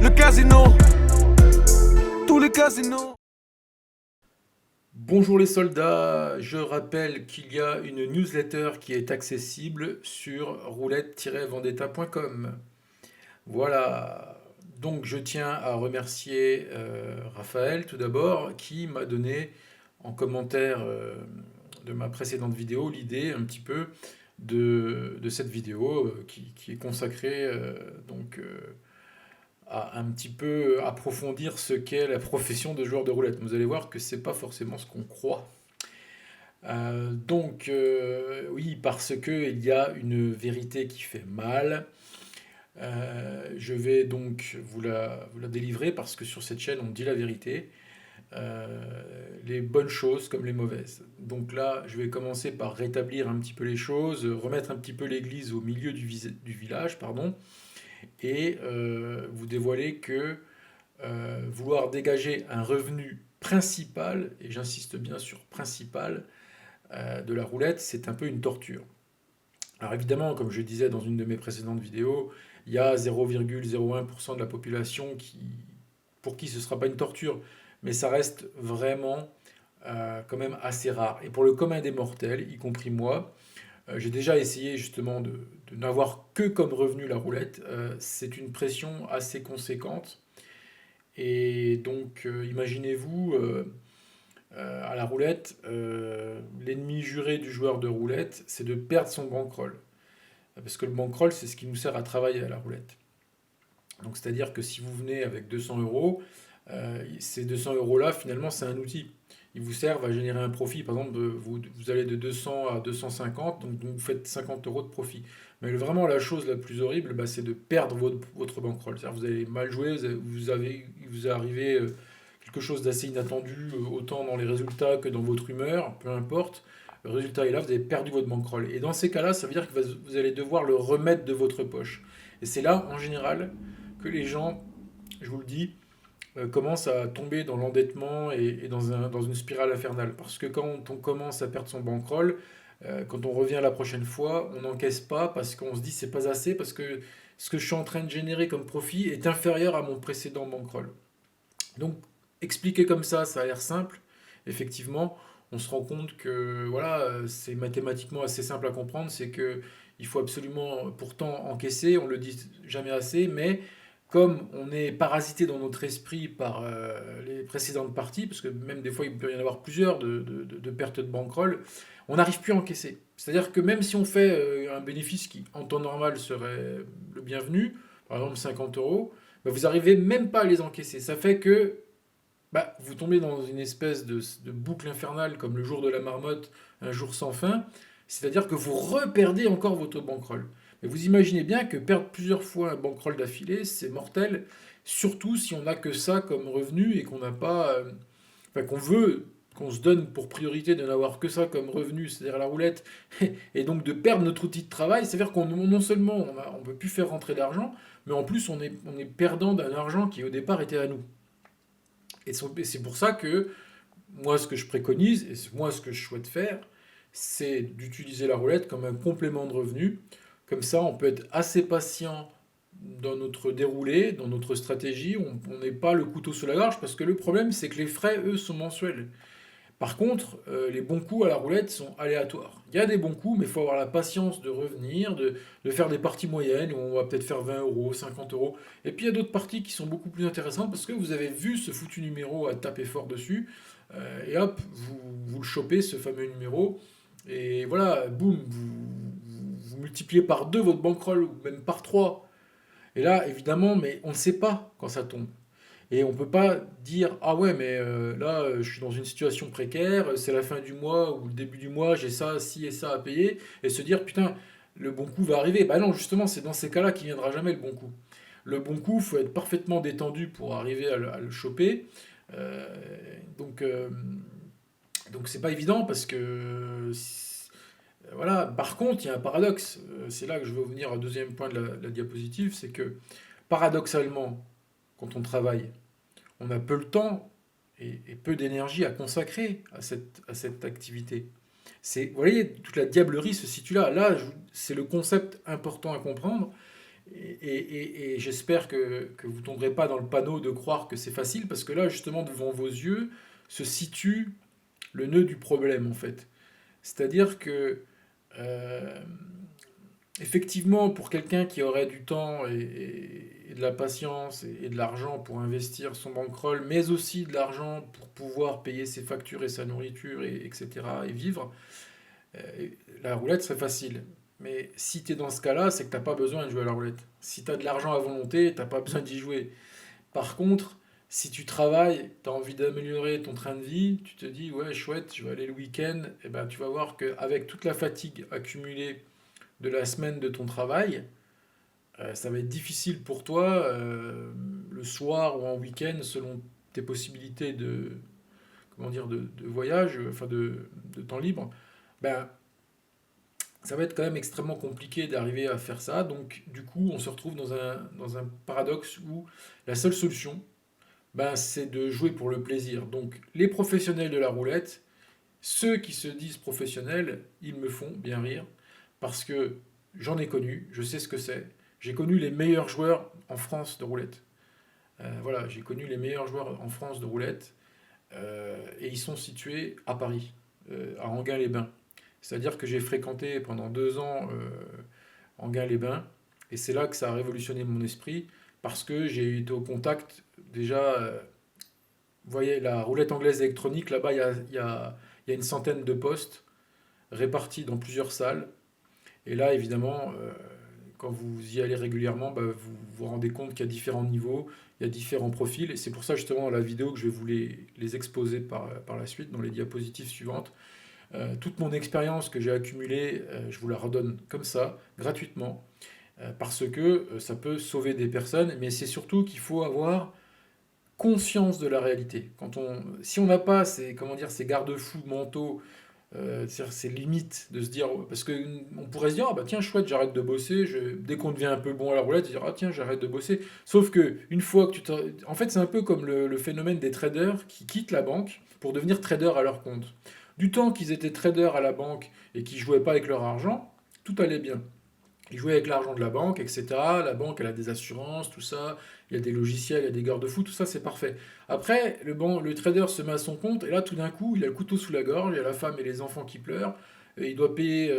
Le casino, tous les casinos. Bonjour les soldats, je rappelle qu'il y a une newsletter qui est accessible sur roulette-vendetta.com. Voilà, donc je tiens à remercier Raphaël tout d'abord qui m'a donné en commentaire de ma précédente vidéo l'idée un petit peu de cette vidéo qui est consacrée à un petit peu approfondir ce qu'est la profession de joueur de roulette. Vous allez voir que c'est pas forcément ce qu'on croit. Oui, parce que il y a une vérité qui fait mal. Je vais donc vous la délivrer parce que sur cette chaîne on dit la vérité, les bonnes choses comme les mauvaises. Donc là, je vais commencer par rétablir un petit peu les choses, remettre un petit peu l'église au milieu du village, pardon, et vous dévoiler que vouloir dégager un revenu principal, et j'insiste bien sur principal, de la roulette, c'est un peu une torture. Alors évidemment, comme je disais dans une de mes précédentes vidéos, il y a 0,01% de la population pour qui ce ne sera pas une torture, mais ça reste vraiment quand même assez rare. Et pour le commun des mortels, y compris moi, j'ai déjà essayé justement de n'avoir que comme revenu la roulette. C'est une pression assez conséquente. Et donc, imaginez-vous, à la roulette, l'ennemi juré du joueur de roulette, c'est de perdre son bankroll. Parce que le bankroll, c'est ce qui nous sert à travailler à la roulette. Donc, c'est-à-dire que si vous venez avec 200 euros, ces 200 euros-là, finalement, c'est un outil. Ils vous servent à générer un profit. Par exemple, vous allez de 200 à 250, donc vous faites 50 euros de profit. Mais vraiment, la chose la plus horrible, bah, c'est de perdre votre bankroll. C'est-à-dire que vous avez mal joué, il vous est arrivé quelque chose d'assez inattendu, autant dans les résultats que dans votre humeur, peu importe. Le résultat est là, vous avez perdu votre bankroll. Et dans ces cas-là, ça veut dire que vous allez devoir le remettre de votre poche. Et c'est là, en général, que les gens, je vous le dis, commencent à tomber dans l'endettement et dans une spirale infernale. Parce que quand on commence à perdre son bankroll, quand on revient la prochaine fois, on n'encaisse pas parce qu'on se dit c'est pas assez, parce que ce que je suis en train de générer comme profit est inférieur à mon précédent bankroll. Donc, expliqué comme ça a l'air simple. Effectivement, on se rend compte que voilà, c'est mathématiquement assez simple à comprendre. C'est que il faut absolument pourtant encaisser, on le dit jamais assez, mais comme on est parasité dans notre esprit par les précédentes parties, parce que même des fois il peut y en avoir plusieurs de pertes de bankroll, on n'arrive plus à encaisser. C'est-à-dire que même si on fait un bénéfice qui en temps normal serait le bienvenu, par exemple 50 euros, bah, vous n'arrivez même pas à les encaisser. Ça fait que bah, vous tombez dans une espèce de boucle infernale comme le jour de la marmotte, un jour sans fin. C'est-à-dire que vous reperdez encore votre bankroll. Mais vous imaginez bien que perdre plusieurs fois un bankroll d'affilée, c'est mortel, surtout si on n'a que ça comme revenu et qu'on n'a pas, enfin qu'on veut, qu'on se donne pour priorité de n'avoir que ça comme revenu, c'est-à-dire la roulette, et donc de perdre notre outil de travail, c'est-à-dire qu'on non seulement on ne peut plus faire rentrer d'argent, mais en plus on est perdant d'un argent qui au départ était à nous. Et c'est pour ça que moi, ce que je préconise, et moi, ce que je souhaite faire, c'est d'utiliser la roulette comme un complément de revenu. Comme ça, on peut être assez patient dans notre déroulé, dans notre stratégie. On n'est pas le couteau sous la gorge, parce que le problème, c'est que les frais, eux, sont mensuels. Par contre, les bons coups à la roulette sont aléatoires. Il y a des bons coups, mais il faut avoir la patience de revenir, de faire des parties moyennes où on va peut-être faire 20 euros, 50 euros. Et puis il y a d'autres parties qui sont beaucoup plus intéressantes parce que vous avez vu ce foutu numéro à taper fort dessus. Et hop, vous le chopez, ce fameux numéro. Et voilà, boum, vous multipliez par 2 votre bankroll ou même par 3. Et là, évidemment, mais on ne sait pas quand ça tombe. Et on peut pas dire ah ouais mais là je suis dans une situation précaire, c'est la fin du mois ou le début du mois, j'ai ça, ci et ça à payer et se dire putain le bon coup va arriver. Bah non justement c'est dans ces cas-là qu'il viendra jamais le bon coup. Le bon coup, faut être parfaitement détendu pour arriver à le choper. Euh, donc euh, donc c'est pas évident parce que voilà. Par contre il y a un paradoxe. C'est là que je veux venir au deuxième point de la diapositive, c'est que paradoxalement quand on travaille on a peu le temps et peu d'énergie à consacrer à cette activité. Vous voyez, toute la diablerie se situe là. Là, c'est le concept important à comprendre. Et j'espère que vous ne tomberez pas dans le panneau de croire que c'est facile, parce que là, justement, devant vos yeux, se situe le nœud du problème, en fait. C'est-à-dire que, euh, effectivement, pour quelqu'un qui aurait du temps et de la patience et de l'argent pour investir son bankroll, mais aussi de l'argent pour pouvoir payer ses factures et sa nourriture, etc., et vivre, euh, la roulette serait facile. Mais si tu es dans ce cas-là, c'est que tu n'as pas besoin de jouer à la roulette. Si tu as de l'argent à volonté, tu n'as pas besoin d'y jouer. Par contre, si tu travailles, tu as envie d'améliorer ton train de vie, tu te dis, ouais, chouette, je vais aller le week-end, et ben, tu vas voir qu'avec toute la fatigue accumulée de la semaine de ton travail, ça va être difficile pour toi le soir ou en week-end, selon tes possibilités comment dire, de voyage, enfin de temps libre. Ben, ça va être quand même extrêmement compliqué d'arriver à faire ça. Donc, du coup, on se retrouve dans un paradoxe où la seule solution, ben, c'est de jouer pour le plaisir. Donc, les professionnels de la roulette, ceux qui se disent professionnels, ils me font bien rire parce que j'en ai connu, je sais ce que c'est. J'ai connu les meilleurs joueurs en France de roulette. Voilà, j'ai connu les meilleurs joueurs en France de roulette et ils sont situés à Paris, à Enghien-les-Bains. C'est-à-dire que j'ai fréquenté pendant 2 ans Enghien-les-Bains et c'est là que ça a révolutionné mon esprit parce que j'ai été au contact déjà. Vous voyez, la roulette anglaise électronique, là-bas, il y a une centaine de postes répartis dans plusieurs salles. Et là, évidemment, quand vous y allez régulièrement, bah, vous vous rendez compte qu'il y a différents niveaux, il y a différents profils. Et c'est pour ça, justement, dans la vidéo que je vais vous les exposer par la suite, dans les diapositives suivantes. Toute mon expérience que j'ai accumulée, je vous la redonne comme ça, gratuitement, parce que ça peut sauver des personnes, mais c'est surtout qu'il faut avoir conscience de la réalité. Si on n'a pas ces, comment dire, ces garde-fous mentaux, c'est-à-dire ces limites de se dire, parce que on pourrait se dire, ah bah tiens, chouette, j'arrête de bosser, dès qu'on devient un peu bon à la roulette, dire, ah tiens, j'arrête de bosser. Sauf que une fois que en fait, c'est un peu comme le phénomène des traders qui quittent la banque pour devenir traders à leur compte. Du temps qu'ils étaient traders à la banque et qu'ils jouaient pas avec leur argent, tout allait bien. Ils jouaient avec l'argent de la banque, etc. La banque, elle a des assurances, tout ça. Il y a des logiciels, il y a des garde-fous, tout ça, c'est parfait. Après, le trader se met à son compte, et là, tout d'un coup, il a le couteau sous la gorge, il y a la femme et les enfants qui pleurent, et il doit payer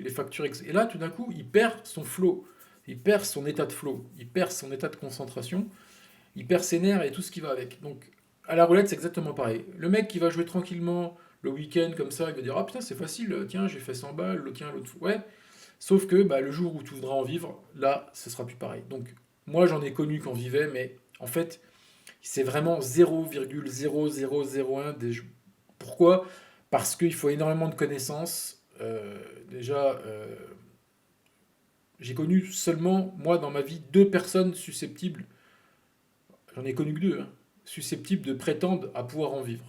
les factures, etc. Et là, tout d'un coup, il perd son flow, il perd son état de flow, il perd son état de concentration, il perd ses nerfs et tout ce qui va avec. Donc, à la roulette, c'est exactement pareil. Le mec qui va jouer tranquillement le week-end comme ça, il va dire, ah putain, c'est facile, tiens, j'ai fait 100 balles, tiens, l'autre fois. Ouais, sauf que bah, le jour où tu voudras en vivre, là, ce sera plus pareil. Donc, moi, j'en ai connu quand vivais, mais en fait, c'est vraiment 0,0001 des jeux. Pourquoi? Parce qu'il faut énormément de connaissances. Déjà, j'ai connu seulement, moi, dans ma vie, 2 personnes susceptibles, j'en ai connu que 2, hein, susceptibles de prétendre à pouvoir en vivre.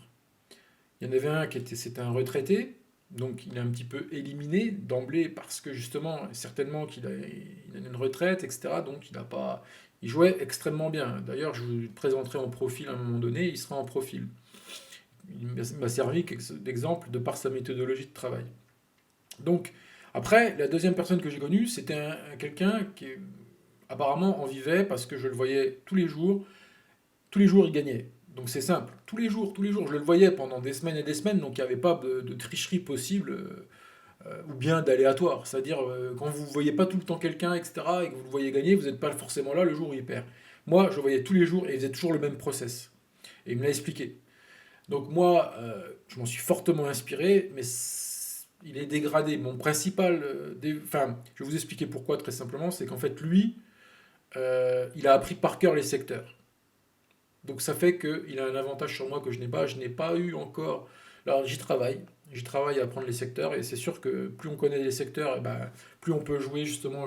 Il y en avait un c'était un retraité, donc il est un petit peu éliminé d'emblée parce que justement, certainement il a une retraite, etc. Donc il a pas, il jouait extrêmement bien. D'ailleurs, je vous le présenterai en profil à un moment donné, il sera en profil. Il m'a servi d'exemple de par sa méthodologie de travail. Donc, après, la deuxième personne que j'ai connue, c'était quelqu'un qui apparemment en vivait parce que je le voyais tous les jours, il gagnait. Donc c'est simple. Tous les jours, je le voyais pendant des semaines et des semaines, donc il n'y avait pas de tricherie possible, ou bien d'aléatoire. C'est-à-dire, quand vous ne voyez pas tout le temps quelqu'un, etc., et que vous le voyez gagner, vous n'êtes pas forcément là le jour où il perd. Moi, je le voyais tous les jours et il faisait toujours le même process. Et il me l'a expliqué. Donc moi, je m'en suis fortement inspiré, mais il est dégradé. Mon principal... enfin, je vais vous expliquer pourquoi très simplement, c'est qu'en fait, lui, il a appris par cœur les secteurs. Donc ça fait qu'il a un avantage sur moi que je n'ai pas. Je n'ai pas eu encore. Alors j'y travaille. J'y travaille à apprendre les secteurs. Et c'est sûr que plus on connaît les secteurs, eh ben, plus on peut jouer justement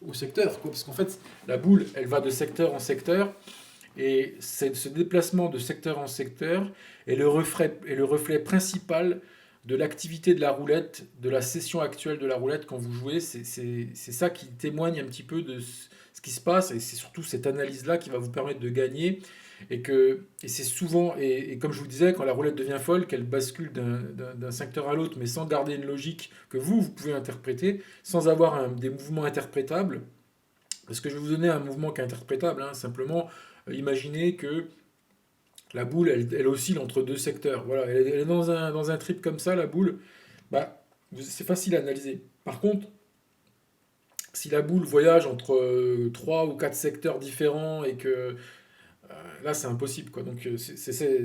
au secteur, quoi. Parce qu'en fait, la boule, elle va de secteur en secteur. Et ce déplacement de secteur en secteur est le reflet principal de l'activité de la roulette, de la session actuelle de la roulette quand vous jouez. C'est ça qui témoigne un petit peu de ce qui se passe. Et c'est surtout cette analyse-là qui va vous permettre de gagner et c'est souvent, et comme je vous disais, quand la roulette devient folle, qu'elle bascule d'un secteur à l'autre, mais sans garder une logique que vous pouvez interpréter, sans avoir des mouvements interprétables, Parce que je vais vous donner un mouvement qui est interprétable, hein. Simplement, imaginez que la boule, elle oscille entre deux secteurs. Voilà, elle est dans un trip comme ça, la boule. Bah, c'est facile à analyser. Par contre, si la boule voyage entre trois ou quatre secteurs différents et que là, c'est impossible, quoi. Donc,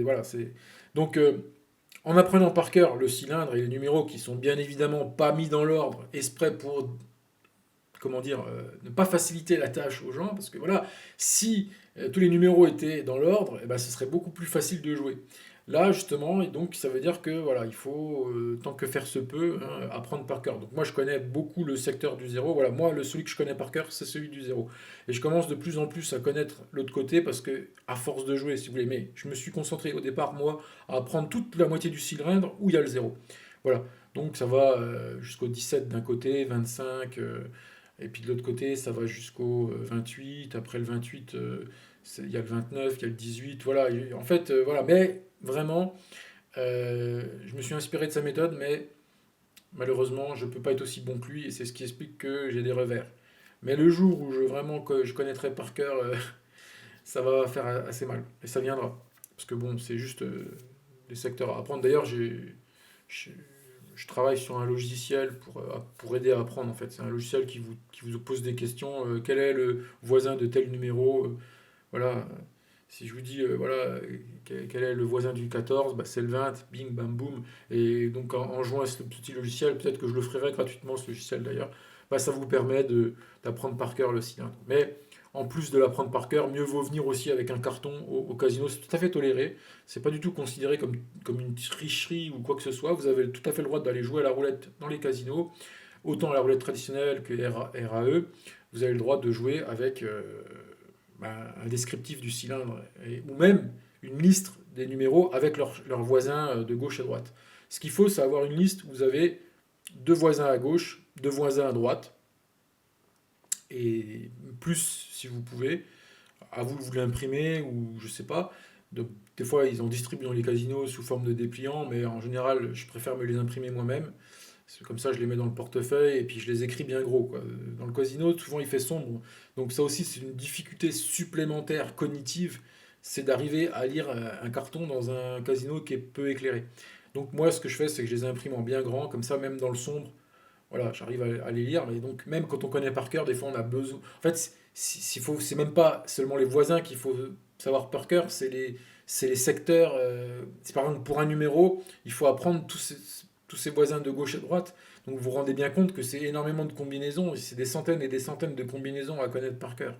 voilà, donc en apprenant par cœur le cylindre et les numéros qui sont bien évidemment pas mis dans l'ordre, exprès pour, comment dire, ne pas faciliter la tâche aux gens, parce que voilà, si tous les numéros étaient dans l'ordre, eh ben, ce serait beaucoup plus facile de jouer. Là, justement, et donc ça veut dire que voilà, il faut, tant que faire se peut, hein, apprendre par cœur. Donc moi, je connais beaucoup le secteur du zéro. Voilà, moi, celui que je connais par cœur, c'est celui du zéro. Et je commence de plus en plus à connaître l'autre côté, parce que, à force de jouer, si vous voulez, mais je me suis concentré au départ, moi, à apprendre toute la moitié du cylindre où il y a le zéro. Voilà. Donc ça va jusqu'au 17 d'un côté, 25, et puis de l'autre côté, ça va jusqu'au 28. Après le 28, il y a le 29, il y a le 18. Voilà. En fait, voilà. Mais vraiment, je me suis inspiré de sa méthode, mais malheureusement, je ne peux pas être aussi bon que lui. Et c'est ce qui explique que j'ai des revers. Mais le jour où vraiment que je connaîtrai par cœur, ça va faire assez mal. Et ça viendra. Parce que bon, c'est juste des secteurs à apprendre. D'ailleurs, je, je travaille sur un logiciel pour aider à apprendre en fait. C'est un logiciel qui vous pose des questions. Quel est le voisin de tel numéro? Voilà. Si je vous dis, voilà, quel est le voisin du 14, bah, c'est le 20, bing, bam, boum. Et donc en jouant à ce petit logiciel, peut-être que je le ferai gratuitement, ce logiciel d'ailleurs, bah, ça vous permet d'apprendre par cœur le cylindre. Mais en plus de l'apprendre par cœur, mieux vaut venir aussi avec un carton au casino, c'est tout à fait toléré. C'est pas du tout considéré comme une tricherie ou quoi que ce soit. Vous avez tout à fait le droit d'aller jouer à la roulette dans les casinos, autant à la roulette traditionnelle que RAE. Vous avez le droit de jouer avec un descriptif du cylindre, ou même une liste des numéros avec leurs voisins de gauche et droite. Ce qu'il faut, c'est avoir une liste où vous avez deux voisins à gauche, deux voisins à droite, et plus si vous pouvez. À vous de vous l'imprimer, ou je sais pas. Des fois, ils en distribuent dans les casinos sous forme de dépliants, mais en général, je préfère me les imprimer moi-même. C'est comme ça, je les mets dans le portefeuille et puis je les écris bien gros, quoi. Dans le casino, souvent il fait sombre. Donc ça aussi, c'est une difficulté supplémentaire cognitive, c'est d'arriver à lire un carton dans un casino qui est peu éclairé. Donc moi, ce que je fais, c'est que je les imprime en bien grand, comme ça, même dans le sombre, voilà, j'arrive à les lire. Mais donc, même quand on connaît par cœur, des fois, on a besoin. En fait, c'est même pas seulement les voisins qu'il faut savoir par cœur, c'est les secteurs. C'est par exemple pour un numéro, il faut apprendre tous ces voisins de gauche et de droite. Donc vous vous rendez bien compte que c'est énormément de combinaisons, et c'est des centaines et des centaines de combinaisons à connaître par cœur.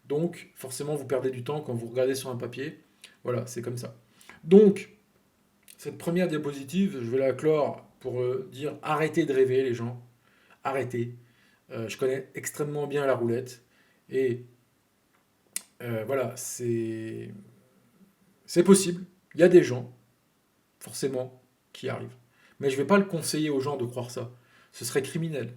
Donc forcément vous perdez du temps quand vous regardez sur un papier. Voilà, c'est comme ça. Donc cette première diapositive, je vais la clore pour dire arrêtez de rêver les gens, arrêtez. Je connais extrêmement bien la roulette et voilà, c'est possible. Il y a des gens, forcément, qui arrivent. Mais je ne vais pas le conseiller aux gens de croire ça. Ce serait criminel.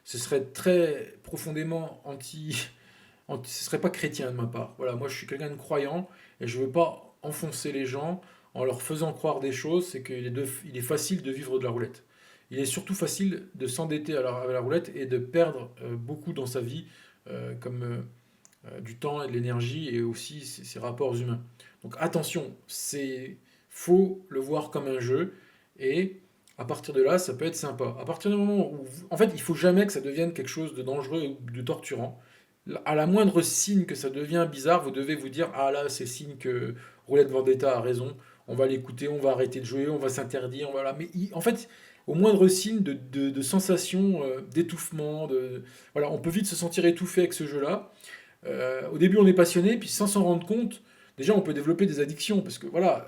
Ce serait très profondément ce serait pas chrétien de ma part. Voilà, moi je suis quelqu'un de croyant et je veux pas enfoncer les gens en leur faisant croire des choses. C'est il est facile de vivre de la roulette. Il est surtout facile de s'endetter à la roulette et de perdre beaucoup dans sa vie, comme du temps et de l'énergie et aussi ses rapports humains. Donc attention, c'est faut le voir comme un jeu et à partir de là, ça peut être sympa. À partir du moment où, en fait, il faut jamais que ça devienne quelque chose de dangereux ou de torturant. À la moindre signe que ça devient bizarre, vous devez vous dire ah là, c'est signe que Roulette Vendetta a raison. On va l'écouter, on va arrêter de jouer, on va s'interdire, voilà. Mais en fait, au moindre signe de sensation d'étouffement, voilà, on peut vite se sentir étouffé avec ce jeu-là. Au début, on est passionné, puis sans s'en rendre compte, déjà, on peut développer des addictions. Parce que voilà,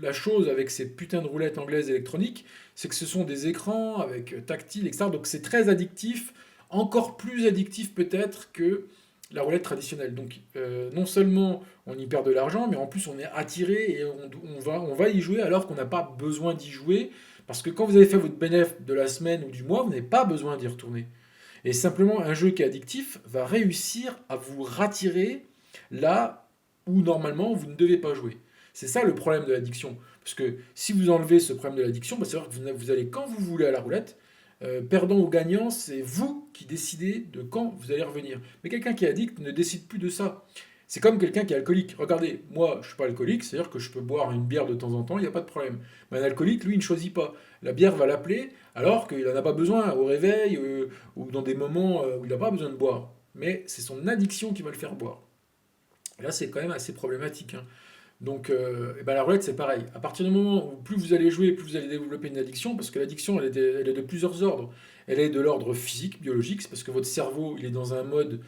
la chose avec ces putains de roulettes anglaises électroniques, c'est que ce sont des écrans avec tactile, etc. Donc c'est très addictif, encore plus addictif peut-être que la roulette traditionnelle. Donc non seulement on y perd de l'argent, mais en plus on est attiré et on va y jouer alors qu'on n'a pas besoin d'y jouer. Parce que quand vous avez fait votre bénéfice de la semaine ou du mois, vous n'avez pas besoin d'y retourner. Et simplement, un jeu qui est addictif va réussir à vous rattirer là où normalement vous ne devez pas jouer. C'est ça le problème de l'addiction. Parce que si vous enlevez ce problème de l'addiction, bah, c'est-à-dire que vous allez quand vous voulez à la roulette, Perdant ou gagnant, c'est vous qui décidez de quand vous allez revenir. Mais quelqu'un qui est addict ne décide plus de ça. C'est comme quelqu'un qui est alcoolique. Regardez, moi, je suis pas alcoolique, c'est-à-dire que je peux boire une bière de temps en temps, il n'y a pas de problème. Mais un alcoolique, lui, il ne choisit pas. La bière va l'appeler, alors qu'il n'en a pas besoin au réveil ou dans des moments où il n'a pas besoin de boire. Mais c'est son addiction qui va le faire boire. Et là, c'est quand même assez problématique, hein. Donc, et ben la roulette, c'est pareil. À partir du moment où plus vous allez jouer, plus vous allez développer une addiction, parce que l'addiction, elle est de plusieurs ordres. Elle est de l'ordre physique, biologique, c'est parce que votre cerveau, il est dans un mode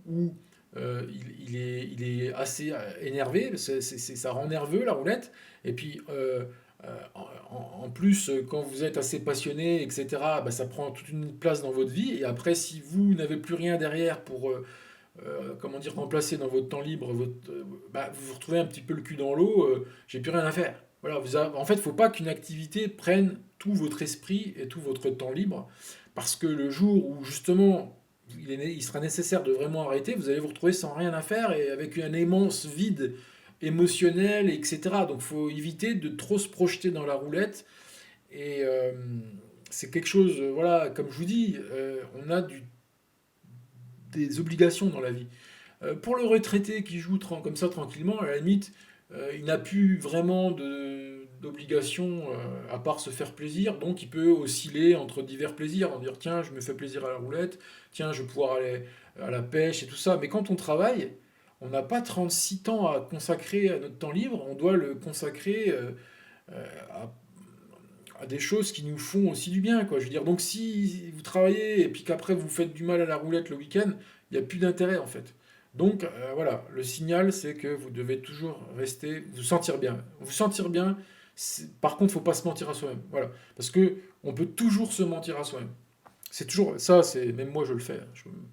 où il est assez énervé, ça rend nerveux la roulette. Et puis, en plus, quand vous êtes assez passionné, etc., bah, ça prend toute une place dans votre vie. Et après, si vous n'avez plus rien derrière pour comment dire, remplacer dans votre temps libre, bah, vous vous retrouvez un petit peu le cul dans l'eau, j'ai plus rien à faire. Voilà, en fait, il ne faut pas qu'une activité prenne tout votre esprit et tout votre temps libre, parce que le jour où justement il sera nécessaire de vraiment arrêter, vous allez vous retrouver sans rien à faire et avec un immense vide émotionnel, etc. Donc il faut éviter de trop se projeter dans la roulette. Et c'est quelque chose, voilà, comme je vous dis, on a des obligations dans la vie. Pour le retraité qui joue comme ça tranquillement, à la limite, il n'a plus vraiment d'obligation à part se faire plaisir, donc il peut osciller entre divers plaisirs, en dire tiens, je me fais plaisir à la roulette, tiens, je vais pouvoir aller à la pêche et tout ça. Mais quand on travaille, on n'a pas 36 temps à consacrer à notre temps libre, on doit le consacrer à des choses qui nous font aussi du bien, quoi. Je veux dire, donc si vous travaillez et puis qu'après vous faites du mal à la roulette le week-end, il n'y a plus d'intérêt en fait. Donc voilà, le signal c'est que vous devez toujours rester, vous sentir bien. Vous sentir bien, par contre, il ne faut pas se mentir à soi-même. Voilà, parce que on peut toujours se mentir à soi-même. C'est toujours ça, c'est même moi je le fais.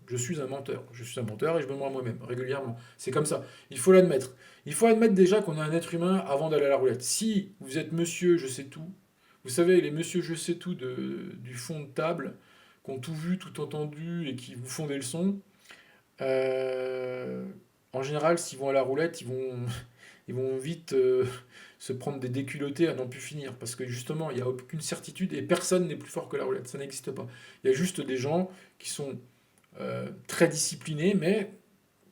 Je suis un menteur. Je suis un menteur et je me mens à moi-même régulièrement. C'est comme ça. Il faut l'admettre. Il faut admettre déjà qu'on est un être humain avant d'aller à la roulette. Si vous êtes monsieur, je sais tout. Vous savez, les monsieur je sais tout du fond de table, qui ont tout vu, tout entendu et qui vous font des leçons. euh, En général, s'ils vont à la roulette, ils vont vite se prendre des déculottés à n'en plus finir. Parce que justement, il n'y a aucune certitude et personne n'est plus fort que la roulette. Ça n'existe pas. Il y a juste des gens qui sont très disciplinés, mais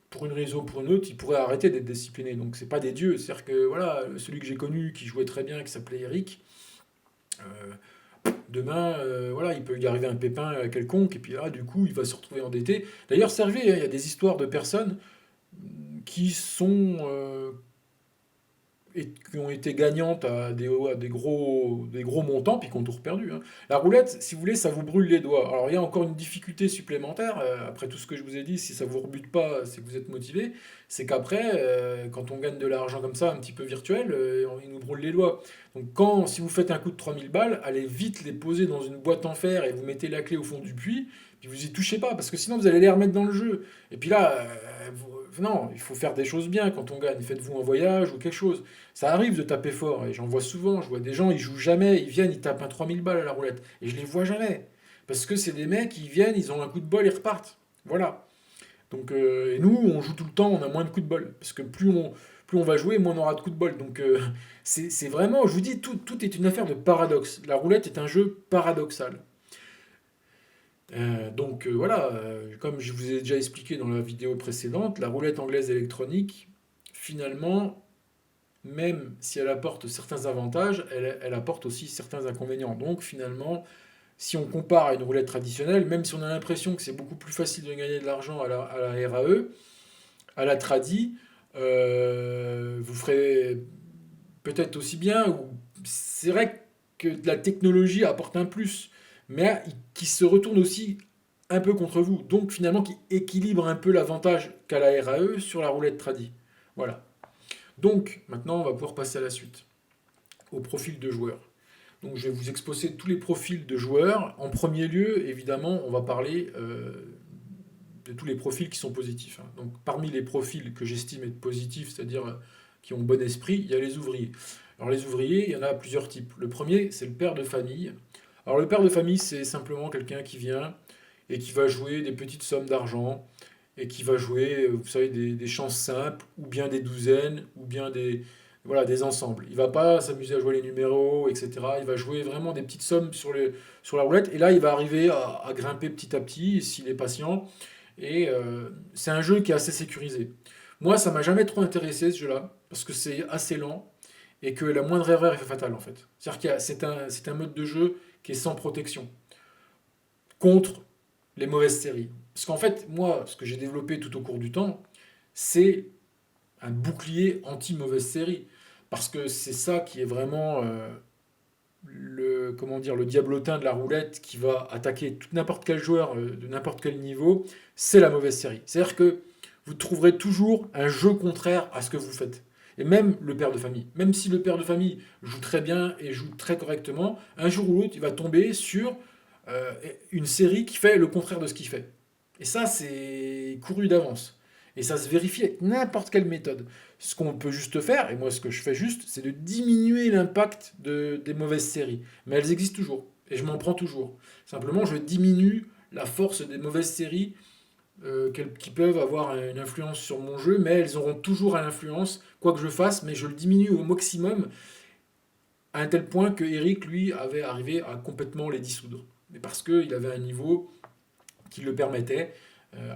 pour une raison ou pour une autre, ils pourraient arrêter d'être disciplinés. Donc, c'est pas des dieux. C'est-à-dire que voilà, celui que j'ai connu qui jouait très bien, qui s'appelait Eric, demain, voilà, il peut y arriver un pépin quelconque, et puis là, du coup, il va se retrouver endetté. D'ailleurs, Servet, hein, il y a des histoires de personnes qui sont et qui ont été gagnantes à des gros montants, puis qui ont tout perdu, hein. La roulette, si vous voulez, ça vous brûle les doigts. Alors, il y a encore une difficulté supplémentaire, après tout ce que je vous ai dit, si ça vous rebute pas, c'est que vous êtes motivé, c'est qu'après, quand on gagne de l'argent comme ça, un petit peu virtuel, il nous brûle les doigts. Donc, si vous faites un coup de 3000 balles, allez vite les poser dans une boîte en fer et vous mettez la clé au fond du puits, puis vous y touchez pas, parce que sinon vous allez les remettre dans le jeu. Et puis là, non, il faut faire des choses bien quand on gagne. Faites-vous un voyage ou quelque chose. Ça arrive de taper fort, et j'en vois souvent. Je vois des gens, ils jouent jamais, ils viennent, ils tapent un 3000 balles à la roulette. Et je les vois jamais. Parce que c'est des mecs, ils viennent, ils ont un coup de bol, ils repartent. Voilà. Donc, et nous, on joue tout le temps, on a moins de coups de bol. Parce que plus on va jouer, moins on aura de coups de bol. Donc, c'est vraiment, je vous dis, tout est une affaire de paradoxe. La roulette est un jeu paradoxal. Voilà, comme je vous ai déjà expliqué dans la vidéo précédente, la roulette anglaise électronique, finalement, même si elle apporte certains avantages, elle apporte aussi certains inconvénients. Donc finalement, si on compare à une roulette traditionnelle, même si on a l'impression que c'est beaucoup plus facile de gagner de l'argent à la RAE, à la tradi, vous ferez peut-être aussi bien, ou c'est vrai que la technologie apporte un plus, mais qui se retourne aussi un peu contre vous. Donc finalement, qui équilibre un peu l'avantage qu'a la RAE sur la roulette tradi. Voilà. Donc maintenant, on va pouvoir passer à la suite, au profil de joueurs. Donc je vais vous exposer tous les profils de joueurs. En premier lieu, évidemment, on va parler de tous les profils qui sont positifs, hein. Donc parmi les profils que j'estime être positifs, c'est-à-dire qui ont bon esprit, il y a les ouvriers. Alors les ouvriers, il y en a plusieurs types. Le premier, c'est le père de famille. Alors le père de famille, c'est simplement quelqu'un qui vient et qui va jouer des petites sommes d'argent et qui va jouer, vous savez, des chances simples, ou bien des douzaines, ou bien voilà, des ensembles. Il va pas s'amuser à jouer les numéros, etc. Il va jouer vraiment des petites sommes sur la roulette. Et là, il va arriver à grimper petit à petit s'il est patient. Et c'est un jeu qui est assez sécurisé. Moi, ça m'a jamais trop intéressé ce jeu-là, parce que c'est assez lent et que la moindre erreur est fatale en fait. C'est-à-dire que c'est un mode de jeu qui est sans protection contre les mauvaises séries. Parce qu'en fait, moi, ce que j'ai développé tout au cours du temps, c'est un bouclier anti-mauvaise série. Parce que c'est ça qui est vraiment comment dire, le diablotin de la roulette qui va attaquer tout n'importe quel joueur de n'importe quel niveau, c'est la mauvaise série. C'est-à-dire que vous trouverez toujours un jeu contraire à ce que vous faites. Et même le père de famille. Même si le père de famille joue très bien et joue très correctement, un jour ou l'autre, il va tomber sur euh, une série qui fait le contraire de ce qu'il fait. Et ça, c'est couru d'avance. Et ça se vérifie avec n'importe quelle méthode. Ce qu'on peut juste faire, et moi ce que je fais juste, c'est de diminuer l'impact des mauvaises séries. Mais elles existent toujours. Et je m'en prends toujours. Simplement, je diminue la force des mauvaises séries qui peuvent avoir une influence sur mon jeu, mais elles auront toujours une influence, quoi que je fasse, mais je le diminue au maximum, à un tel point que Eric, lui, avait arrivé à complètement les dissoudre. Mais parce qu'il avait un niveau qui le permettait,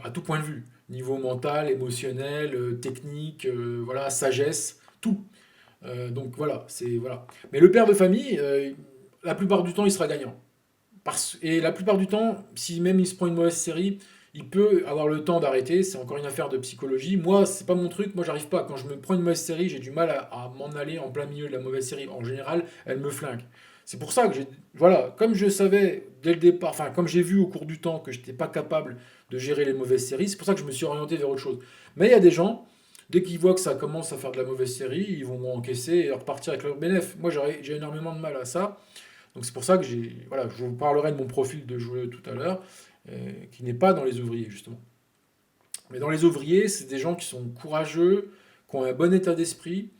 à tout point de vue. Niveau mental, émotionnel, technique, voilà, sagesse, tout. Donc voilà, c'est voilà. Mais le père de famille, la plupart du temps, il sera gagnant. Et la plupart du temps, si même il se prend une mauvaise série, il peut avoir le temps d'arrêter. C'est encore une affaire de psychologie. Moi, c'est pas mon truc. Moi, j'arrive pas. Quand je me prends une mauvaise série, j'ai du mal à m'en aller en plein milieu de la mauvaise série. En général, elle me flingue. C'est pour ça que voilà, comme je savais dès le départ, enfin, comme j'ai vu au cours du temps que je n'étais pas capable de gérer les mauvaises séries, c'est pour ça que je me suis orienté vers autre chose. Mais il y a des gens, dès qu'ils voient que ça commence à faire de la mauvaise série, ils vont encaisser et repartir avec leur bénéfice. Moi, j'ai énormément de mal à ça. Donc c'est pour ça que voilà, je vous parlerai de mon profil de joueur tout à l'heure, qui n'est pas dans les ouvriers justement. Mais dans les ouvriers, c'est des gens qui sont courageux, qui ont un bon état d'esprit,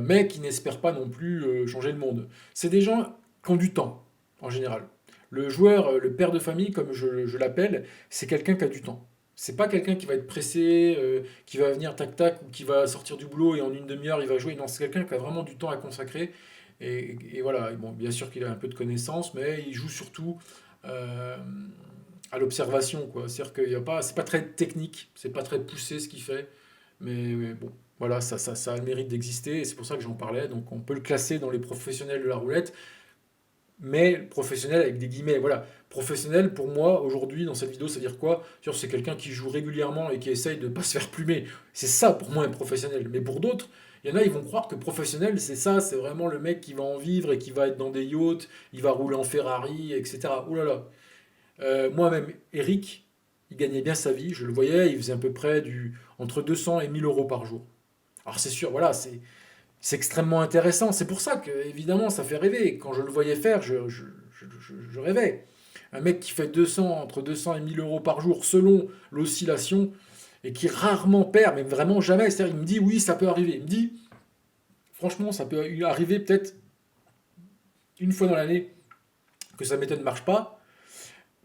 mais qui n'espèrent pas non plus changer le monde. C'est des gens qui ont du temps, en général. Le joueur, le père de famille, comme je l'appelle, c'est quelqu'un qui a du temps. C'est pas quelqu'un qui va être pressé, qui va venir tac tac, ou qui va sortir du boulot et en une demi-heure il va jouer. Non, c'est quelqu'un qui a vraiment du temps à consacrer. Et voilà, bon, bien sûr qu'il a un peu de connaissances, mais il joue surtout euh, à l'observation, quoi. C'est-à-dire qu'il y a pas, c'est pas très technique, c'est pas très poussé ce qu'il fait, mais bon, voilà, ça a le mérite d'exister et c'est pour ça que j'en parlais. Donc on peut le classer dans les professionnels de la roulette, mais professionnel avec des guillemets. Voilà, professionnel pour moi aujourd'hui dans cette vidéo, ça veut dire quoi? C'est quelqu'un qui joue régulièrement et qui essaye de ne pas se faire plumer. C'est ça pour moi un professionnel. Mais pour d'autres, il y en a, ils vont croire que professionnel, c'est ça, c'est vraiment le mec qui va en vivre et qui va être dans des yachts, il va rouler en Ferrari, etc. Ouh là là. Moi-même, Eric, il gagnait bien sa vie, je le voyais, il faisait à peu près entre 200 et 1000 euros par jour. Alors c'est sûr, voilà, c'est extrêmement intéressant. C'est pour ça que, évidemment, ça fait rêver. Quand je le voyais faire, je rêvais. Un mec qui fait entre 200 et 1000 euros par jour selon l'oscillation et qui rarement perd, mais vraiment jamais. C'est-à-dire, il me dit oui, ça peut arriver. Il me dit, franchement, ça peut arriver peut-être une fois dans l'année que sa méthode ne marche pas.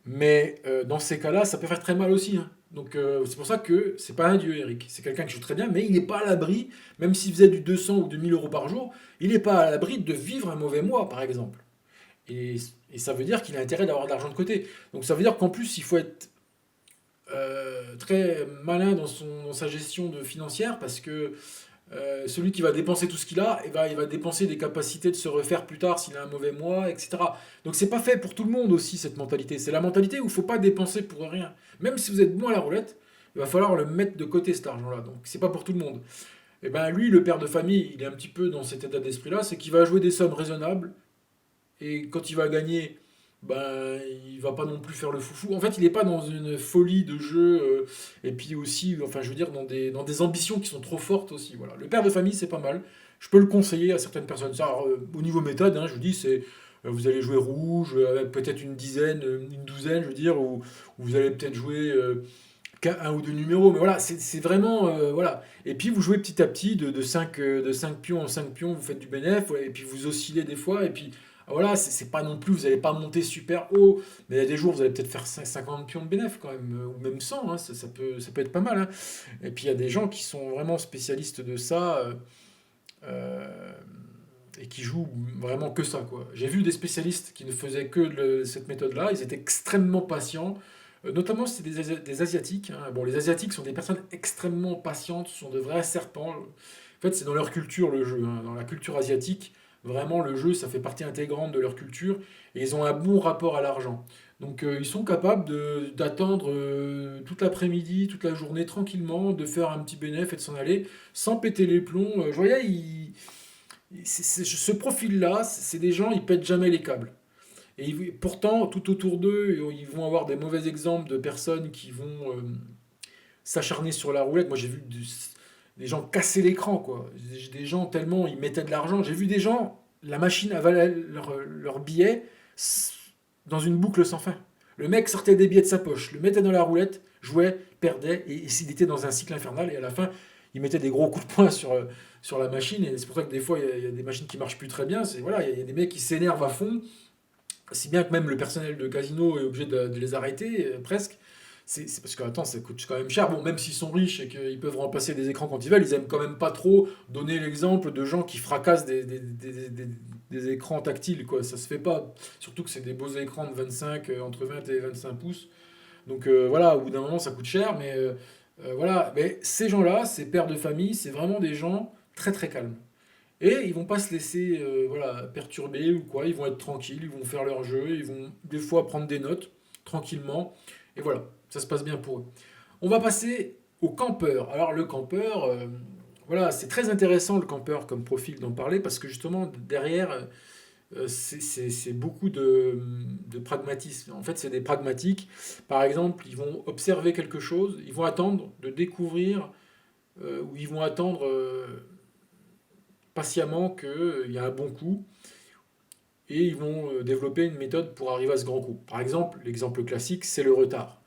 Mais dans ces cas-là, ça peut faire très mal aussi, hein. Donc c'est pour ça que c'est pas un dieu, Eric. C'est quelqu'un qui joue très bien, mais il n'est pas à l'abri, même s'il faisait du 200 ou 2000 euros par jour, il n'est pas à l'abri de vivre un mauvais mois, par exemple. Et, et ça veut dire qu'il a intérêt d'avoir de l'argent de côté. Donc ça veut dire qu'en plus, il faut être très malin dans sa gestion financière, parce que celui qui va dépenser tout ce qu'il a, il va dépenser des capacités de se refaire plus tard s'il a un mauvais mois, etc. Donc c'est pas fait pour tout le monde aussi cette mentalité. C'est la mentalité où il faut pas dépenser pour rien. Même si vous êtes bon à la roulette, il va falloir le mettre de côté cet argent-là. Donc c'est pas pour tout le monde. Et ben lui, le père de famille, il est un petit peu dans cet état d'esprit-là, c'est qu'il va jouer des sommes raisonnables et quand il va gagner, ben, il va pas non plus faire le foufou. En fait, il n'est pas dans une folie de jeu, et puis aussi, enfin, je veux dire, dans des ambitions qui sont trop fortes aussi. Voilà. Le père de famille, c'est pas mal. Je peux le conseiller à certaines personnes. Ça, alors, au niveau méthode, hein, je vous dis, c'est vous allez jouer rouge, avec peut-être une dizaine, une douzaine, je veux dire, ou vous allez peut-être jouer qu'un ou deux numéros, mais voilà, c'est vraiment, voilà. Et puis vous jouez petit à petit de 5 pions en 5 pions, vous faites du bénéf, ouais, et puis vous oscillez des fois, et puis voilà, c'est pas non plus, vous n'allez pas monter super haut, mais il y a des jours, vous allez peut-être faire 50 pions de bénéf quand même, ou même 100, hein, ça peut être pas mal, hein. Et puis il y a des gens qui sont vraiment spécialistes de ça, euh, et qui jouent vraiment que ça, quoi. J'ai vu des spécialistes qui ne faisaient que cette méthode-là, ils étaient extrêmement patients, notamment c'était des Asiatiques, hein. Bon, les Asiatiques sont des personnes extrêmement patientes, ce sont de vrais serpents. En fait, c'est dans leur culture le jeu, hein. Dans la culture asiatique, vraiment le jeu, ça fait partie intégrante de leur culture, et ils ont un bon rapport à l'argent. Donc ils sont capables d'attendre toute l'après-midi, toute la journée tranquillement, de faire un petit bénéfice et de s'en aller sans péter les plombs. Je voyais, ce profil-là, c'est des gens, ils pètent jamais les câbles. Et pourtant, tout autour d'eux, ils vont avoir des mauvais exemples de personnes qui vont s'acharner sur la roulette. Moi, j'ai vu des gens casser l'écran, quoi. Des gens tellement ils mettaient de l'argent. J'ai vu des gens, la machine avalait leur billet dans une boucle sans fin. Le mec sortait des billets de sa poche, le mettait dans la roulette, jouait, perdait, et s'il était dans un cycle infernal, et à la fin, il mettait des gros coups de poing sur la machine, et c'est pour ça que des fois, il y a des machines qui marchent plus très bien. Voilà, il y a des mecs qui s'énervent à fond, si bien que même le personnel de casino est obligé de les arrêter, presque. C'est parce que, attends, ça coûte quand même cher. Bon, même s'ils sont riches et qu'ils peuvent remplacer des écrans quand ils veulent, ils aiment quand même pas trop donner l'exemple de gens qui fracassent des écrans tactiles, quoi. Ça se fait pas. Surtout que c'est des beaux écrans de 25, entre 20 et 25 pouces. Donc voilà, au bout d'un moment, ça coûte cher, mais voilà. Mais ces gens-là, ces pères de famille, c'est vraiment des gens très très calmes. Et ils vont pas se laisser voilà, perturber ou quoi, ils vont être tranquilles, ils vont faire leur jeu, ils vont des fois prendre des notes tranquillement, et voilà, ça se passe bien pour eux. On va passer au campeur. Alors le campeur, voilà, c'est très intéressant le campeur comme profil d'en parler, parce que justement derrière, c'est beaucoup de pragmatisme. En fait, c'est des pragmatiques. Par exemple, ils vont observer quelque chose, ils vont attendre de découvrir, ou ils vont attendre patiemment qu'il y a un bon coup, et ils vont développer une méthode pour arriver à ce grand coup. Par exemple, l'exemple classique, c'est le retard.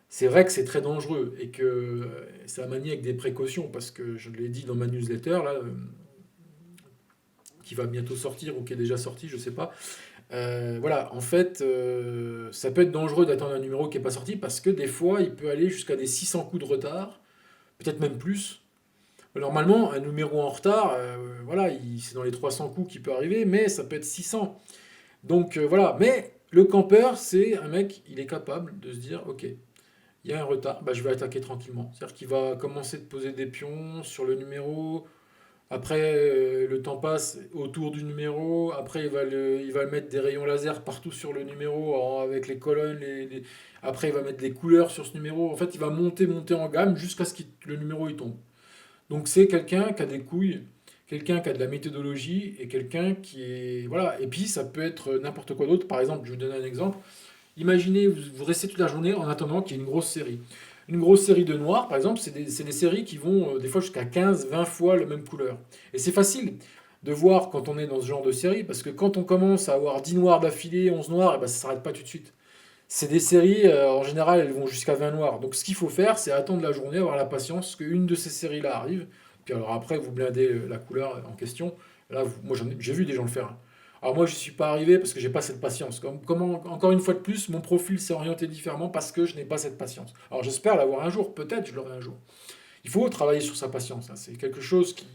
C'est vrai que c'est très dangereux et que c'est à manier avec des précautions, parce que je l'ai dit dans ma newsletter, là, qui va bientôt sortir ou qui est déjà sorti, je ne sais pas. Voilà, en fait, ça peut être dangereux d'attendre un numéro qui n'est pas sorti, parce que des fois, il peut aller jusqu'à des 600 coups de retard, peut-être même plus. Normalement, un numéro en retard, voilà, c'est dans les 300 coups qui peut arriver, mais ça peut être 600. Donc voilà, mais le campeur, c'est un mec, il est capable de se dire, ok, il y a un retard, bah, je vais attaquer tranquillement. C'est-à-dire qu'il va commencer de poser des pions sur le numéro, après le temps passe autour du numéro, après il va mettre des rayons laser partout sur le numéro, avec les colonnes, après il va mettre des couleurs sur ce numéro. En fait, il va monter en gamme jusqu'à ce que le numéro il tombe. Donc c'est quelqu'un qui a des couilles, quelqu'un qui a de la méthodologie et quelqu'un qui est... Voilà. Et puis ça peut être n'importe quoi d'autre. Par exemple, je vous donne un exemple. Imaginez, vous restez toute la journée en attendant qu'il y ait une grosse série. Une grosse série de noirs, par exemple, c'est des séries qui vont des fois jusqu'à 15, 20 fois la même couleur. Et c'est facile de voir quand on est dans ce genre de série, parce que quand on commence à avoir 10 noirs d'affilée, 11 noirs, et ben ça ne s'arrête pas tout de suite. C'est des séries, en général, elles vont jusqu'à 20 noirs. Donc ce qu'il faut faire, c'est attendre la journée, avoir la patience qu'une de ces séries-là arrive. Puis alors après, vous blindez la couleur en question. Là, moi, j'ai vu des gens le faire, hein. Alors moi, je ne suis pas arrivé parce que j'ai pas cette patience. Encore une fois de plus, mon profil s'est orienté différemment parce que je n'ai pas cette patience. Alors j'espère l'avoir un jour, peut-être je l'aurai un jour. Il faut travailler sur sa patience, hein. C'est quelque chose qui...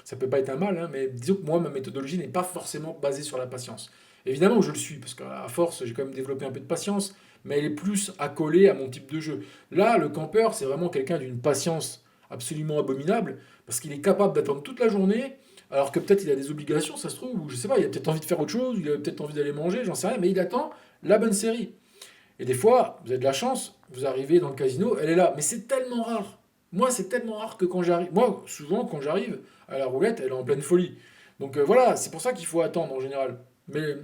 Ça peut pas être un mal, hein, mais disons que moi, ma méthodologie n'est pas forcément basée sur la patience. Évidemment que je le suis, parce qu'à force, j'ai quand même développé un peu de patience, mais elle est plus accolée à mon type de jeu. Là, le campeur, c'est vraiment quelqu'un d'une patience absolument abominable, parce qu'il est capable d'attendre toute la journée, alors que peut-être il a des obligations, ça se trouve, ou je sais pas, il a peut-être envie de faire autre chose, il a peut-être envie d'aller manger, j'en sais rien, mais il attend la bonne série. Et des fois, vous avez de la chance, vous arrivez dans le casino, elle est là, mais c'est tellement rare. Moi, c'est tellement rare que quand j'arrive, moi, souvent, quand j'arrive à la roulette, elle est en pleine folie. Donc voilà, c'est pour ça qu'il faut attendre en général. Mais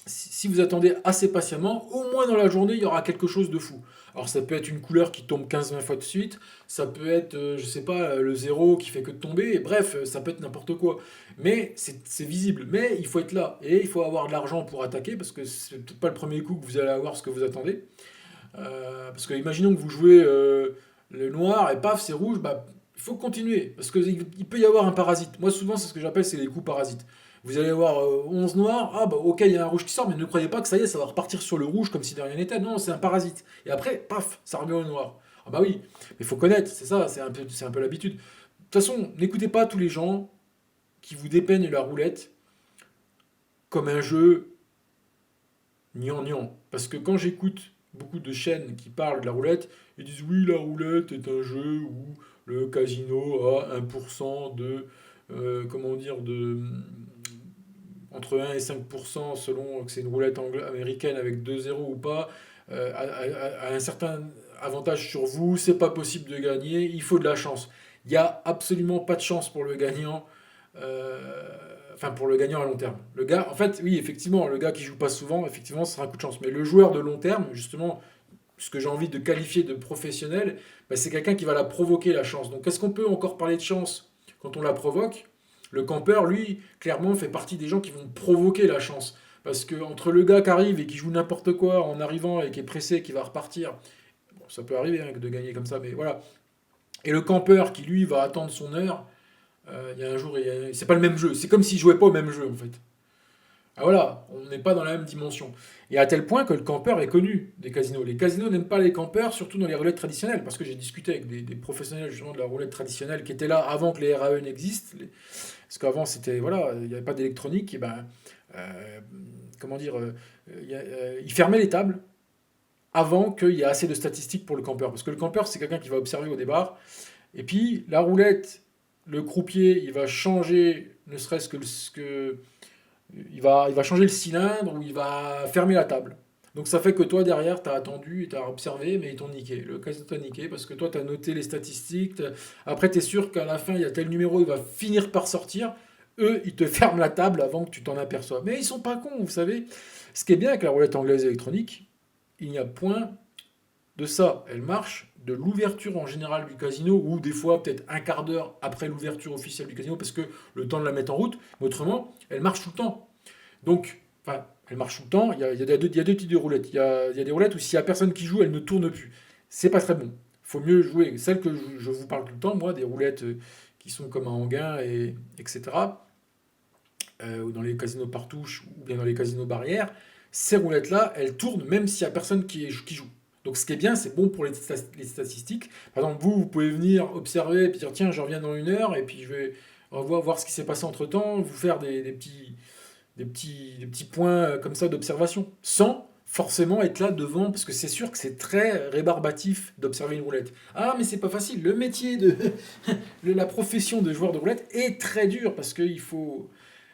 si vous attendez assez patiemment, au moins dans la journée, il y aura quelque chose de fou. Alors ça peut être une couleur qui tombe 15-20 fois de suite, ça peut être, je sais pas, le zéro qui fait que de tomber, et bref, ça peut être n'importe quoi. Mais c'est visible, mais il faut être là, et il faut avoir de l'argent pour attaquer, parce que c'est peut-être pas le premier coup que vous allez avoir ce que vous attendez. Parce que imaginons que vous jouez le noir, et paf, c'est rouge, bah, il faut continuer, parce qu'il peut y avoir un parasite. Moi souvent, c'est ce que j'appelle, c'est les coups parasites. Vous allez avoir 11 noirs, ah bah ok, il y a un rouge qui sort, mais ne croyez pas que ça y est, ça va repartir sur le rouge comme si de rien n'était. Non, c'est un parasite. Et après, paf, ça revient au noir. Ah bah oui, mais il faut connaître, c'est ça, c'est un peu l'habitude. De toute façon, n'écoutez pas tous les gens, qui vous dépeignent la roulette comme un jeu gnangnan. Parce que quand j'écoute beaucoup de chaînes qui parlent de la roulette, ils disent oui, la roulette est un jeu où le casino a 1% de, comment dire, entre 1 et 5% selon que c'est une roulette américaine avec 2 zéros ou pas, a un certain avantage sur vous, c'est pas possible de gagner, il faut de la chance. Il n'y a absolument pas de chance pour le gagnant, enfin pour le gagnant à long terme. Le gars, en fait, oui, effectivement, le gars qui joue pas souvent, effectivement, ce sera un coup de chance. Mais le joueur de long terme, justement, ce que j'ai envie de qualifier de professionnel, bah, c'est quelqu'un qui va la provoquer la chance. Donc est-ce qu'on peut encore parler de chance quand on la provoque? Le campeur, lui, clairement, fait partie des gens qui vont provoquer la chance. Parce que entre le gars qui arrive et qui joue n'importe quoi en arrivant et qui est pressé, qui va repartir, bon, ça peut arriver hein, de gagner comme ça, mais voilà. Et le campeur qui, lui, va attendre son heure, il y a un jour, c'est pas le même jeu. C'est comme s'il jouait pas au même jeu, en fait. Ah voilà, on n'est pas dans la même dimension. Et à tel point que le campeur est connu des casinos. Les casinos n'aiment pas les campeurs, surtout dans les roulettes traditionnelles, parce que j'ai discuté avec des professionnels justement de la roulette traditionnelle qui étaient là avant que les RAE n'existent. Parce qu'avant, c'était, voilà, il n'y avait pas d'électronique, et ben, euh, comment dire, ils fermaient les tables avant qu'il y ait assez de statistiques pour le campeur. Parce que le campeur, c'est quelqu'un qui va observer au départ, et puis la roulette, le croupier, il va changer, ne serait-ce que il va changer le cylindre ou il va fermer la table. Donc ça fait que toi derrière, tu as attendu et tu as observé, mais ils t'ont niqué. Le casino t'a niqué parce que toi, tu as noté les statistiques. Après, tu es sûr qu'à la fin, il y a tel numéro, il va finir par sortir. Eux, ils te ferment la table avant que tu t'en aperçoives. Mais ils sont pas cons, vous savez. Ce qui est bien avec la roulette anglaise électronique, il n'y a point de ça. Elle marche de l'ouverture en général du casino, ou des fois peut-être un quart d'heure après l'ouverture officielle du casino, parce que le temps de la mettre en route. Mais autrement, elle marche tout le temps. Donc, enfin, elle marche tout le temps. Il y a deux types de roulettes. Il y a des roulettes où s'il n'y a personne qui joue, elle ne tourne plus. C'est pas très bon. Il faut mieux jouer. Celles que je vous parle tout le temps, moi, des roulettes qui sont comme un Anguin, etc., ou dans les casinos partouches, ou bien dans les casinos barrières, ces roulettes-là, elles tournent même s'il n'y a personne qui joue. Donc ce qui est bien, c'est bon pour les statistiques. Par exemple, vous pouvez venir observer et puis dire, tiens, je reviens dans 1 heure, et puis je vais voir ce qui s'est passé entre-temps, vous faire des petits points comme ça d'observation, sans forcément être là devant, parce que c'est sûr que c'est très rébarbatif d'observer une roulette. Ah, mais c'est pas facile. Le métier la profession de joueur de roulette est très dur, parce qu'il faut.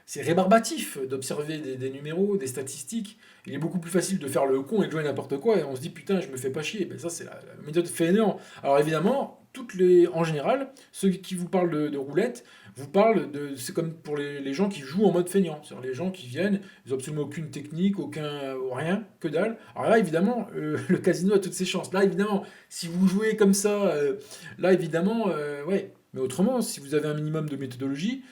C'est rébarbatif d'observer des numéros, des statistiques. Il est beaucoup plus facile de faire le con et de jouer n'importe quoi, et on se dit putain, je me fais pas chier. Ben ça, c'est la méthode fainéant. Alors évidemment, en général, ceux qui vous parlent de roulette vous parlent de. C'est comme pour les gens qui jouent en mode feignant. C'est-à-dire les gens qui viennent, ils n'ont absolument aucune technique, rien, que dalle. Alors là, évidemment, le casino a toutes ses chances. Là, évidemment, si vous jouez comme ça, là, évidemment, ouais. Mais autrement, si vous avez un minimum de méthodologie,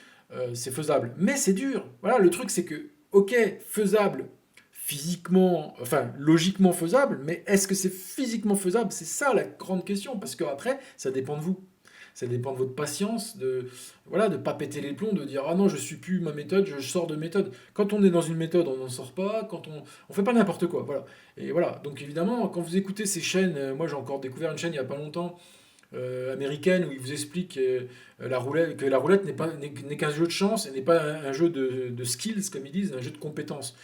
c'est faisable. Mais c'est dur. Voilà, le truc, c'est que, ok, faisable physiquement, enfin logiquement faisable, mais est-ce que c'est physiquement faisable? C'est ça la grande question, parce qu'après, ça dépend de vous. Ça dépend de votre patience, de voilà, de pas péter les plombs, de dire ah non, je suis plus ma méthode, je sors de méthode. Quand on est dans une méthode, on n'en sort pas. Quand on fait pas n'importe quoi, voilà. Et voilà. Donc évidemment, quand vous écoutez ces chaînes, moi j'ai encore découvert une chaîne il y a pas longtemps américaine où il vous explique que la roulette n'est qu'un jeu de chance et n'est pas un jeu de skills comme ils disent, un jeu de compétences.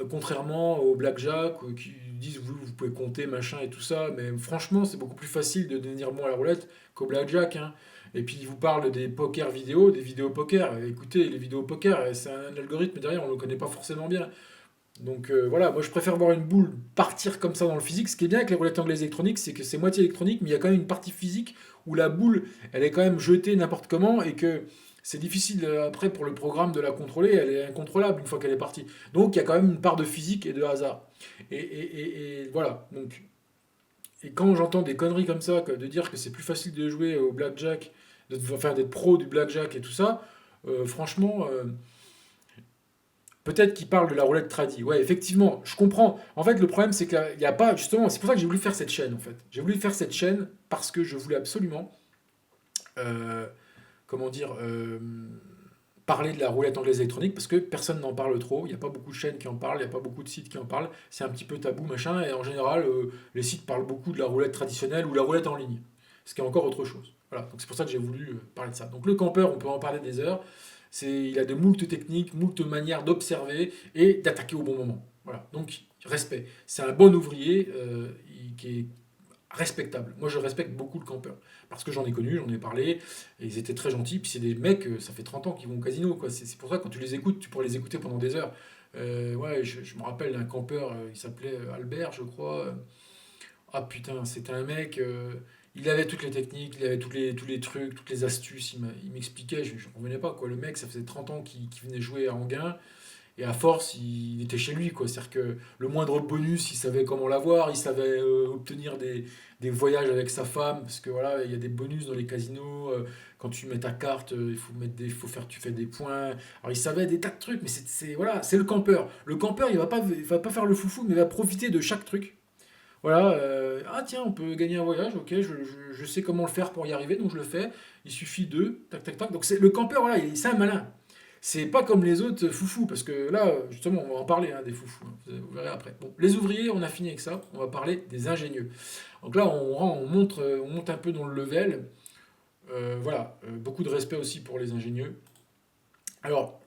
Contrairement au blackjack qui disent vous pouvez compter machin et tout ça, mais franchement c'est beaucoup plus facile de devenir bon à la roulette qu'au blackjack, hein. Et puis ils vous parlent des poker vidéo, des vidéos poker. Écoutez, les vidéos poker, c'est un algorithme derrière, on ne le connaît pas forcément bien. Donc voilà, moi je préfère voir une boule partir comme ça dans le physique. Ce qui est bien avec les roulettes anglaises électroniques, c'est que c'est moitié électronique, mais il y a quand même une partie physique où la boule, elle est quand même jetée n'importe comment et que c'est difficile après pour le programme de la contrôler, elle est incontrôlable une fois qu'elle est partie. Donc il y a quand même une part de physique et de hasard. Et voilà. Donc, et quand j'entends des conneries comme ça, de dire que c'est plus facile de jouer au blackjack, enfin d'être pro du blackjack et tout ça, franchement, peut-être qu'ils parlent de la roulette tradie. Ouais, effectivement, je comprends. En fait, le problème, c'est qu'il n'y a pas, justement, c'est pour ça que j'ai voulu faire cette chaîne, en fait. J'ai voulu faire cette chaîne parce que je voulais absolument, euh, comment dire, parler de la roulette anglaise électronique parce que personne n'en parle trop. Il n'y a pas beaucoup de chaînes qui en parlent, il n'y a pas beaucoup de sites qui en parlent. C'est un petit peu tabou, machin. Et en général, les sites parlent beaucoup de la roulette traditionnelle ou la roulette en ligne, ce qui est encore autre chose. Voilà, donc c'est pour ça que j'ai voulu parler de ça. Donc le campeur, on peut en parler des heures. Il a de moult techniques, moult manières d'observer et d'attaquer au bon moment. Voilà, donc respect. C'est un bon ouvrier qui est respectable. Moi, je respecte beaucoup le campeur. Parce que j'en ai connu, j'en ai parlé, et ils étaient très gentils. Puis c'est des mecs, ça fait 30 ans qu'ils vont au casino, quoi. C'est pour ça que quand tu les écoutes, tu pourrais les écouter pendant des heures. Ouais, je me rappelle d'un campeur, il s'appelait Albert, je crois. Ah putain, c'était un mec, il avait toutes les techniques, il avait tous les trucs, toutes les astuces, il m'expliquait, je ne revenais pas, quoi. Le mec, ça faisait 30 ans qu'il venait jouer à Anguin, et à force, il était chez lui, quoi. C'est-à-dire que le moindre bonus, il savait comment l'avoir, il savait obtenir des voyages avec sa femme, parce que voilà, il y a des bonus dans les casinos, quand tu mets ta carte, il faut mettre tu fais des points. Alors il savait des tas de trucs, mais voilà, c'est le campeur. Le campeur, il va pas faire le foufou, mais il va profiter de chaque truc. Voilà, ah tiens, on peut gagner un voyage, ok, je sais comment le faire pour y arriver, donc je le fais. Il suffit de, tac, tac, tac. Donc le campeur, voilà, c'est un malin. C'est pas comme les autres foufous, parce que là, justement, on va en parler des foufous, hein, vous verrez après. Bon, les ouvriers, on a fini avec ça, on va parler des ingénieux. Donc là, on monte un peu dans le level. Voilà, beaucoup de respect aussi pour les ingénieux. Alors,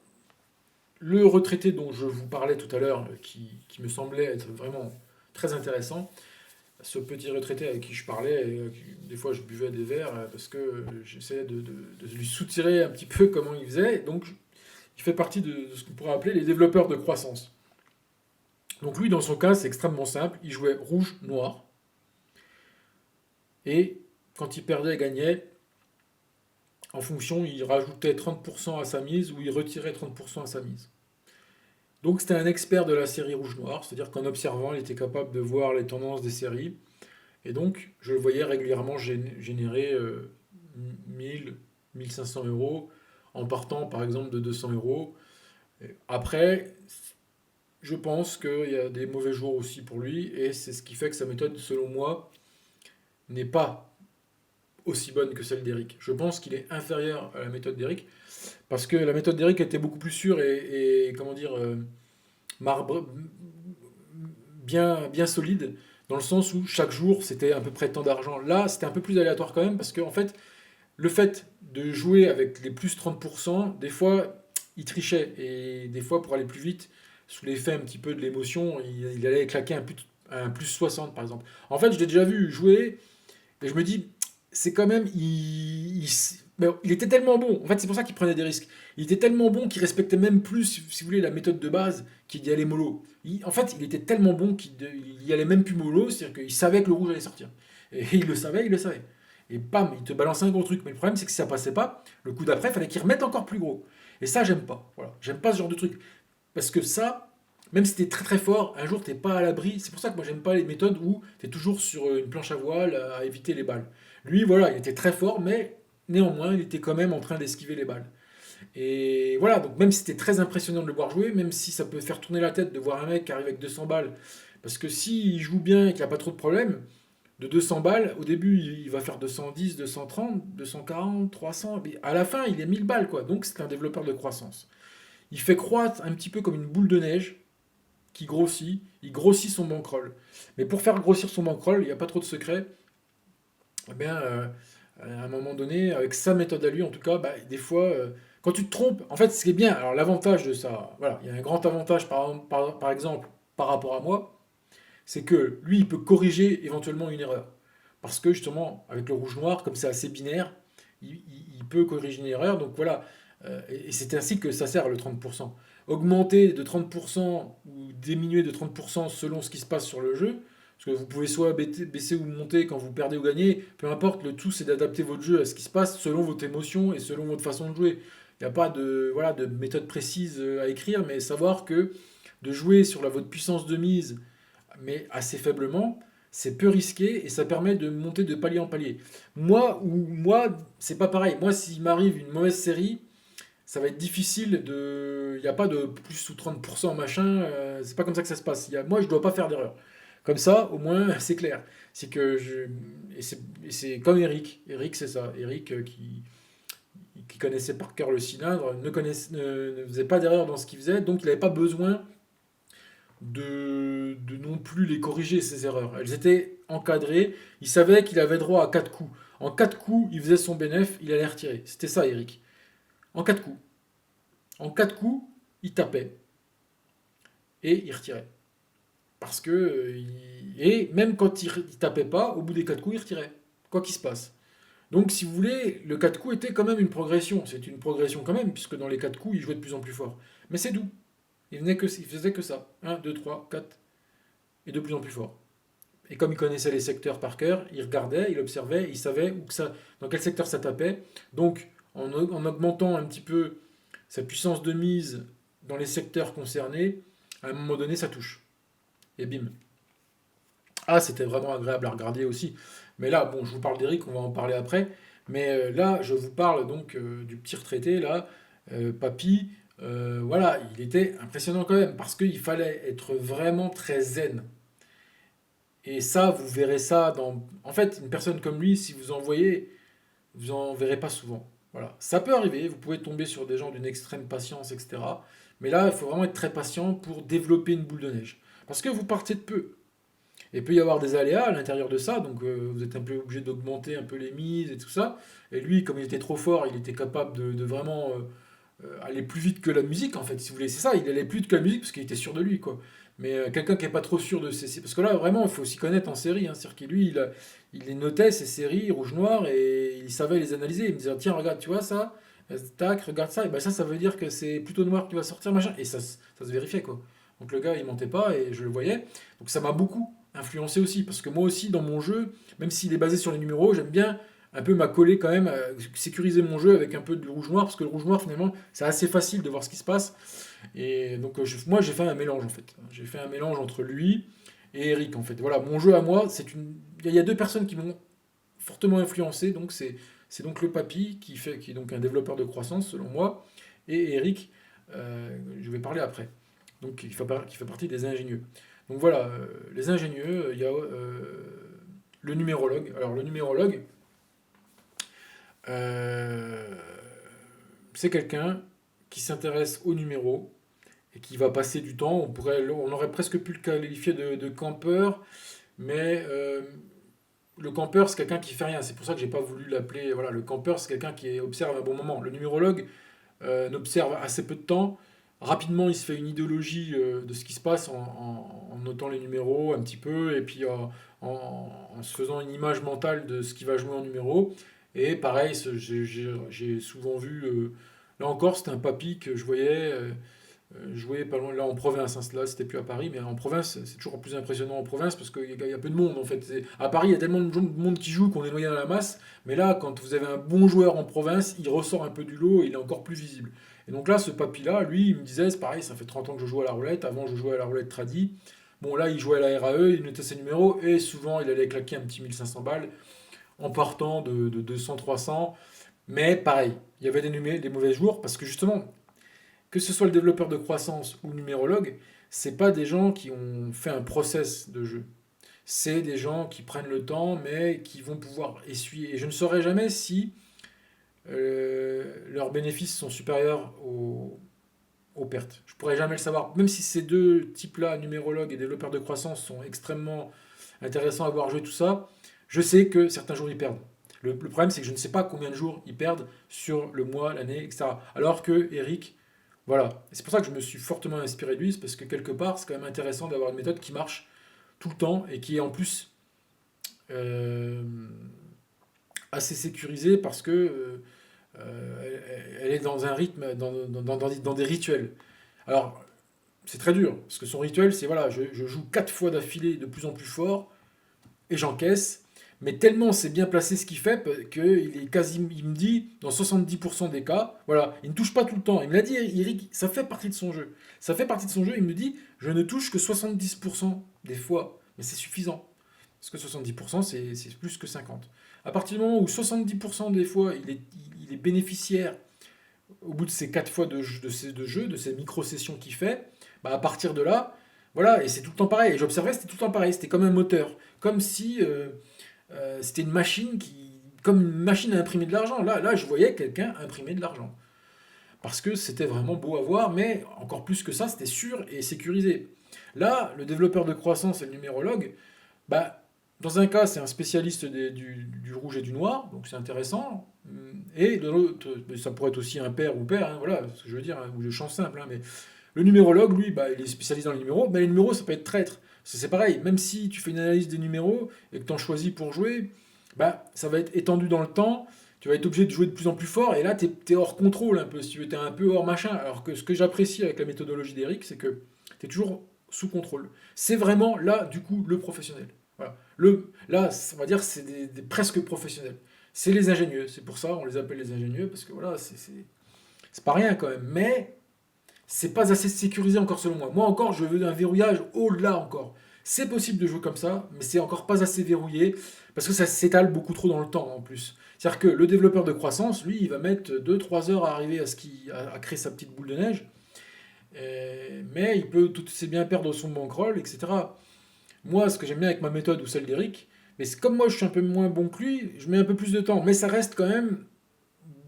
le retraité dont je vous parlais tout à l'heure, qui me semblait être vraiment très intéressant, ce petit retraité avec qui je parlais, des fois je buvais des verres parce que j'essayais de lui soutirer un petit peu comment il faisait. Donc il fait partie de ce qu'on pourrait appeler les développeurs de croissance. Donc lui, dans son cas, c'est extrêmement simple. Il jouait rouge-noir. Et quand il perdait et gagnait, en fonction, il rajoutait 30% à sa mise ou il retirait 30% à sa mise. Donc c'était un expert de la série rouge-noir, c'est-à-dire qu'en observant, il était capable de voir les tendances des séries. Et donc, je le voyais régulièrement générer 1000, 1500 euros en partant par exemple de 200 euros. Après, je pense qu'il y a des mauvais jours aussi pour lui et c'est ce qui fait que sa méthode, selon moi, n'est pas aussi bonne que celle d'Eric. Je pense qu'il est inférieur à la méthode d'Eric parce que la méthode d'Eric était beaucoup plus sûre et comment dire, marbre, bien solide dans le sens où chaque jour c'était à peu près tant d'argent. Là, c'était un peu plus aléatoire quand même parce que en fait, le fait de jouer avec les plus 30%, des fois, il trichait. Et des fois, pour aller plus vite, sous l'effet un petit peu de l'émotion, il allait claquer un plus 60, par exemple. En fait, je l'ai déjà vu jouer, et je me dis, c'est quand même... il était tellement bon. En fait, c'est pour ça qu'il prenait des risques. Il était tellement bon qu'il respectait même plus, si vous voulez, la méthode de base qu'il y allait mollo. En fait, il était tellement bon qu'il y allait même plus mollo, c'est-à-dire qu'il savait que le rouge allait sortir. Et il le savait, il le savait. Et bam, il te balançait un gros truc. Mais le problème, c'est que si ça passait pas, le coup d'après, il fallait qu'il remette encore plus gros. Et ça, j'aime pas. Voilà. J'aime pas ce genre de truc. Parce que ça, même si t'es très très fort, un jour t'es pas à l'abri. C'est pour ça que moi j'aime pas les méthodes où t'es toujours sur une planche à voile à éviter les balles. Lui, voilà, il était très fort, mais néanmoins, il était quand même en train d'esquiver les balles. Et voilà, donc même si c'était très impressionnant de le voir jouer, même si ça peut faire tourner la tête de voir un mec qui arrive avec 200 balles, parce que s'il joue bien et qu'il n'y a pas trop de problèmes, de 200 balles, au début il va faire 210, 230, 240, 300, mais à la fin il est 1000 balles quoi. Donc c'est un développeur de croissance. Il fait croître un petit peu comme une boule de neige qui grossit, il grossit son bankroll. Mais pour faire grossir son bankroll, il n'y a pas trop de secret. Eh bien, à un moment donné, avec sa méthode à lui en tout cas, bah, des fois, quand tu te trompes, en fait ce qui est bien, alors l'avantage de ça, voilà, il y a un grand avantage par exemple par rapport à moi, c'est que lui, il peut corriger éventuellement une erreur. Parce que justement, avec le rouge-noir, comme c'est assez binaire, il peut corriger une erreur. Donc voilà, et c'est ainsi que ça sert le 30%. Augmenter de 30% ou diminuer de 30% selon ce qui se passe sur le jeu, parce que vous pouvez soit baisser ou monter quand vous perdez ou gagnez, peu importe, le tout c'est d'adapter votre jeu à ce qui se passe selon votre émotion et selon votre façon de jouer. Il n'y a pas voilà, de méthode précise à écrire, mais savoir que de jouer sur votre puissance de mise mais assez faiblement, c'est peu risqué et ça permet de monter de palier en palier. Moi, c'est pas pareil. Moi, s'il m'arrive une mauvaise série, ça va être difficile de. Il n'y a pas de plus ou 30% machin, c'est pas comme ça que ça se passe. Moi, je dois pas faire d'erreur. Comme ça, au moins, c'est clair. C'est que je. Et c'est comme Eric. Eric, c'est ça. Eric qui connaissait par cœur le cylindre, ne faisait pas d'erreur dans ce qu'il faisait, donc il n'avait pas besoin de non plus les corriger, ces erreurs. Elles étaient encadrées. Il savait qu'il avait droit à 4 coups. En 4 coups, il faisait son bénéf, il allait retirer. C'était ça, Eric. En 4 coups. En 4 coups, il tapait et il retirait. Parce que. Et même quand il tapait pas, au bout des 4 coups, il retirait. Quoi qu'il se passe. Donc, si vous voulez, le 4 coups était quand même une progression. C'est une progression quand même, puisque dans les 4 coups, il jouait de plus en plus fort. Mais c'est doux. Il faisait que ça. 1, 2, 3, 4. Et de plus en plus fort. Et comme il connaissait les secteurs par cœur, il regardait, il observait, il savait dans quel secteur ça tapait. Donc, en augmentant un petit peu sa puissance de mise dans les secteurs concernés, à un moment donné, ça touche. Et bim. Ah, c'était vraiment agréable à regarder aussi. Mais là, bon, je vous parle d'Eric, on va en parler après. Mais là, je vous parle donc du petit retraité, là, Papy. Voilà, il était impressionnant quand même, parce qu'il fallait être vraiment très zen. Et ça, vous verrez ça dans... En fait, une personne comme lui, si vous en voyez, vous en verrez pas souvent. Voilà. Ça peut arriver, vous pouvez tomber sur des gens d'une extrême patience, etc. Mais là, il faut vraiment être très patient pour développer une boule de neige. Parce que vous partez de peu. Et il peut y avoir des aléas à l'intérieur de ça, donc vous êtes un peu obligé d'augmenter un peu les mises et tout ça. Et lui, comme il était trop fort, il était capable de vraiment aller plus vite que la musique, en fait, si vous voulez. C'est ça, il allait plus vite que la musique parce qu'il était sûr de lui, quoi. Mais quelqu'un qui est pas trop sûr de ses... Parce que là, vraiment, il faut s'y connaître en série. Hein. C'est-à-dire que lui, il les notait, ses séries, rouge-noir, et il savait les analyser. Il me disait, tiens, regarde, tu vois ça? Tac, regarde ça. Et ben ça veut dire que c'est plutôt noir qui va sortir, machin. Et ça se vérifiait, quoi. Donc le gars, il mentait pas, et je le voyais. Donc ça m'a beaucoup influencé aussi. Parce que moi aussi, dans mon jeu, même s'il est basé sur les numéros, j'aime bien un peu m'accoler quand même, sécuriser mon jeu avec un peu de rouge-noir, parce que le rouge-noir, finalement, c'est assez facile de voir ce qui se passe. Et donc, moi, j'ai fait un mélange, en fait. J'ai fait un mélange entre lui et Eric, en fait. Voilà, mon jeu à moi, c'est une... Il y a deux personnes qui m'ont fortement influencé, donc c'est donc le Papy, qui est donc un développeur de croissance, selon moi, et Eric, je vais parler après. Donc, qui fait partie des ingénieux. Donc voilà, les ingénieux, il y a le numérologue. Alors, le numérologue, euh, c'est quelqu'un qui s'intéresse aux numéros et qui va passer du temps. On aurait presque pu le qualifier de campeur, mais le campeur, c'est quelqu'un qui fait rien. C'est pour ça que j'ai pas voulu l'appeler. Voilà, le campeur, c'est quelqu'un qui observe un bon moment. Le numérologue n'observe assez peu de temps. Rapidement, il se fait une idéologie de ce qui se passe en notant les numéros un petit peu et puis en se faisant une image mentale de ce qui va jouer en numéro. Et pareil, j'ai souvent vu, là encore, c'était un papy que je voyais jouer pas loin, là en province, hein, là c'était plus à Paris, mais en province, c'est toujours plus impressionnant en province parce qu'il y a peu de monde en fait. À Paris, il y a tellement de monde qui joue qu'on est noyé dans la masse, mais là, quand vous avez un bon joueur en province, il ressort un peu du lot et il est encore plus visible. Et donc là, ce papy-là, lui, il me disait, c'est pareil, ça fait 30 ans que je joue à la roulette, avant je jouais à la roulette tradi. Bon, là, il jouait à la RAE, il notait ses numéros et souvent, il allait claquer un petit 1500 balles en partant de 200-300. Mais pareil, il y avait des mauvais jours parce que justement, que ce soit le développeur de croissance ou le numérologue, c'est pas des gens qui ont fait un process de jeu. C'est des gens qui prennent le temps, mais qui vont pouvoir essuyer. Et je ne saurais jamais si leurs bénéfices sont supérieurs aux pertes. Je pourrais jamais le savoir. Même si ces deux types-là, numérologue et développeur de croissance, sont extrêmement intéressants à voir jouer tout ça, je sais que certains jours ils perdent. Le problème, c'est que je ne sais pas combien de jours ils perdent sur le mois, l'année, etc. Alors que Eric, voilà. Et c'est pour ça que je me suis fortement inspiré de lui, c'est parce que quelque part, c'est quand même intéressant d'avoir une méthode qui marche tout le temps et qui est en plus euh, assez sécurisée parce que elle est dans un rythme, dans des rituels. Alors, c'est très dur, parce que son rituel, c'est voilà, je joue 4 fois d'affilée de plus en plus fort et j'encaisse. Mais tellement c'est bien placé ce qu'il fait qu'il est quasi, il me dit, dans 70% des cas, voilà, il ne touche pas tout le temps. Il me l'a dit, Eric, ça fait partie de son jeu. Ça fait partie de son jeu, il me dit, je ne touche que 70% des fois. Mais c'est suffisant. Parce que 70%, c'est plus que 50. À partir du moment où 70% des fois, il est bénéficiaire au bout de ces 4 fois de ces micro-sessions qu'il fait, bah à partir de là, voilà, et c'est tout le temps pareil. Et j'observais, c'était tout le temps pareil. C'était comme un moteur. Comme si c'était une machine comme une machine à imprimer de l'argent. Là, je voyais quelqu'un imprimer de l'argent. Parce que c'était vraiment beau à voir, mais encore plus que ça, c'était sûr et sécurisé. Là, le développeur de croissance et le numérologue, bah, dans un cas, c'est un spécialiste du rouge et du noir, donc c'est intéressant. Et de l'autre, ça pourrait être aussi un père ou père, hein, voilà, ce que je veux dire, hein, ou le champ simple. Hein, mais le numérologue, lui, bah, il est spécialisé dans les numéros, mais les numéros, ça peut être traître. C'est pareil, même si tu fais une analyse des numéros et que tu en choisis pour jouer, bah, ça va être étendu dans le temps, tu vas être obligé de jouer de plus en plus fort, et là, tu es hors contrôle un peu, si tu veux, tu es un peu hors machin. Alors que ce que j'apprécie avec la méthodologie d'Eric, c'est que tu es toujours sous contrôle. C'est vraiment là, du coup, le professionnel. Voilà. Là, on va dire, c'est des presque professionnels. C'est les ingénieux, c'est pour ça on les appelle les ingénieux, parce que voilà, c'est pas rien quand même. Mais c'est pas assez sécurisé encore selon moi. Moi encore, je veux un verrouillage au-delà encore. C'est possible de jouer comme ça, mais c'est encore pas assez verrouillé, parce que ça s'étale beaucoup trop dans le temps en plus. C'est-à-dire que le développeur de croissance, lui, il va mettre 2-3 heures à arriver à créer sa petite boule de neige, mais il peut tout aussi bien perdre son bankroll, etc. Moi, ce que j'aime bien avec ma méthode ou celle d'Eric, mais c'est comme moi je suis un peu moins bon que lui, je mets un peu plus de temps, mais ça reste quand même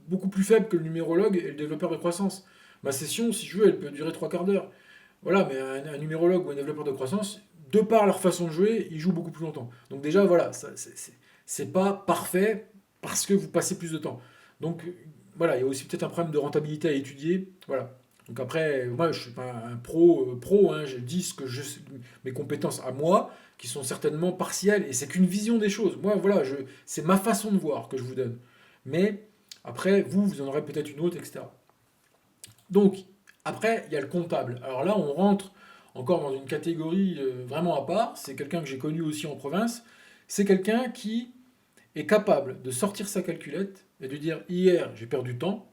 beaucoup plus faible que le numérologue et le développeur de croissance. Ma session, si je veux, elle peut durer 3 quarts d'heure. Voilà, mais un numérologue ou un développeur de croissance, de par leur façon de jouer, ils jouent beaucoup plus longtemps. Donc déjà, voilà, c'est pas parfait parce que vous passez plus de temps. Donc voilà, il y a aussi peut-être un problème de rentabilité à étudier. Voilà. Donc après, moi, je suis pas un pro, hein, je dis ce que mes compétences à moi, qui sont certainement partielles, et c'est qu'une vision des choses. Moi, voilà, c'est ma façon de voir que je vous donne. Mais après, vous en aurez peut-être une autre, etc. Donc, après, il y a le comptable. Alors là, on rentre encore dans une catégorie vraiment à part. C'est quelqu'un que j'ai connu aussi en province. C'est quelqu'un qui est capable de sortir sa calculette et de dire hier, j'ai perdu temps,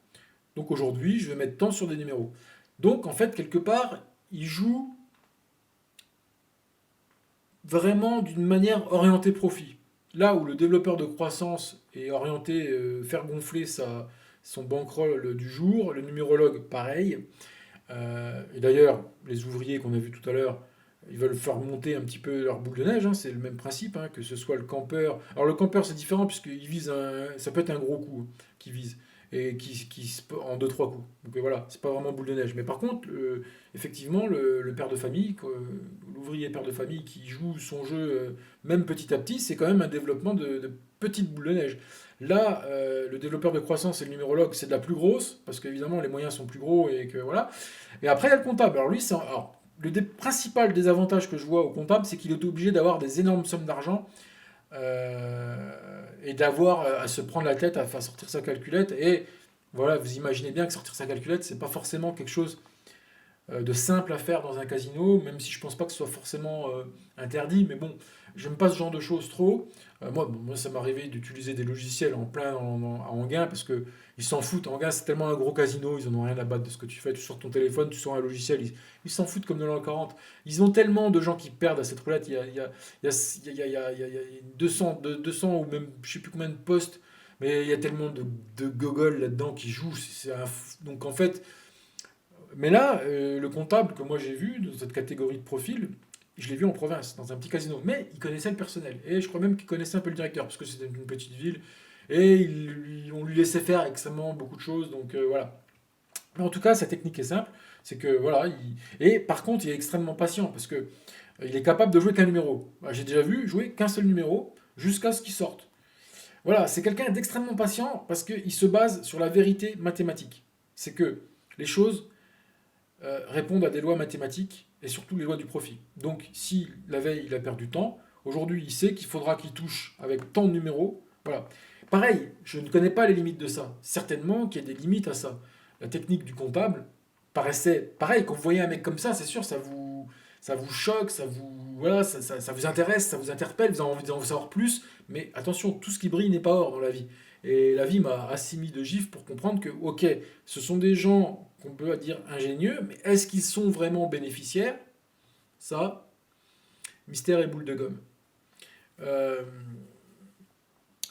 donc aujourd'hui, je vais mettre temps sur des numéros. Donc, en fait, quelque part, il joue vraiment d'une manière orientée profit. Là où le développeur de croissance est orienté faire gonfler son bankroll du jour, le numérologue pareil. Et d'ailleurs, les ouvriers qu'on a vus tout à l'heure, ils veulent faire monter un petit peu leur boule de neige, hein, c'est le même principe, hein, que ce soit le campeur. Alors le campeur c'est différent puisqu'il vise ça peut être un gros coup qu'il vise et en deux trois coups. Donc voilà, c'est pas vraiment boule de neige. Mais par contre, effectivement, le père de famille, l'ouvrier père de famille qui joue son jeu même petit à petit, c'est quand même un développement de petites boules de neige. Là, le développeur de croissance et le numérologue, c'est de la plus grosse, parce qu'évidemment, les moyens sont plus gros et que voilà. Et après, il y a le comptable. Alors lui, le principal désavantage que je vois au comptable, c'est qu'il est obligé d'avoir des énormes sommes d'argent et d'avoir à se prendre la tête à faire sortir sa calculette. Et voilà, vous imaginez bien que sortir sa calculette, c'est pas forcément quelque chose de simple à faire dans un casino, même si je pense pas que ce soit forcément interdit, mais bon, j'aime pas ce genre de choses trop. Moi, ça m'est arrivé d'utiliser des logiciels en plein à Anguin, parce que ils s'en foutent. Anguin, c'est tellement un gros casino, ils en ont rien à battre de ce que tu fais. Tu sors ton téléphone, tu sors un logiciel, ils s'en foutent comme de l'an 40. Ils ont tellement de gens qui perdent à cette roulette. Il y a 200 ou même je sais plus combien de postes, mais il y a tellement de gogoles là-dedans qui jouent. Donc en fait, mais là, le comptable que moi j'ai vu, dans cette catégorie de profil, je l'ai vu en province, dans un petit casino. Mais il connaissait le personnel. Et je crois même qu'il connaissait un peu le directeur, parce que c'était une petite ville. Et on lui laissait faire extrêmement beaucoup de choses. Donc voilà. Mais en tout cas, sa technique est simple. C'est que voilà. Et par contre, il est extrêmement patient, parce que il est capable de jouer qu'un numéro. Bah, j'ai déjà vu jouer qu'un seul numéro jusqu'à ce qu'il sorte. Voilà, c'est quelqu'un d'extrêmement patient parce qu'il se base sur la vérité mathématique. C'est que les choses répondent à des lois mathématiques et surtout les lois du profit. Donc si la veille il a perdu temps, aujourd'hui il sait qu'il faudra qu'il touche avec tant de numéros. Voilà. Pareil, je ne connais pas les limites de ça. Certainement qu'il y a des limites à ça. La technique du comptable paraissait pareil. Quand vous voyez un mec comme ça, c'est sûr, ça vous choque, voilà, ça vous intéresse, ça vous interpelle, vous avez envie d'en savoir plus. Mais attention, tout ce qui brille n'est pas or dans la vie. Et la vie m'a assez mis de gifs pour comprendre que, ok, ce sont des gens qu'on peut dire ingénieux, mais est-ce qu'ils sont vraiment bénéficiaires? Ça, mystère et boule de gomme. Euh,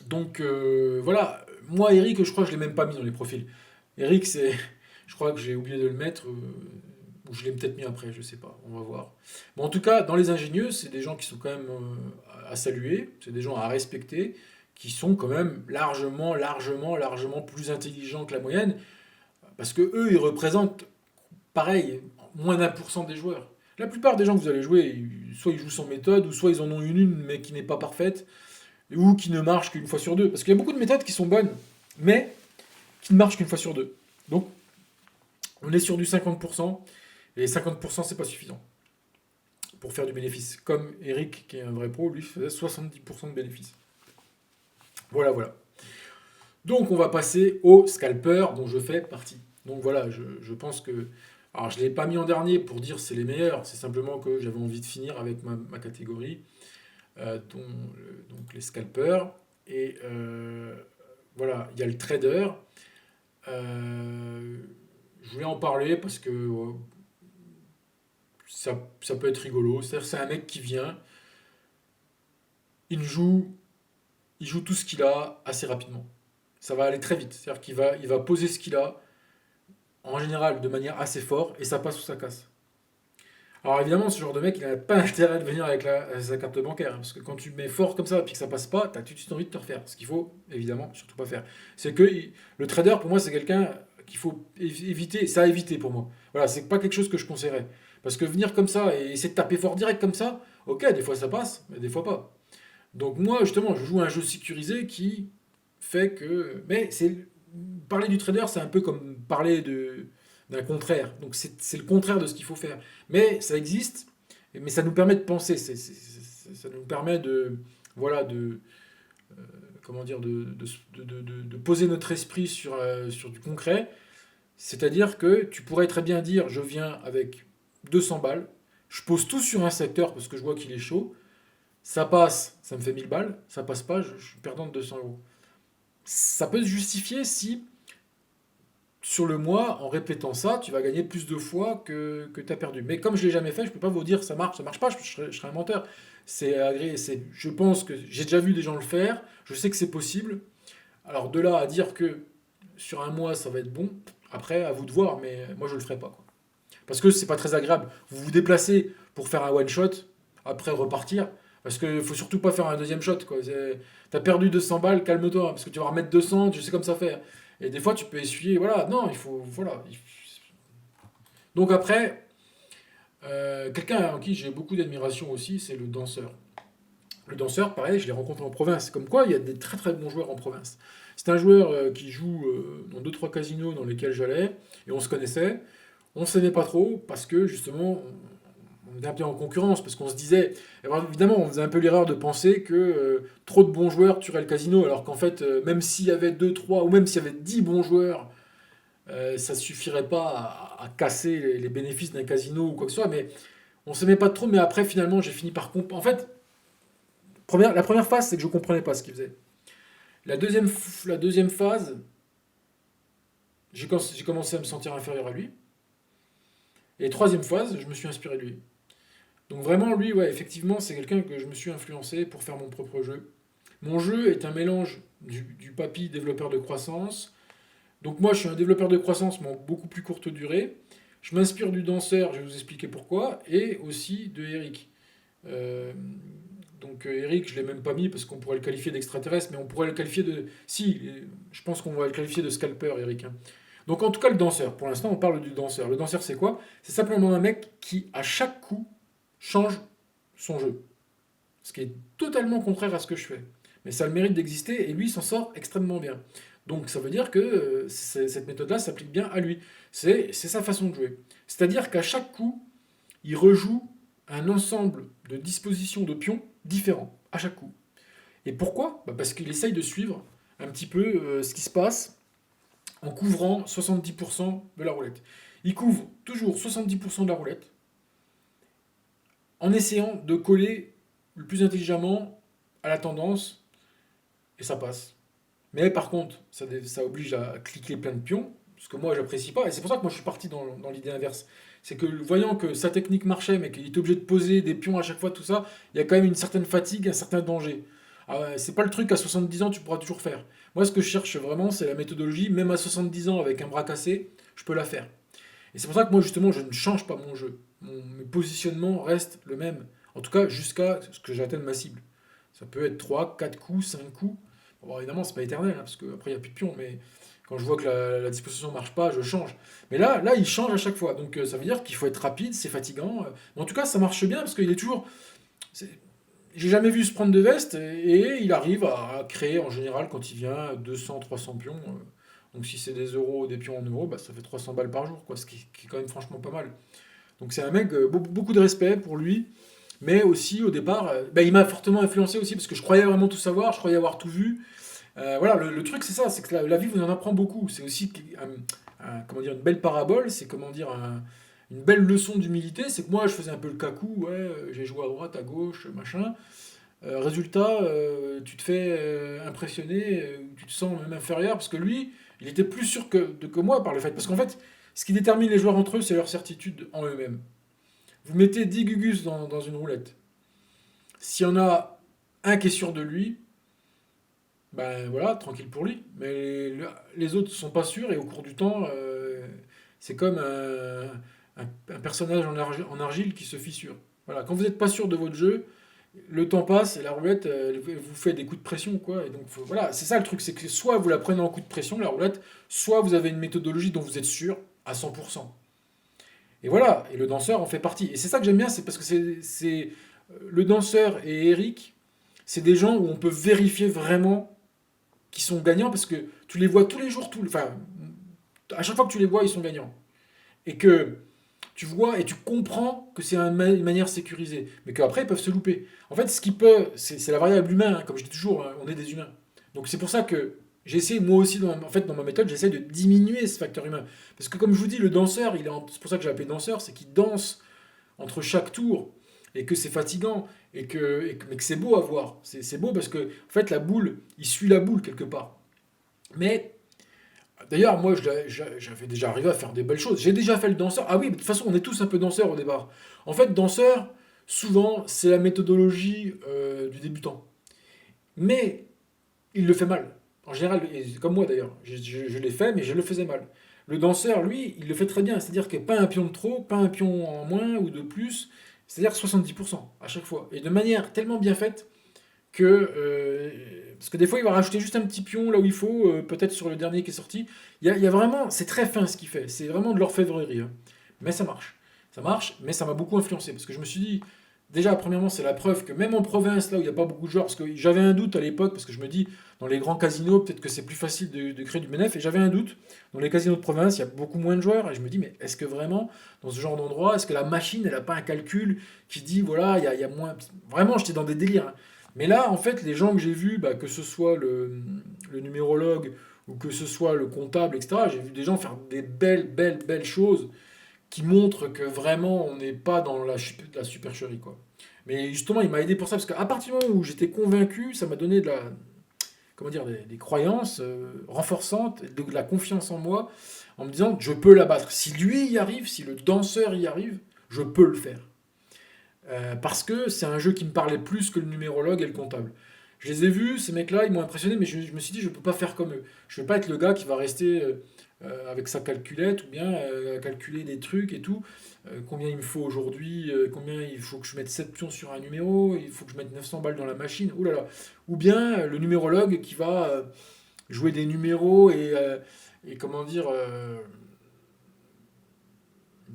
donc voilà, moi Eric, je crois que je l'ai même pas mis dans les profils. Eric, je crois que j'ai oublié de le mettre, ou je l'ai peut-être mis après, je sais pas, on va voir. Mais en tout cas, dans les ingénieux, c'est des gens qui sont quand même à saluer, c'est des gens à respecter, qui sont quand même largement, largement, largement plus intelligents que la moyenne, parce que eux, ils représentent, pareil, moins d'1% des joueurs. La plupart des gens que vous allez jouer, soit ils jouent sans méthode, ou soit ils en ont une, mais qui n'est pas parfaite, ou qui ne marche qu'une fois sur deux. Parce qu'il y a beaucoup de méthodes qui sont bonnes, mais qui ne marchent qu'une fois sur deux. Donc, on est sur du 50%, et 50% c'est pas suffisant pour faire du bénéfice. Comme Eric, qui est un vrai pro, lui faisait 70% de bénéfice. Voilà, voilà. Donc on va passer au scalper dont je fais partie. Donc voilà, je pense que... Alors je ne l'ai pas mis en dernier pour dire c'est les meilleurs, c'est simplement que j'avais envie de finir avec ma catégorie, donc les scalpers. Et voilà, il y a le trader. Je voulais en parler parce que ça peut être rigolo. C'est-à-dire c'est un mec qui vient, il joue, il joue tout ce qu'il a assez rapidement. Ça va aller très vite. C'est-à-dire qu'il va poser ce qu'il a, en général de manière assez forte, et ça passe ou ça casse. Alors évidemment, ce genre de mec, il n'a pas intérêt de venir avec sa carte bancaire, hein, parce que quand tu mets fort comme ça et puis que ça passe pas, tu as tout de suite envie de te refaire. Ce qu'il faut évidemment surtout pas faire. C'est que le trader, pour moi, c'est quelqu'un qu'il faut éviter, ça à éviter pour moi. Voilà, c'est pas quelque chose que je conseillerais. Parce que venir comme ça et essayer de taper fort direct comme ça, ok, des fois ça passe, mais des fois pas. Donc moi, justement, je joue à un jeu sécurisé qui fait que... Mais parler du trader, c'est un peu comme parler d'un contraire. Donc c'est le contraire de ce qu'il faut faire. Mais ça existe, mais ça nous permet de penser. Ça nous permet de... Voilà, comment dire, de poser notre esprit sur du concret. C'est-à-dire que tu pourrais très bien dire, je viens avec 200 balles, je pose tout sur un secteur parce que je vois qu'il est chaud, ça passe, ça me fait 1000 balles, ça passe pas, je suis perdant de 200 euros. Ça peut se justifier si, sur le mois, en répétant ça, tu vas gagner plus de fois que tu as perdu. Mais comme je ne l'ai jamais fait, je ne peux pas vous dire ça marche pas, je serais un menteur. Je pense que j'ai déjà vu des gens le faire, je sais que c'est possible. Alors de là à dire que sur un mois ça va être bon, après à vous de voir, mais moi je le ferai pas, quoi. Parce que c'est pas très agréable. Vous vous déplacez pour faire un one shot, après repartir. Parce qu'il faut surtout pas faire un deuxième shot, quoi. T'as perdu 200 balles, calme-toi, parce que tu vas remettre 200, tu sais comme ça faire. Et des fois, tu peux essuyer, voilà. Non, il faut, voilà. Donc après, quelqu'un en qui j'ai beaucoup d'admiration aussi, c'est le danseur. Le danseur, pareil, je l'ai rencontré en province. Comme quoi, il y a des très très bons joueurs en province. C'est un joueur qui joue dans deux trois casinos dans lesquels j'allais, et on se connaissait. On ne s'aimait pas trop parce que justement, on était un peu en concurrence, parce qu'on se disait, évidemment, on faisait un peu l'erreur de penser que trop de bons joueurs tueraient le casino, alors qu'en fait, même s'il y avait 2 3 ou même s'il y avait 10 bons joueurs, ça ne suffirait pas à casser les bénéfices d'un casino ou quoi que ce soit, mais on s'aimait pas trop, mais après, finalement, j'ai fini par comprendre. En fait, la première phase, c'est que je comprenais pas ce qu'il faisait. La deuxième phase, j'ai commencé à me sentir inférieur à lui. Et troisième phase, je me suis inspiré de lui. Donc vraiment, lui, ouais, effectivement, c'est quelqu'un que je me suis influencé pour faire mon propre jeu. Mon jeu est un mélange du papy développeur de croissance. Donc moi, je suis un développeur de croissance, mais en beaucoup plus courte durée. Je m'inspire du danseur, je vais vous expliquer pourquoi, et aussi de Eric. Euh, donc Eric, je ne l'ai même pas mis parce qu'on pourrait le qualifier d'extraterrestre, mais on pourrait le qualifier de... Si, je pense qu'on va le qualifier de scalper, Eric, hein. Donc en tout cas, le danseur. Pour l'instant, on parle du danseur. Le danseur, c'est quoi? C'est simplement un mec qui, à chaque coup, change son jeu. Ce qui est totalement contraire à ce que je fais. Mais ça a le mérite d'exister et lui s'en sort extrêmement bien. Donc ça veut dire que cette méthode-là s'applique bien à lui. C'est sa façon de jouer. C'est-à-dire qu'à chaque coup, il rejoue un ensemble de dispositions de pions différents, à chaque coup. Et pourquoi? Parce qu'il essaye de suivre un petit peu ce qui se passe en couvrant 70% de la roulette. Il couvre toujours 70% de la roulette, en essayant de coller le plus intelligemment à la tendance, et ça passe. Mais par contre, ça oblige à cliquer plein de pions, ce que moi j'apprécie pas, et c'est pour ça que moi je suis parti dans l'idée inverse. C'est que voyant que sa technique marchait, mais qu'il est obligé de poser des pions à chaque fois, tout ça, il y a quand même une certaine fatigue, un certain danger. Ah ouais, c'est pas le truc à 70 ans tu pourras toujours faire. Moi ce que je cherche vraiment, c'est la méthodologie, même à 70 ans avec un bras cassé, je peux la faire. Et c'est pour ça que moi, justement, je ne change pas mon jeu. Mes positionnements restent le même. En tout cas, jusqu'à ce que j'atteigne ma cible. Ça peut être 3, 4 coups, 5 coups. Bon, évidemment, c'est pas éternel, hein, parce qu'après, il n'y a plus de pions. Mais Quand je vois que la disposition ne marche pas, je change. Mais là, il change à chaque fois. Donc ça veut dire qu'il faut être rapide, c'est fatigant. Mais en tout cas, ça marche bien parce qu'il est toujours. c'est- J'ai jamais vu se prendre de veste et il arrive à créer en général quand il vient 200, 300 pions. Donc si c'est des euros, des pions en euros, bah, ça fait 300 balles par jour, quoi, ce qui est quand même franchement pas mal. Donc c'est un mec, beaucoup de respect pour lui. Mais aussi au départ, bah, il m'a fortement influencé aussi parce que je croyais vraiment tout savoir, je croyais avoir tout vu. Voilà, le truc c'est ça, c'est que la vie vous en apprend beaucoup. C'est aussi comment dire, une belle parabole, c'est comment dire une belle leçon d'humilité. C'est que moi je faisais un peu le cacou, ouais, j'ai joué à droite, à gauche, machin. Résultat, tu te fais impressionner, tu te sens même inférieur parce que lui, il était plus sûr que moi par le fait. Parce qu'en fait, ce qui détermine les joueurs entre eux, c'est leur certitude en eux-mêmes. Vous mettez 10 Gugus dans une roulette. S'il y en a un qui est sûr de lui, ben voilà, tranquille pour lui. Mais les autres sont pas sûrs et au cours du temps, c'est comme un personnage en argile qui se fissure. Voilà, quand vous n'êtes pas sûr de votre jeu, le temps passe et la roulette elle vous fait des coups de pression quoi. Et donc voilà, c'est ça le truc, c'est que soit vous la prenez en coup de pression la roulette, soit vous avez une méthodologie dont vous êtes sûr à 100%. Et voilà, et le danseur en fait partie. Et c'est ça que j'aime bien, c'est parce que le danseur et Eric, c'est des gens où on peut vérifier vraiment qu'ils sont gagnants parce que tu les vois tous les jours, enfin, à chaque fois que tu les vois, ils sont gagnants. Et que tu vois et tu comprends que c'est une manière sécurisée, mais qu'après ils peuvent se louper. En fait, ce qui peut, c'est la variable humaine, hein, comme je dis toujours, hein, on est des humains. Donc c'est pour ça que j'ai essayé, moi aussi, en fait, dans ma méthode, j'essaie de diminuer ce facteur humain. Parce que comme je vous dis, le danseur, c'est pour ça que j'ai appelé danseur, c'est qu'il danse entre chaque tour, et que c'est fatigant, mais que c'est beau à voir. C'est beau parce que, en fait, la boule, il suit la boule quelque part. Mais d'ailleurs, moi, j'avais déjà arrivé à faire des belles choses. J'ai déjà fait le danseur. Ah oui, de toute façon, on est tous un peu danseurs au départ. En fait, danseur, souvent, c'est la méthodologie du débutant. Mais il le fait mal. En général, et comme moi d'ailleurs, je l'ai fait, mais je le faisais mal. Le danseur, lui, il le fait très bien. C'est-à-dire que pas un pion de trop, pas un pion en moins ou de plus. C'est-à-dire 70% à chaque fois. Et de manière tellement bien faite que parce que des fois il va rajouter juste un petit pion là où il faut, peut-être sur le dernier qui est sorti. Il y a vraiment, c'est très fin ce qu'il fait, c'est vraiment de l'orfèvrerie, hein. Mais ça marche, mais ça m'a beaucoup influencé parce que je me suis dit, déjà premièrement c'est la preuve que même en province là où il n'y a pas beaucoup de joueurs, parce que j'avais un doute à l'époque parce que je me dis dans les grands casinos peut-être que c'est plus facile de créer du bénéfice et j'avais un doute. Dans les casinos de province il y a beaucoup moins de joueurs et je me dis mais est-ce que vraiment dans ce genre d'endroit, est-ce que la machine elle n'a pas un calcul qui dit voilà il y a moins, vraiment j'étais dans des délires, hein. Mais là, en fait, les gens que j'ai vus, bah, que ce soit le numérologue ou que ce soit le comptable, etc., j'ai vu des gens faire des belles, belles, belles choses qui montrent que vraiment on n'est pas dans la supercherie, quoi. Mais justement, il m'a aidé pour ça, parce qu'à partir du moment où j'étais convaincu, ça m'a donné comment dire, des croyances renforçantes, de la confiance en moi, en me disant je peux l'abattre. Si lui y arrive, si le danseur y arrive, je peux le faire. Parce que c'est un jeu qui me parlait plus que le numérologue et le comptable. Je les ai vus, ces mecs-là, ils m'ont impressionné, mais je me suis dit, je ne peux pas faire comme eux. Je ne veux pas être le gars qui va rester avec sa calculette ou bien calculer des trucs et tout. Combien il me faut aujourd'hui, combien il faut que je mette 7 pions sur un numéro, il faut que je mette 900 balles dans la machine, ouh là là. Ou bien le numérologue qui va jouer des numéros et comment dire,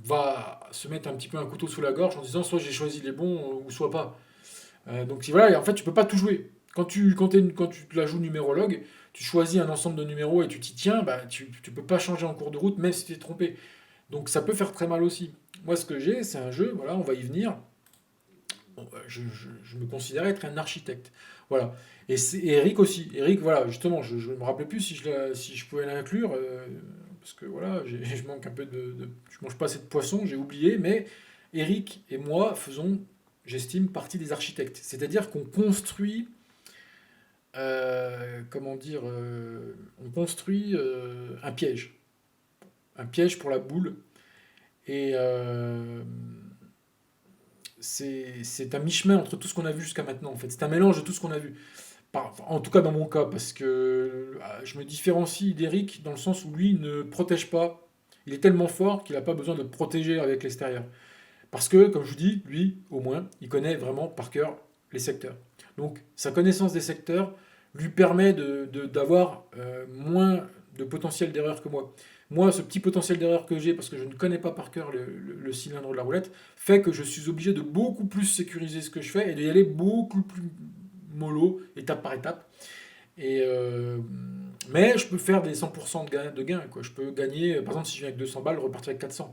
va se mettre un petit peu un couteau sous la gorge en disant soit j'ai choisi les bons ou soit pas. Donc voilà, et en fait tu peux pas tout jouer. Quand tu la joues numérologue, tu choisis un ensemble de numéros et tu t'y tiens, bah, tu peux pas changer en cours de route même si tu es trompé. Donc ça peut faire très mal aussi. Moi ce que j'ai, c'est un jeu, voilà, on va y venir. Bon, je me considère être un architecte. Voilà. Et Eric aussi. Eric, voilà, justement, je ne me rappelais plus si je pouvais l'inclure, parce que voilà, je manque un peu je mange pas assez de poisson, j'ai oublié, mais Eric et moi faisons, j'estime, partie des architectes. C'est-à-dire qu'on construit, comment dire, on construit un piège. Un piège pour la boule. Et c'est un mi-chemin entre tout ce qu'on a vu jusqu'à maintenant, en fait. C'est un mélange de tout ce qu'on a vu. En tout cas dans mon cas, parce que je me différencie d'Eric dans le sens où lui ne protège pas. Il est tellement fort qu'il n'a pas besoin de protéger avec l'extérieur. Parce que, comme je vous dis, lui, au moins, il connaît vraiment par cœur les secteurs. Donc, sa connaissance des secteurs lui permet d'avoir moins de potentiel d'erreur que moi. Moi, ce petit potentiel d'erreur que j'ai, parce que je ne connais pas par cœur le cylindre de la roulette, fait que je suis obligé de beaucoup plus sécuriser ce que je fais et d'y aller beaucoup plus mollo, étape par étape. Et, mais je peux faire des 100% de gain, quoi. Je peux gagner, par exemple, si je viens avec 200 balles, repartir avec 400.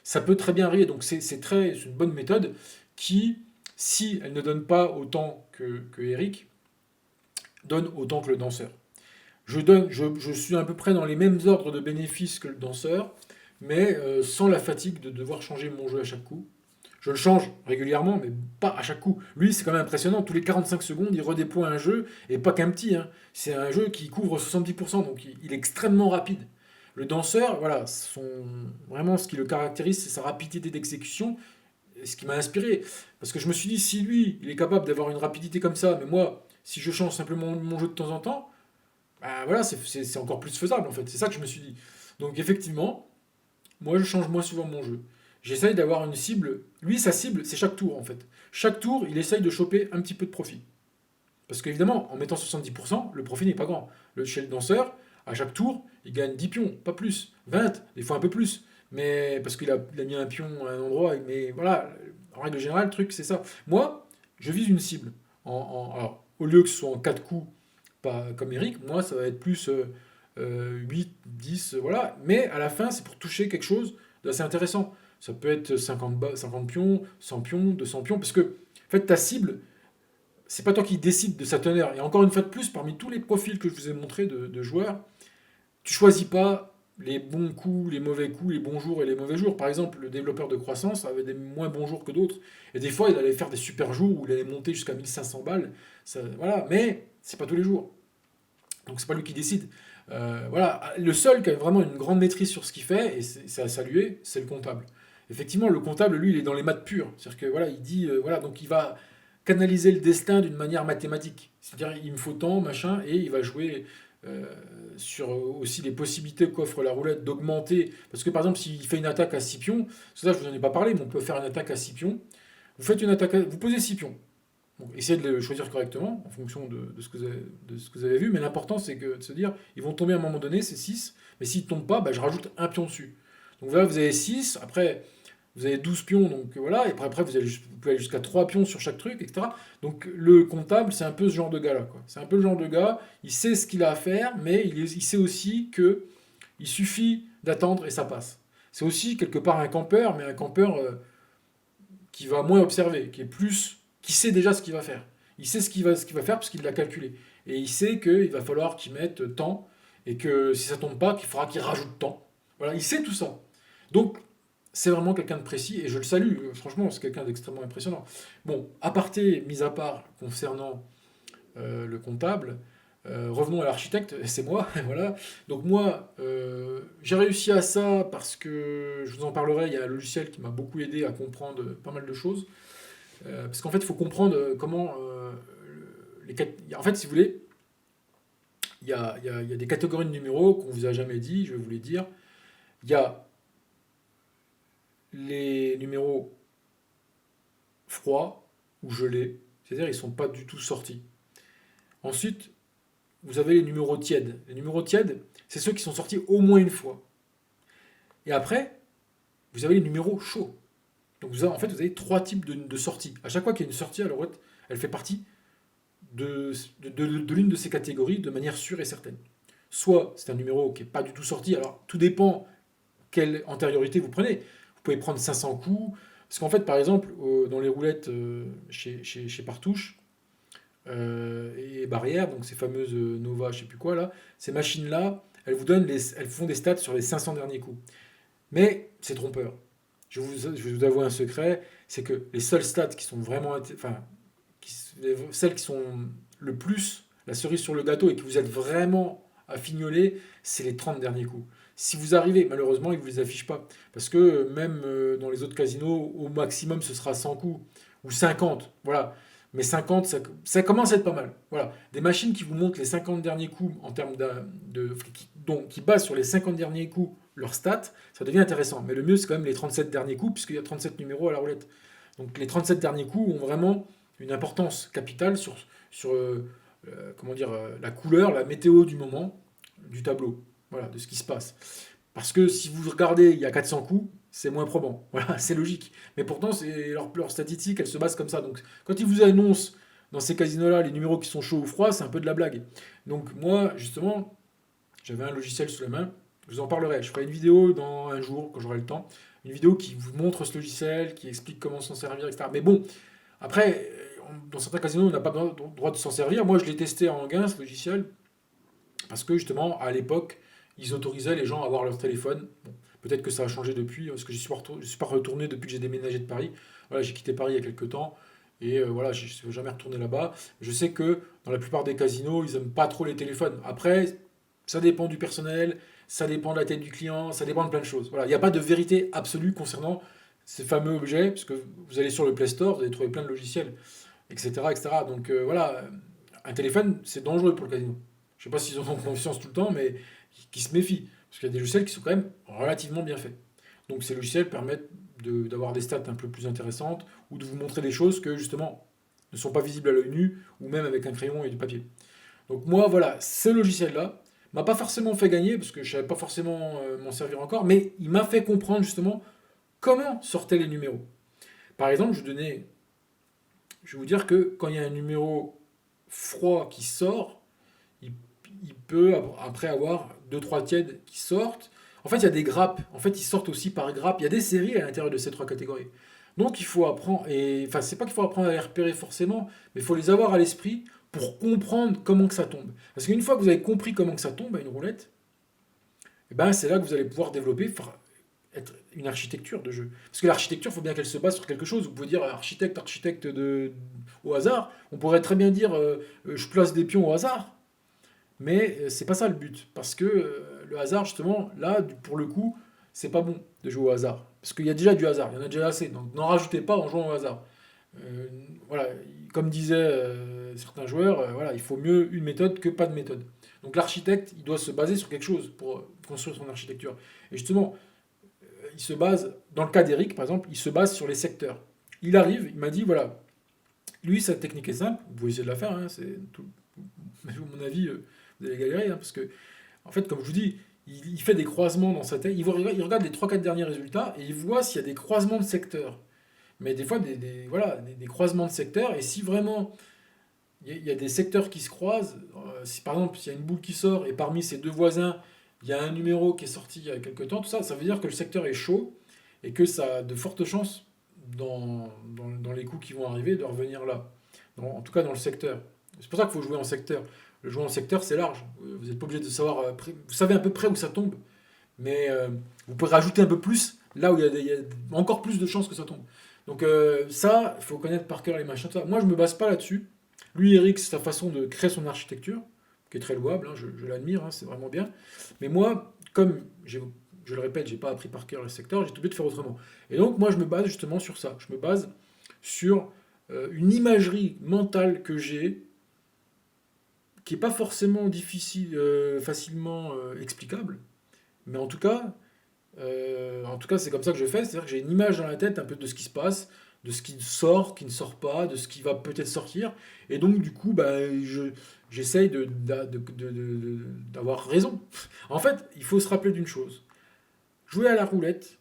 Ça peut très bien arriver, donc c'est une bonne méthode qui, si elle ne donne pas autant que Eric, donne autant que le danseur. Je suis à peu près dans les mêmes ordres de bénéfices que le danseur, mais sans la fatigue de devoir changer mon jeu à chaque coup. Je le change régulièrement, mais pas à chaque coup. Lui, c'est quand même impressionnant. Tous les 45 secondes, il redéploie un jeu, et pas qu'un petit, hein. C'est un jeu qui couvre 70%, donc il est extrêmement rapide. Le danseur, voilà, vraiment ce qui le caractérise, c'est sa rapidité d'exécution, et ce qui m'a inspiré. Parce que je me suis dit, si lui, il est capable d'avoir une rapidité comme ça, mais moi, si je change simplement mon jeu de temps en temps, bah voilà, c'est encore plus faisable en fait. C'est ça que je me suis dit. Donc effectivement, moi je change moins souvent mon jeu. J'essaye d'avoir une cible. Lui, sa cible, c'est chaque tour en fait. Chaque tour, il essaye de choper un petit peu de profit. Parce qu'évidemment, en mettant 70%, le profit n'est pas grand. Chez le danseur, à chaque tour, il gagne 10 pions, pas plus. 20, des fois un peu plus. Mais parce qu'il a mis un pion à un endroit. Mais voilà, en règle générale, le truc, c'est ça. Moi, je vise une cible. Alors, au lieu que ce soit en 4 coups, pas comme Eric, moi, ça va être plus 8, 10, voilà. Mais à la fin, c'est pour toucher quelque chose d'assez intéressant. Ça peut être 50 pions, 100 pions, 200 pions. Parce que, en fait, ta cible, c'est pas toi qui décides de sa teneur. Et encore une fois de plus, parmi tous les profils que je vous ai montrés de joueurs, tu choisis pas les bons coups, les mauvais coups, les bons jours et les mauvais jours. Par exemple, le développeur de croissance avait des moins bons jours que d'autres. Et des fois, il allait faire des super jours où il allait monter jusqu'à 1500 balles. Voilà. Mais c'est pas tous les jours. Donc c'est pas lui qui décide. Voilà. Le seul qui a vraiment une grande maîtrise sur ce qu'il fait, et c'est à saluer, c'est le comptable. Effectivement, le comptable, lui, il est dans les maths pures. C'est-à-dire que voilà, il dit, voilà, donc il va canaliser le destin d'une manière mathématique. C'est-à-dire, il me faut tant, machin, et il va jouer euh, sur aussi les possibilités qu'offre la roulette d'augmenter. Parce que par exemple, s'il fait une attaque à 6 pions, parce que là, je vous en ai pas parlé, mais on peut faire une attaque à 6 pions. Vous faites une attaque, vous posez 6 pions. Donc, essayez de le choisir correctement en fonction de ce que vous avez vu, mais l'important c'est de se dire, ils vont tomber à un moment donné, c'est 6, mais s'ils ne tombent pas, bah, je rajoute un pion dessus. Donc voilà, vous avez 6, après vous avez 12 pions, donc voilà, et après vous pouvez aller jusqu'à 3 pions sur chaque truc, etc. Donc le comptable, c'est un peu ce genre de gars-là, quoi. C'est un peu le genre de gars, il sait ce qu'il a à faire, mais il sait aussi que il suffit d'attendre et ça passe. C'est aussi quelque part un campeur, mais un campeur qui va moins observer, qui sait déjà ce qu'il va faire. Il sait ce qu'il va faire parce qu'il l'a calculé. Et il sait qu'il va falloir qu'il mette temps et que si ça tombe pas, qu'il faudra qu'il rajoute temps. Voilà, il sait tout ça. Donc, c'est vraiment quelqu'un de précis et je le salue. Franchement, c'est quelqu'un d'extrêmement impressionnant. Bon, aparté, mis à part concernant le comptable, revenons à l'architecte, c'est moi, voilà. Donc moi, j'ai réussi à ça parce que, je vous en parlerai, il y a un logiciel qui m'a beaucoup aidé à comprendre pas mal de choses. Parce qu'en fait, il faut comprendre comment en fait, si vous voulez, il y a des catégories de numéros qu'on vous a jamais dit, je vais vous les dire. Il y a les numéros froids ou gelés, c'est-à-dire ils ne sont pas du tout sortis. Ensuite, vous avez les numéros tièdes. Les numéros tièdes, c'est ceux qui sont sortis au moins une fois. Et après, vous avez les numéros chauds. Donc en fait, vous avez trois types de sorties. À chaque fois qu'il y a une sortie, alors elle fait partie de l'une de ces catégories de manière sûre et certaine. Soit c'est un numéro qui n'est pas du tout sorti, alors tout dépend quelle antériorité vous prenez. Vous pouvez prendre 500 coups, parce qu'en fait, par exemple, dans les roulettes chez Partouche et Barrière, donc ces fameuses Nova, je sais plus quoi, là, ces machines-là, elles font des stats sur les 500 derniers coups. Mais c'est trompeur. Je vais vous avouer un secret, c'est que les seules stats qui sont vraiment, enfin, celles qui sont le plus la cerise sur le gâteau et que vous êtes vraiment à fignoler, c'est les 30 derniers coups. Si vous arrivez, malheureusement, ils ne vous les affichent pas. Parce que même dans les autres casinos, au maximum, ce sera 100 coups ou 50. Voilà. Mais 50, ça commence à être pas mal. Voilà. Des machines qui vous montrent les 50 derniers coups en termes qui basent sur les 50 derniers coups leurs stats, ça devient intéressant. Mais le mieux, c'est quand même les 37 derniers coups, puisqu'il y a 37 numéros à la roulette. Donc les 37 derniers coups ont vraiment une importance capitale sur comment dire, la couleur, la météo du moment du tableau. voilà, de ce qui se passe. Parce que si vous regardez, il y a 400 coups, c'est moins probant. Voilà, c'est logique. Mais pourtant, leur statistique, elle se base comme ça. Donc, quand ils vous annoncent dans ces casinos-là les numéros qui sont chauds ou froids, c'est un peu de la blague. Donc, moi, justement, j'avais un logiciel sous la main. Je vous en parlerai. Je ferai une vidéo dans un jour, quand j'aurai le temps. Une vidéo qui vous montre ce logiciel, qui explique comment s'en servir, etc. Mais bon, après, dans certains casinos, on n'a pas le droit de s'en servir. Moi, je l'ai testé en gain, ce logiciel, parce que justement, à l'époque, ils autorisaient les gens à avoir leur téléphone. Bon, peut-être que ça a changé depuis, parce que je suis pas retourné depuis que j'ai déménagé de Paris. Voilà, j'ai quitté Paris il y a quelques temps. Et voilà, je ne suis jamais retourné là-bas. Je sais que dans la plupart des casinos, ils n'aiment pas trop les téléphones. Après, ça dépend du personnel, ça dépend de la tête du client, ça dépend de plein de choses. Voilà, il n'y a pas de vérité absolue concernant ces fameux objets, parce que vous allez sur le Play Store, vous allez trouver plein de logiciels, etc. etc. Donc voilà, un téléphone, c'est dangereux pour le casino. Je ne sais pas s'ils en ont conscience tout le temps, mais qui se méfient. Parce qu'il y a des logiciels qui sont quand même relativement bien faits. Donc ces logiciels permettent d'avoir des stats un peu plus intéressantes ou de vous montrer des choses que justement ne sont pas visibles à l'œil nu ou même avec un crayon et du papier. Donc moi, voilà, ce logiciel-là m'a pas forcément fait gagner parce que je savais pas forcément m'en servir encore, mais il m'a fait comprendre justement comment sortaient les numéros. Par exemple, je vais vous dire que quand il y a un numéro froid qui sort, il, il peut après avoir deux trois tièdes qui sortent. En fait, il y a des grappes. En fait, ils sortent aussi par grappes. Il y a des séries à l'intérieur de ces trois catégories. Donc, il faut apprendre. Et enfin, c'est pas qu'il faut apprendre à les repérer forcément, mais il faut les avoir à l'esprit pour comprendre comment que ça tombe. Parce qu'une fois que vous avez compris comment que ça tombe à une roulette, eh ben, c'est là que vous allez pouvoir développer être une architecture de jeu. Parce que l'architecture, il faut bien qu'elle se base sur quelque chose. Vous pouvez dire architecte au hasard. On pourrait très bien dire je place des pions au hasard. Mais c'est pas ça le but. Parce que le hasard, justement, là, pour le coup, c'est pas bon de jouer au hasard. Parce qu'il y a déjà du hasard, il y en a déjà assez. Donc n'en rajoutez pas en jouant au hasard. Euh, voilà, comme disaient certains joueurs, voilà, il faut mieux une méthode que pas de méthode. Donc l'architecte, il doit se baser sur quelque chose pour construire son architecture. Et justement, il se base, dans le cas d'Eric, par exemple, il se base sur les secteurs. Il arrive, il m'a dit, voilà, lui, sa technique est simple, vous pouvez essayer de la faire, hein, c'est tout, mais à mon avis, vous allez galérer, hein, parce que, en fait, comme je vous dis, il fait des croisements dans sa tête, il regarde les trois quatre derniers résultats, et il voit s'il y a des croisements de secteurs. Mais des fois, voilà, des croisements de secteurs, et si vraiment il y a des secteurs qui se croisent, si par exemple, s'il y a une boule qui sort, et parmi ses deux voisins, il y a un numéro qui est sorti il y a quelques temps, tout ça, ça veut dire que le secteur est chaud, et que ça a de fortes chances, dans les coups qui vont arriver, de revenir là. En tout cas, dans le secteur. C'est pour ça qu'il faut jouer en secteur. Le jouer en secteur, c'est large. Vous n'êtes pas obligé de savoir. Vous savez à peu près où ça tombe, mais vous pouvez rajouter un peu plus là où il y a encore plus de chances que ça tombe. Donc ça, il faut connaître par cœur les machins. Tout ça. Moi, je me base pas là-dessus. Lui, Eric, c'est sa façon de créer son architecture, qui est très louable. Hein, je l'admire, hein, c'est vraiment bien. Mais moi, comme je le répète, j'ai pas appris par cœur le secteur, j'ai tout obligé de faire autrement. Et donc, moi, je me base justement sur ça. Je me base sur une imagerie mentale que j'ai qui n'est pas forcément difficile, facilement explicable, mais en tout cas, c'est comme ça que je fais, c'est-à-dire que j'ai une image dans la tête un peu de ce qui se passe, de ce qui sort, qui ne sort pas, de ce qui va peut-être sortir, et donc du coup, bah, j'essaye d'avoir raison. En fait, il faut se rappeler d'une chose. Jouer à la roulette,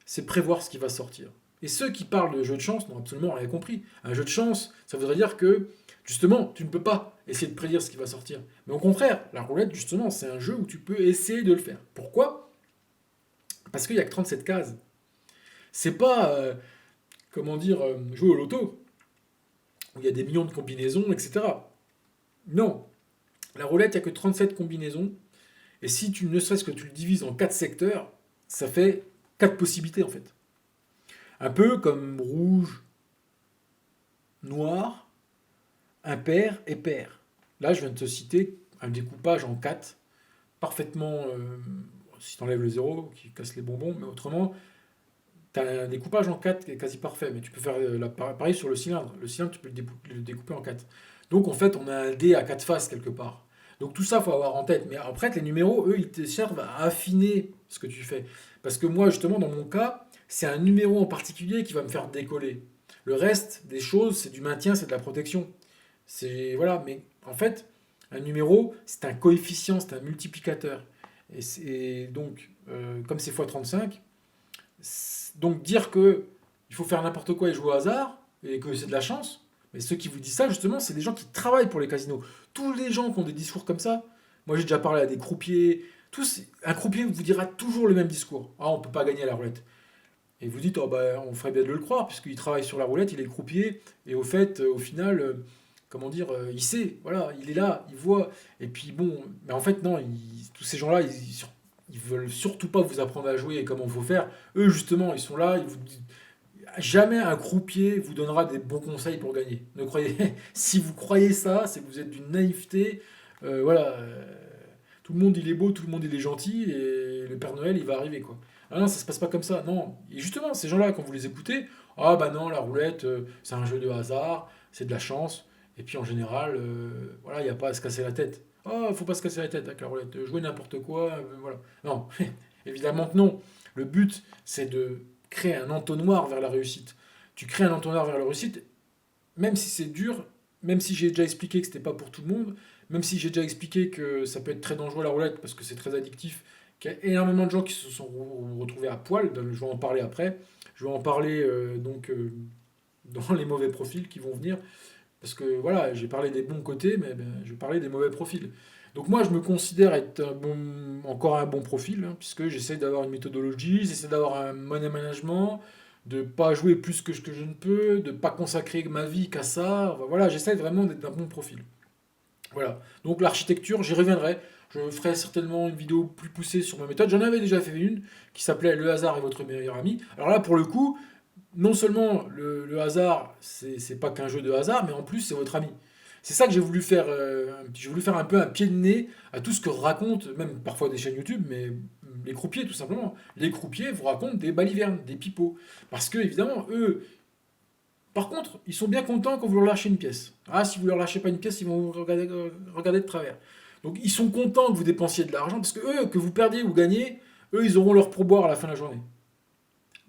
c'est prévoir ce qui va sortir. Et ceux qui parlent de jeu de chance n'ont absolument rien compris. Un jeu de chance, ça voudrait dire que, justement, tu ne peux pas essayer de prédire ce qui va sortir. Mais au contraire, la roulette, justement, c'est un jeu où tu peux essayer de le faire. Pourquoi? Parce qu'il n'y a que 37 cases. C'est pas, comment dire, jouer au loto, où il y a des millions de combinaisons, etc. Non. La roulette, il n'y a que 37 combinaisons. Et si tu ne serait-ce que tu le divises en 4 secteurs, ça fait 4 possibilités, en fait. Un peu comme rouge, noir, impair et pair. Là, je viens de te citer un découpage en 4, parfaitement, si tu enlèves le zéro, qui casse les bonbons, mais autrement, tu as un découpage en 4 qui est quasi parfait, mais tu peux faire pareil sur le cylindre. Le cylindre, tu peux le découper en 4. Donc, en fait, on a un dé à 4 faces quelque part. Donc, tout ça, il faut avoir en tête. Mais après, les numéros, eux, ils te servent à affiner ce que tu fais. Parce que moi, justement, dans mon cas, c'est un numéro en particulier qui va me faire décoller. Le reste des choses, c'est du maintien, c'est de la protection. Voilà, mais en fait, un numéro, c'est un coefficient, c'est un multiplicateur. Et donc, comme c'est x35, donc dire que il faut faire n'importe quoi et jouer au hasard, et que c'est de la chance, mais ceux qui vous disent ça, justement, c'est des gens qui travaillent pour les casinos. Tous les gens qui ont des discours comme ça, moi j'ai déjà parlé à des croupiers, un croupier vous dira toujours le même discours. Ah, on peut pas gagner à la roulette. Et vous dites, oh, bah, on ferait bien de le croire, puisqu'il travaille sur la roulette, il est croupier, et au fait, au final, comment dire, il sait, voilà, il est là, il voit. Et puis bon, mais en fait, non, tous ces gens-là, ils veulent surtout pas vous apprendre à jouer et comment il faut faire. Eux, justement, ils sont là, ils vous disent, jamais un croupier vous donnera des bons conseils pour gagner. Ne croyez, si vous croyez ça, c'est que vous êtes d'une naïveté. Voilà, tout le monde il est beau, tout le monde il est gentil, et le Père Noël il va arriver quoi. Ah non, ça se passe pas comme ça, non. Et justement, ces gens-là, quand vous les écoutez, ah bah non, la roulette, c'est un jeu de hasard, c'est de la chance, et puis en général, voilà, il n'y a pas à se casser la tête. Ah, faut pas se casser la tête avec la roulette, jouer n'importe quoi, voilà. Non, évidemment que non. Le but, c'est de créer un entonnoir vers la réussite. Tu crées un entonnoir vers la réussite, même si c'est dur, même si j'ai déjà expliqué que c'était pas pour tout le monde, même si j'ai déjà expliqué que ça peut être très dangereux la roulette parce que c'est très addictif, qu'il y a énormément de gens qui se sont retrouvés à poil, je vais en parler après, je vais en parler dans les mauvais profils qui vont venir, parce que voilà, j'ai parlé des bons côtés, mais ben, je vais parler des mauvais profils. Donc moi, je me considère être encore un bon profil, hein, puisque j'essaie d'avoir une méthodologie, j'essaie d'avoir un money management, de pas jouer plus que je ne peux, de pas consacrer ma vie qu'à ça. Enfin, voilà, j'essaie vraiment d'être d'un bon profil. Voilà. Donc l'architecture, j'y reviendrai. Je ferai certainement une vidéo plus poussée sur ma méthode. J'en avais déjà fait une qui s'appelait Le hasard est votre meilleur ami. Alors là, pour le coup, non seulement le hasard, c'est pas qu'un jeu de hasard, mais en plus c'est votre ami. C'est ça que j'ai voulu faire. J'ai voulu faire un peu un pied de nez à tout ce que racontent, même parfois des chaînes YouTube, mais les croupiers tout simplement. Les croupiers vous racontent des balivernes, des pipeaux. Parce que évidemment, eux, par contre, ils sont bien contents quand vous leur lâchez une pièce. Ah, si vous leur lâchez pas une pièce, ils vont vous regarder de travers. Donc ils sont contents que vous dépensiez de l'argent, parce que eux, que vous perdiez ou gagnez, eux, ils auront leur pourboire à la fin de la journée.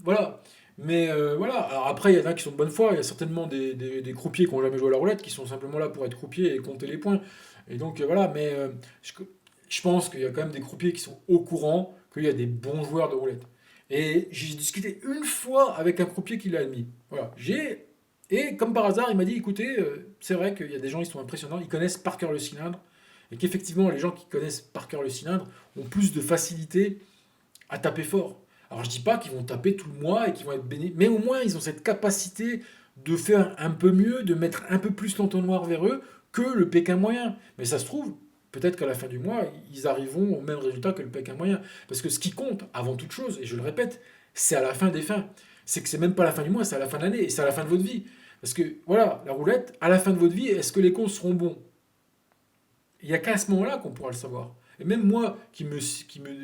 Voilà. Mais voilà, alors après, il y en a qui sont de bonne foi, il y a certainement des croupiers qui n'ont jamais joué à la roulette, qui sont simplement là pour être croupiers et compter les points. Et donc voilà, mais je pense qu'il y a quand même des croupiers qui sont au courant qu'il y a des bons joueurs de roulette. Et j'ai discuté une fois avec un croupier qui l'a admis. Voilà, et comme par hasard, il m'a dit, écoutez, c'est vrai qu'il y a des gens, ils sont impressionnants, ils connaissent par cœur le cylindre, et qu'effectivement, les gens qui connaissent par cœur le cylindre ont plus de facilité à taper fort. Alors je dis pas qu'ils vont taper tout le mois et qu'ils vont être bénis, mais au moins ils ont cette capacité de faire un peu mieux, de mettre un peu plus l'entonnoir vers eux que le Pékin moyen. Mais ça se trouve, peut-être qu'à la fin du mois, ils arriveront au même résultat que le Pékin moyen. Parce que ce qui compte, avant toute chose, et je le répète, c'est à la fin des fins. C'est que c'est même pas à la fin du mois, c'est à la fin de l'année, et c'est à la fin de votre vie. Parce que voilà, la roulette, à la fin de votre vie, est-ce que les comptes seront bons? Il n'y a qu'à ce moment-là qu'on pourra le savoir. Et même moi, qui me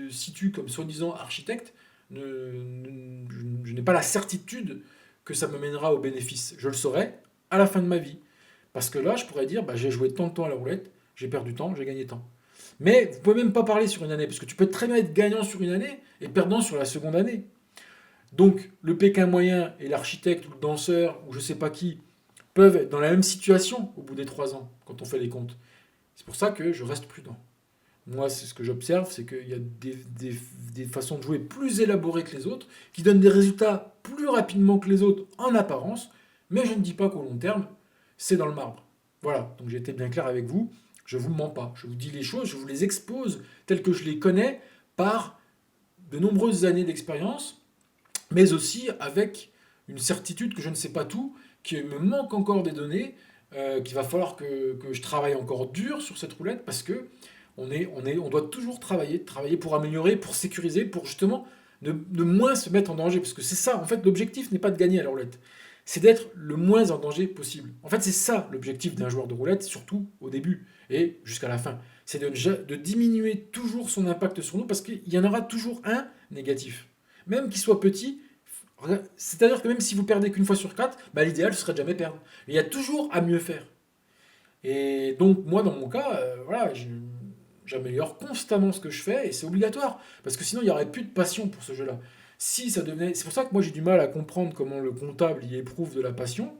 situe comme soi-disant architecte, je n'ai pas la certitude que ça me mènera au bénéfice. Je le saurai à la fin de ma vie. Parce que là, je pourrais dire, bah, j'ai joué tant de temps à la roulette, j'ai perdu tant, j'ai gagné tant. Mais vous ne pouvez même pas parler sur une année, parce que tu peux très bien être gagnant sur une année et perdant sur la seconde année. Donc, le Pékin moyen et l'architecte ou le danseur, ou je ne sais pas qui, peuvent être dans la même situation au bout des 3 ans, quand on fait les comptes. C'est pour ça que je reste prudent. Moi, c'est ce que j'observe, c'est qu'il y a des façons de jouer plus élaborées que les autres, qui donnent des résultats plus rapidement que les autres en apparence, mais je ne dis pas qu'au long terme, c'est dans le marbre. Voilà, donc j'ai été bien clair avec vous, je ne vous mens pas, je vous dis les choses, je vous les expose telles que je les connais par de nombreuses années d'expérience, mais aussi avec une certitude que je ne sais pas tout, qu'il me manque encore des données, qu'il va falloir que je travaille encore dur sur cette roulette, parce que on doit toujours travailler pour améliorer, pour sécuriser, pour justement ne moins se mettre en danger. Parce que c'est ça, en fait, l'objectif n'est pas de gagner à la roulette. C'est d'être le moins en danger possible. En fait, c'est ça l'objectif d'un joueur de roulette, surtout au début et jusqu'à la fin. C'est de diminuer toujours son impact sur nous parce qu'il y en aura toujours un négatif. Même qu'il soit petit, c'est-à-dire que même si vous perdez qu'une fois sur 4, bah, l'idéal ce serait de jamais perdre. Mais il y a toujours à mieux faire. Et donc, moi, dans mon cas, voilà, j'améliore constamment ce que je fais et c'est obligatoire. Parce que sinon, il n'y aurait plus de passion pour ce jeu-là. Si ça devenait. C'est pour ça que moi, j'ai du mal à comprendre comment le comptable y éprouve de la passion.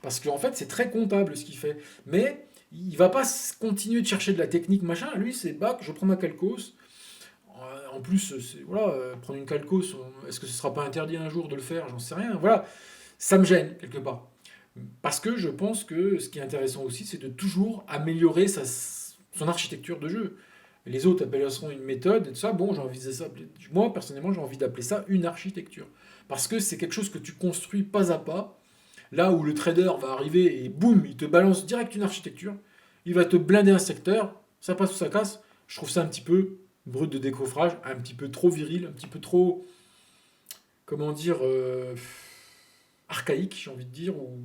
Parce qu'en fait, c'est très comptable ce qu'il fait. Mais il va pas continuer de chercher de la technique, machin. Lui, c'est bac, je prends ma calcos. En plus, voilà, prendre une calco, est-ce que ce sera pas interdit un jour de le faire? J'en sais rien. Voilà, ça me gêne quelque part. Parce que je pense que ce qui est intéressant aussi, c'est de toujours améliorer son architecture de jeu. Les autres appelleront une méthode et tout ça. Bon, moi, personnellement, j'ai envie d'appeler ça une architecture. Parce que c'est quelque chose que tu construis pas à pas. Là où le trader va arriver et boum, il te balance direct une architecture. Il va te blinder un secteur. Ça passe ou ça casse. Je trouve ça un petit peu brut de décoffrage, un petit peu trop viril, un petit peu trop, comment dire, archaïque, j'ai envie de dire, ou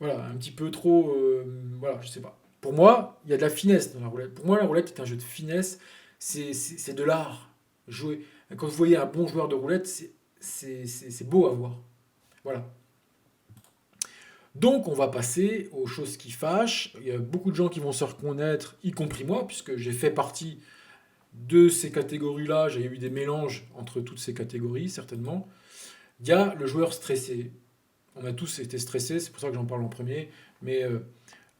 voilà, un petit peu trop, voilà, je sais pas. Pour moi, il y a de la finesse dans la roulette. Pour moi, la roulette est un jeu de finesse, c'est de l'art. Jouer. Quand vous voyez un bon joueur de roulette, c'est beau à voir. Voilà. Donc, on va passer aux choses qui fâchent. Il y a beaucoup de gens qui vont se reconnaître, y compris moi, puisque j'ai fait partie de ces catégories-là. J'ai eu des mélanges entre toutes ces catégories, certainement. Il y a le joueur stressé. On a tous été stressés, c'est pour ça que j'en parle en premier. Mais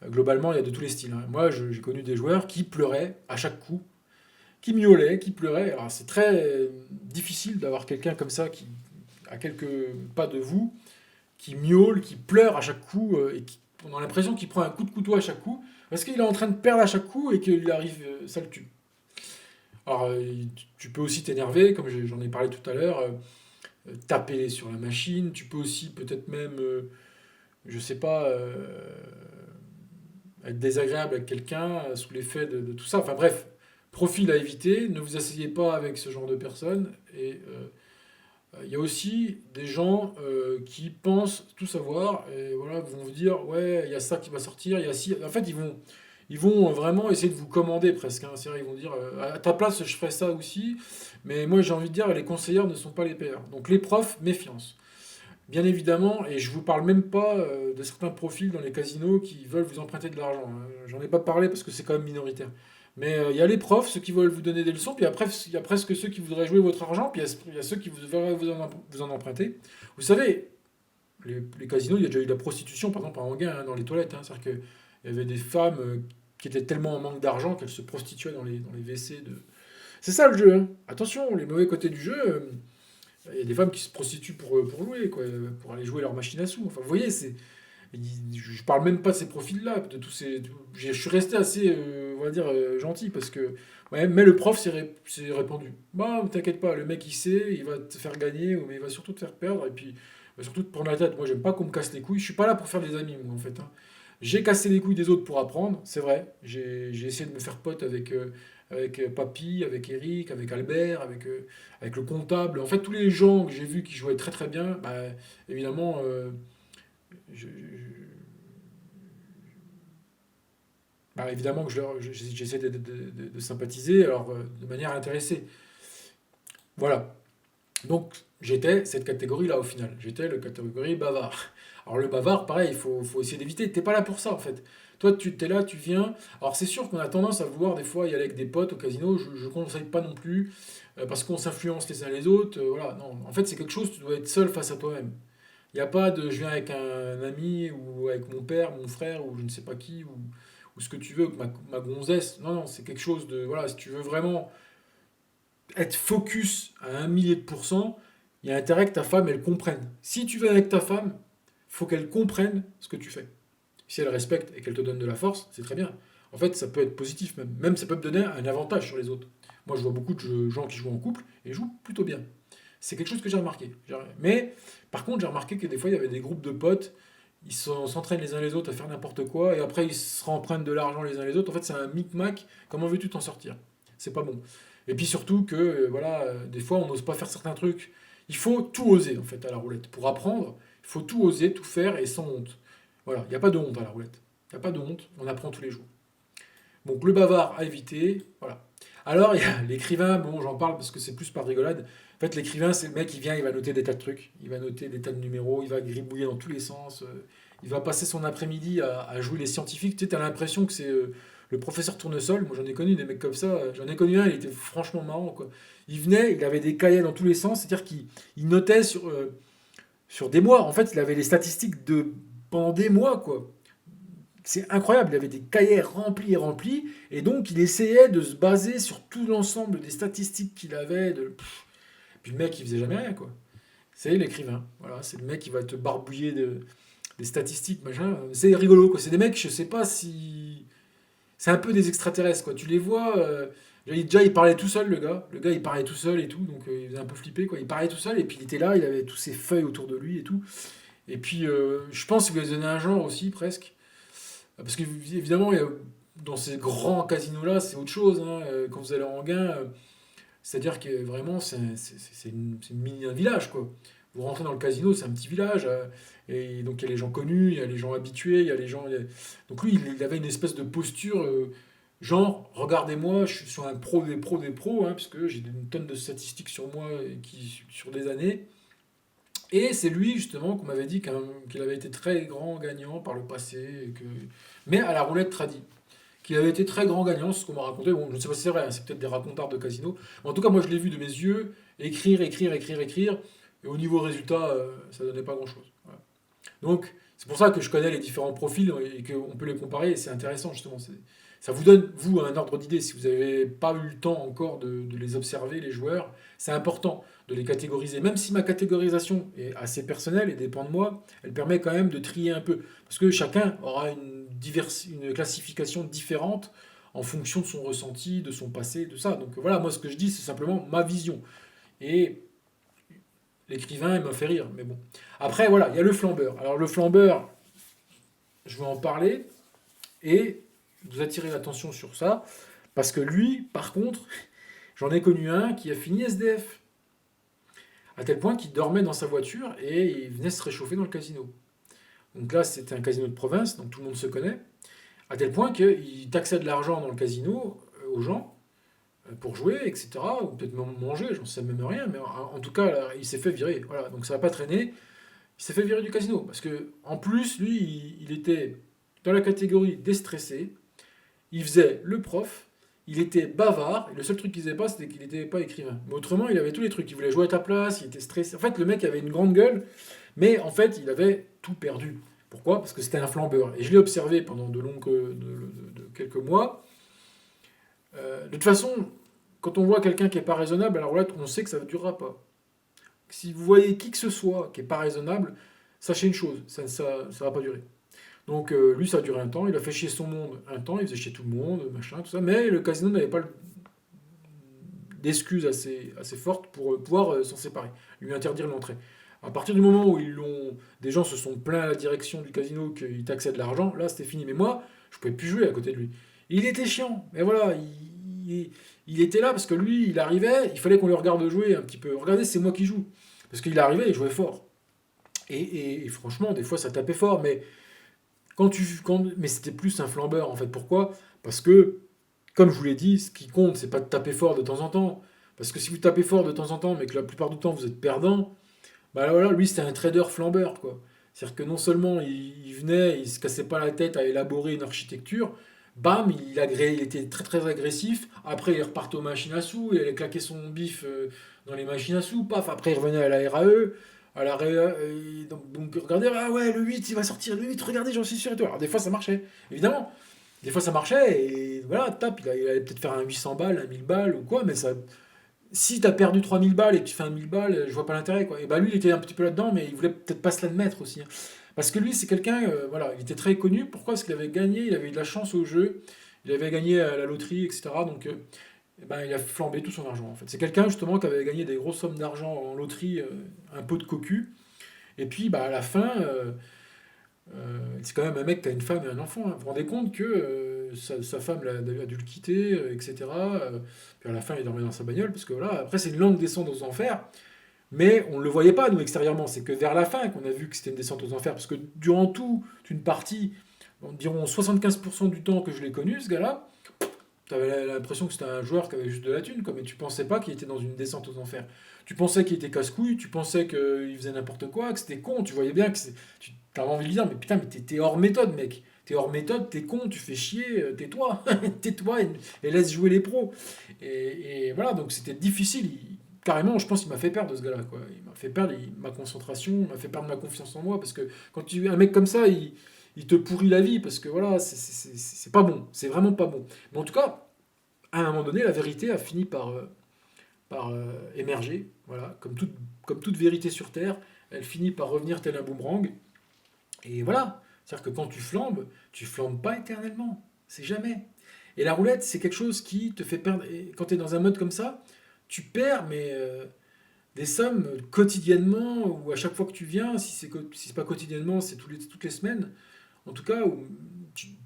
globalement, il y a de tous les styles, hein. Moi, j'ai connu des joueurs qui pleuraient à chaque coup, qui miaulaient, qui pleuraient. Alors, c'est très difficile d'avoir quelqu'un comme ça qui, à quelques pas de vous, qui miaule, qui pleure à chaque coup, on a l'impression qu'il prend un coup de couteau à chaque coup, parce qu'il est en train de perdre à chaque coup et qu'il arrive, ça le tue. Alors, tu peux aussi t'énerver, comme j'en ai parlé tout à l'heure, taper sur la machine. Tu peux aussi peut-être même, je sais pas, être désagréable avec quelqu'un sous l'effet de tout ça. Enfin bref, profil à éviter. Ne vous asseyez pas avec ce genre de personnes. Et il y a aussi des gens qui pensent tout savoir et voilà, vont vous dire ouais, il y a ça qui va sortir, il y a ci. En fait, ils vont vraiment essayer de vous commander presque, hein. C'est-à-dire, ils vont dire à ta place, je ferais ça aussi. Mais moi, j'ai envie de dire, les conseillers ne sont pas les pairs. Donc les profs, méfiance. Bien évidemment, et je vous parle même pas de certains profils dans les casinos qui veulent vous emprunter de l'argent, hein. J'en ai pas parlé parce que c'est quand même minoritaire. Mais il y a les profs, ceux qui veulent vous donner des leçons, puis après, il y a presque ceux qui voudraient jouer votre argent, puis il y a ceux qui voudraient vous en emprunter. Vous savez, les casinos, il y a déjà eu de la prostitution, par exemple, à Anguin, hein, dans les toilettes, hein. C'est-à-dire qu'il y avait des femmes qui étaient tellement en manque d'argent qu'elles se prostituaient dans les WC de... C'est ça le jeu, hein. Attention, les mauvais côtés du jeu, il y a des femmes qui se prostituent pour jouer, quoi, pour aller jouer leur machine à sous. Enfin, vous voyez, je parle même pas de ces profils-là, de tous je suis resté assez, on va dire, gentil, parce que, ouais, mais le prof s'est répandu. Bah, t'inquiète pas, le mec il sait, il va te faire gagner, mais il va surtout te faire perdre, et puis il va surtout te prendre la tête. Moi, j'aime pas qu'on me casse les couilles, je suis pas là pour faire des amis, moi, en fait, hein. J'ai cassé les couilles des autres pour apprendre, c'est vrai. J'ai essayé de me faire pote avec Papy, avec Eric, avec Albert, avec le comptable. En fait, tous les gens que j'ai vus qui jouaient très très bien, bah, évidemment, je- bah, évidemment que j'essaie de sympathiser, alors de manière intéressée. Voilà. Donc, j'étais cette catégorie-là au final. J'étais le catégorie bavard. Alors, le bavard, pareil, il faut essayer d'éviter. T'es pas là pour ça, en fait. Toi, tu t'es là, tu viens. Alors, c'est sûr qu'on a tendance à vouloir des fois y aller avec des potes au casino. Je ne conseille pas non plus, parce qu'on s'influence les uns les autres. Voilà, non. En fait, c'est quelque chose, tu dois être seul face à toi-même. Il n'y a pas de je viens avec un ami ou avec mon père, mon frère ou je ne sais pas qui ou ce que tu veux, ma gonzesse. Non, non, c'est quelque chose de. Voilà, si tu veux vraiment être focus à 1 millier de pourcents, il y a intérêt que ta femme, elle comprenne. Si tu vas avec ta femme, faut qu'elle comprenne ce que tu fais. Si elle respecte et qu'elle te donne de la force, c'est très bien. En fait, ça peut être positif même. Même ça peut te donner un avantage sur les autres. Moi, je vois beaucoup de gens qui jouent en couple et jouent plutôt bien. C'est quelque chose que j'ai remarqué. Mais par contre, j'ai remarqué que des fois, il y avait des groupes de potes, s'entraînent les uns les autres à faire n'importe quoi et après, ils se rempruntent de l'argent les uns les autres. En fait, c'est un micmac. Comment veux-tu t'en sortir? C'est pas bon. Et puis surtout que, voilà, des fois, on n'ose pas faire certains trucs. Il faut tout oser, en fait, à la roulette. Pour apprendre, il faut tout oser, tout faire et sans honte. Voilà, il n'y a pas de honte à la roulette. Il n'y a pas de honte, on apprend tous les jours. Donc le bavard à éviter, voilà. Alors il y a l'écrivain, bon j'en parle parce que c'est plus par rigolade. En fait l'écrivain c'est le mec qui vient, il va noter des tas de trucs, il va noter des tas de numéros, il va gribouiller dans tous les sens, il va passer son après-midi à jouer les scientifiques. Tu sais, t'as l'impression que c'est le professeur Tournesol. Moi j'en ai connu des mecs comme ça, j'en ai connu un, il était franchement marrant, quoi. Il venait, il avait des cahiers dans tous les sens, c'est-à-dire qu'il notait sur des mois. En fait il avait les statistiques de pendant des mois, quoi. c'est incroyable, il avait des cahiers remplis et remplis, et donc il essayait de se baser sur tout l'ensemble des statistiques qu'il avait. Puis le mec, il faisait jamais rien, quoi. C'est l'écrivain. Voilà, c'est le mec qui va te barbouiller des statistiques, machin. C'est rigolo, quoi. C'est des mecs, je sais pas si. C'est un peu des extraterrestres, quoi. Tu les vois. Déjà, il parlait tout seul, le gars. Le gars, il parlait tout seul et tout, donc il faisait un peu flipper, quoi. Il parlait tout seul, et puis il était là, il avait tous ses feuilles autour de lui et tout. Et puis, je pense qu'il lui a donné un genre aussi, presque. Parce que, évidemment, dans ces grands casinos-là, c'est autre chose, hein. Quand vous allez en gain, c'est-à-dire que vraiment, un village, quoi. Vous rentrez dans le casino, c'est un petit village, et donc il y a les gens connus, il y a les gens habitués, il y a les gens. Donc lui, il avait une espèce de posture, genre, regardez-moi, je suis sur un pro des pros des pros, hein, puisque j'ai une tonne de statistiques sur moi sur des années. Et c'est lui, justement, qu'on m'avait dit qu'il avait été très grand gagnant par le passé, mais à la roulette tradie. Qu'il avait été très grand gagnant, c'est ce qu'on m'a raconté. Bon, je ne sais pas si c'est vrai, hein, c'est peut-être des racontards de casino. Mais en tout cas, moi, je l'ai vu de mes yeux, écrire, écrire, écrire, écrire. Et au niveau résultat, ça donnait pas grand-chose. Voilà. Donc, c'est pour ça que je connais les différents profils et qu'on peut les comparer. Et c'est intéressant, justement. Ça vous donne, vous, un ordre d'idée. Si vous n'avez pas eu le temps encore de les observer, les joueurs, c'est important de les catégoriser. Même si ma catégorisation est assez personnelle et dépend de moi, elle permet quand même de trier un peu. Parce que chacun aura une classification différente en fonction de son ressenti, de son passé, de ça. Donc voilà, moi ce que je dis, c'est simplement ma vision. Et l'écrivain, il m'a fait rire, mais bon. Après, voilà, il y a le flambeur. Alors le flambeur, je vais en parler et vous attirer l'attention sur ça, parce que lui, par contre, j'en ai connu un qui a fini SDF, à tel point qu'il dormait dans sa voiture et il venait se réchauffer dans le casino. Donc là, c'était un casino de province, donc tout le monde se connaît, à tel point qu'il taxait de l'argent dans le casino aux gens pour jouer, etc. Ou peut-être même manger, j'en sais même rien, mais en tout cas, là, il s'est fait virer. Voilà, donc ça va pas traîner. Il s'est fait virer du casino. Parce que en plus, lui, il était dans la catégorie déstressé, il faisait le prof, il était bavard, et le seul truc qu'il faisait pas, c'était qu'il n'était pas écrivain. Mais autrement, il avait tous les trucs. Il voulait jouer à ta place, il était stressé. En fait, le mec avait une grande gueule, mais en fait, il avait tout perdu. Pourquoi? Parce que c'était un flambeur. Et je l'ai observé pendant de quelques mois. De toute façon, quand on voit quelqu'un qui n'est pas raisonnable, alors là, on sait que ça ne durera pas. Si vous voyez qui que ce soit qui n'est pas raisonnable, sachez une chose, ça ne va pas durer. Donc lui, ça a duré un temps, il a fait chier son monde un temps, il faisait chier tout le monde, machin, tout ça, mais le casino n'avait pas d'excuses assez fortes pour pouvoir s'en séparer, lui interdire l'entrée. À partir du moment où des gens se sont plaints à la direction du casino qu'ils taxaient de l'argent, là c'était fini. Mais moi, je pouvais plus jouer à côté de lui. Il était chiant, mais voilà, il était là parce que lui, il arrivait, il fallait qu'on le regarde jouer un petit peu. Regardez, c'est moi qui joue. Parce qu'il arrivait, il jouait fort. Et franchement, des fois, ça tapait fort, mais mais c'était plus un flambeur en fait. Pourquoi? Parce que, comme je vous l'ai dit, ce qui compte, c'est pas de taper fort de temps en temps. Parce que si vous tapez fort de temps en temps, mais que la plupart du temps vous êtes perdant, bah voilà, lui c'était un trader flambeur quoi. C'est-à-dire que non seulement il venait, il se cassait pas la tête à élaborer une architecture, bam, il était très très agressif. Après il repartait aux machines à sous, il allait claquer son bif dans les machines à sous, paf. Après il revenait à la RAE. À la RAE, donc regardez, ah ouais, le 8 il va sortir, le 8 regardez, j'en suis sûr et tout. Alors des fois ça marchait, évidemment. Des fois ça marchait et voilà, tape, il allait peut-être faire un 800 balles, un 1000 balles ou quoi, mais ça, si t'as perdu 3000 balles et que tu fais un 1000 balles, je vois pas l'intérêt, quoi. Et bah lui, il était un petit peu là-dedans, mais il voulait peut-être pas se l'admettre aussi, hein. Parce que lui, c'est quelqu'un, voilà, il était très connu. Pourquoi? Parce qu'il avait gagné, il avait eu de la chance au jeu, il avait gagné à la loterie, etc. Donc, eh ben, il a flambé tout son argent, en fait. C'est quelqu'un, justement, qui avait gagné des grosses sommes d'argent en loterie, un pot de cocu. Et puis, bah, à la fin, c'est quand même un mec qui a une femme et un enfant, hein. Vous vous rendez compte que sa femme a dû le quitter, etc. Puis à la fin, il dormait dans sa bagnole, parce que voilà, après, c'est une longue descente aux enfers, mais on ne le voyait pas, nous, extérieurement. C'est que vers la fin qu'on a vu que c'était une descente aux enfers, parce que durant toute une partie, environ 75% du temps que je l'ai connu, ce gars-là, tu avais l'impression que c'était un joueur qui avait juste de la thune, quoi, mais tu pensais pas qu'il était dans une descente aux enfers. Tu pensais qu'il était casse-couille, tu pensais qu'il faisait n'importe quoi, que c'était con, tu voyais bien que tu avais envie de lui dire, mais putain, mais t'es hors méthode, mec. T'es hors méthode, t'es con, tu fais chier, tais-toi, tais-toi et laisse jouer les pros. Et voilà, donc c'était difficile. Carrément, je pense qu'il m'a fait perdre de ce gars-là, quoi. Il m'a fait perdre ma concentration, il m'a fait perdre ma confiance en moi, parce que quand un mec comme ça, il te pourrit la vie parce que voilà, c'est pas bon, c'est vraiment pas bon. Mais en tout cas, à un moment donné, la vérité a fini par émerger, voilà, comme toute vérité sur Terre, elle finit par revenir tel un boomerang, et voilà. C'est-à-dire que quand tu flambes pas éternellement, c'est jamais. Et la roulette, c'est quelque chose qui te fait perdre, et quand tu es dans un mode comme ça, tu perds, mais des sommes quotidiennement, ou à chaque fois que tu viens, si c'est pas quotidiennement, c'est toutes les semaines, en tout cas,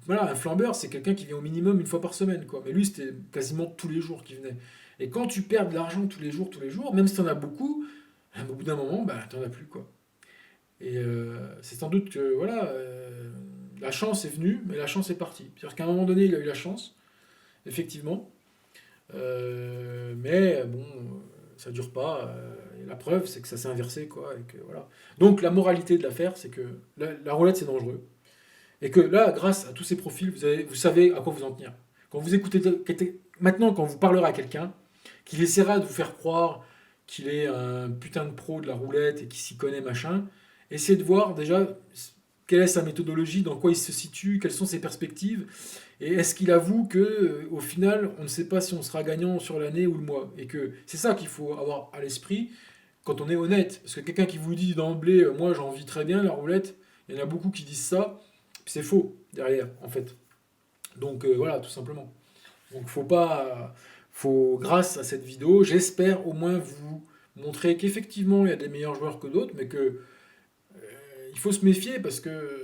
voilà, un flambeur, c'est quelqu'un qui vient au minimum une fois par semaine, quoi. Mais lui, c'était quasiment tous les jours qu'il venait. Et quand tu perds de l'argent tous les jours, même si tu en as beaucoup, au bout d'un moment, bah, tu n'en as plus, quoi. Et c'est sans doute que, voilà, la chance est venue, mais la chance est partie. C'est-à-dire qu'à un moment donné, il a eu la chance, effectivement, mais bon, ça dure pas. Et la preuve, c'est que ça s'est inversé, quoi. Et que, voilà. Donc, la moralité de l'affaire, c'est que la roulette, c'est dangereux. Et que là, grâce à tous ces profils, vous savez à quoi vous en tenir. Quand vous écoutez, maintenant, quand vous parlerez à quelqu'un, qu'il essaiera de vous faire croire qu'il est un putain de pro de la roulette et qu'il s'y connaît, machin, essayez de voir déjà quelle est sa méthodologie, dans quoi il se situe, quelles sont ses perspectives, et est-ce qu'il avoue que, au final, on ne sait pas si on sera gagnant sur l'année ou le mois. Et que c'est ça qu'il faut avoir à l'esprit quand on est honnête. Parce que quelqu'un qui vous dit d'emblée, moi j'en vis très bien la roulette, il y en a beaucoup qui disent ça, c'est faux derrière, en fait. Donc voilà, tout simplement. Donc grâce à cette vidéo, j'espère au moins vous montrer qu'effectivement il y a des meilleurs joueurs que d'autres, mais que il faut se méfier parce que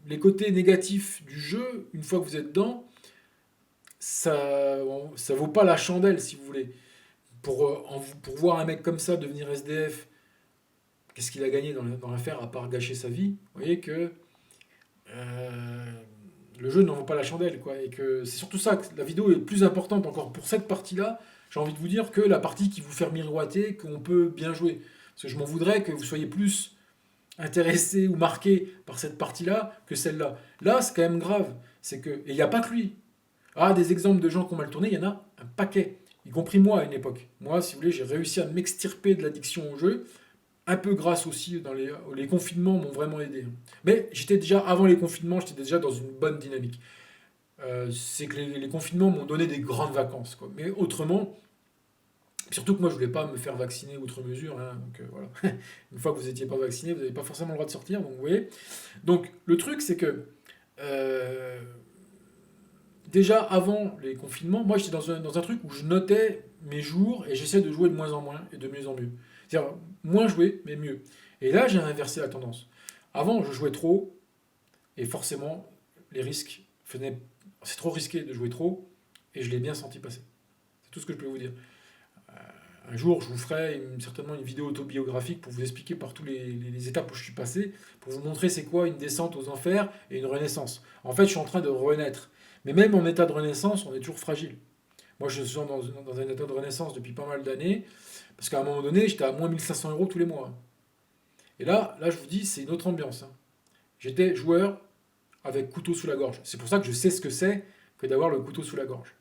les côtés négatifs du jeu, une fois que vous êtes dedans, ça vaut pas la chandelle si vous voulez. Pour voir un mec comme ça devenir SDF, qu'est-ce qu'il a gagné dans l'affaire à part gâcher sa vie? Vous voyez que euh, le jeu n'en vaut pas la chandelle, quoi. Et que c'est surtout ça que la vidéo est plus importante encore pour cette partie-là. J'ai envie de vous dire que la partie qui vous fait miroiter qu'on peut bien jouer. Parce que je m'en voudrais que vous soyez plus intéressé ou marqué par cette partie-là que celle-là. Là, c'est quand même grave. C'est que, et il n'y a pas que lui. Ah, des exemples de gens qui ont mal tourné, il y en a un paquet. Y compris moi à une époque. Moi, si vous voulez, j'ai réussi à m'extirper de l'addiction au jeu un peu grâce aussi dans les confinements m'ont vraiment aidé. Mais j'étais déjà, avant les confinements, j'étais déjà dans une bonne dynamique. C'est que les confinements m'ont donné des grandes vacances, quoi. Mais autrement, surtout que moi je voulais pas me faire vacciner outre mesure, hein, donc voilà. Une fois que vous n'étiez pas vacciné, vous n'avez pas forcément le droit de sortir, donc vous voyez. Donc le truc c'est que euh, déjà avant les confinements, moi j'étais dans un truc où je notais mes jours et j'essaie de jouer de moins en moins et de mieux en mieux. C'est-à-dire moins jouer, mais mieux. Et là j'ai inversé la tendance. Avant je jouais trop et forcément les risques venaient. C'est trop risqué de jouer trop et je l'ai bien senti passer. C'est tout ce que je peux vous dire. Un jour, je vous ferai certainement une vidéo autobiographique pour vous expliquer par tous les étapes où je suis passé, pour vous montrer c'est quoi une descente aux enfers et une renaissance. En fait, je suis en train de renaître. Mais même en état de renaissance, on est toujours fragile. Moi, je suis dans un état de renaissance depuis pas mal d'années, parce qu'à un moment donné, j'étais à moins 1 500 € tous les mois. Et là, je vous dis, c'est une autre ambiance, hein. J'étais joueur avec couteau sous la gorge. C'est pour ça que je sais ce que c'est que d'avoir le couteau sous la gorge.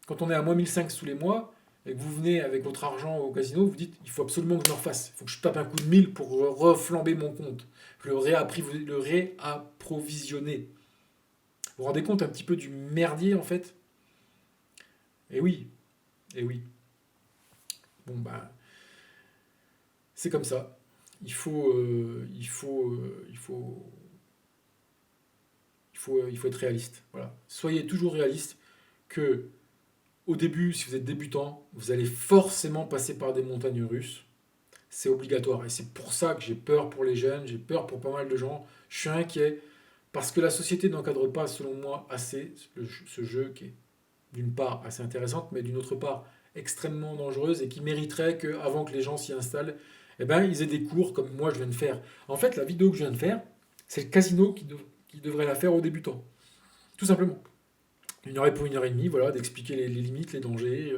Quand on est à moins 1 500 tous les mois, et que vous venez avec votre argent au casino, vous dites il faut absolument que je me refasse. Il faut que je tape un coup de 1000 pour reflamber mon compte. Le réapprovisionner. Vous vous rendez compte un petit peu du merdier en fait? Et oui, et oui. Bon bah, c'est comme ça. Il faut être réaliste. Voilà. Soyez toujours réaliste que au début, si vous êtes débutant, vous allez forcément passer par des montagnes russes. C'est obligatoire. Et c'est pour ça que j'ai peur pour les jeunes, j'ai peur pour pas mal de gens. Je suis inquiet parce que la société n'encadre pas, selon moi, assez ce jeu qui est d'une part assez intéressante, mais d'une autre part extrêmement dangereuse et qui mériterait qu'avant que les gens s'y installent, eh ben, ils aient des cours comme moi je viens de faire. En fait, la vidéo que je viens de faire, c'est le casino qui devrait la faire aux débutants. Tout simplement. Une heure pour 1 heure et demie, voilà, d'expliquer les limites, les dangers.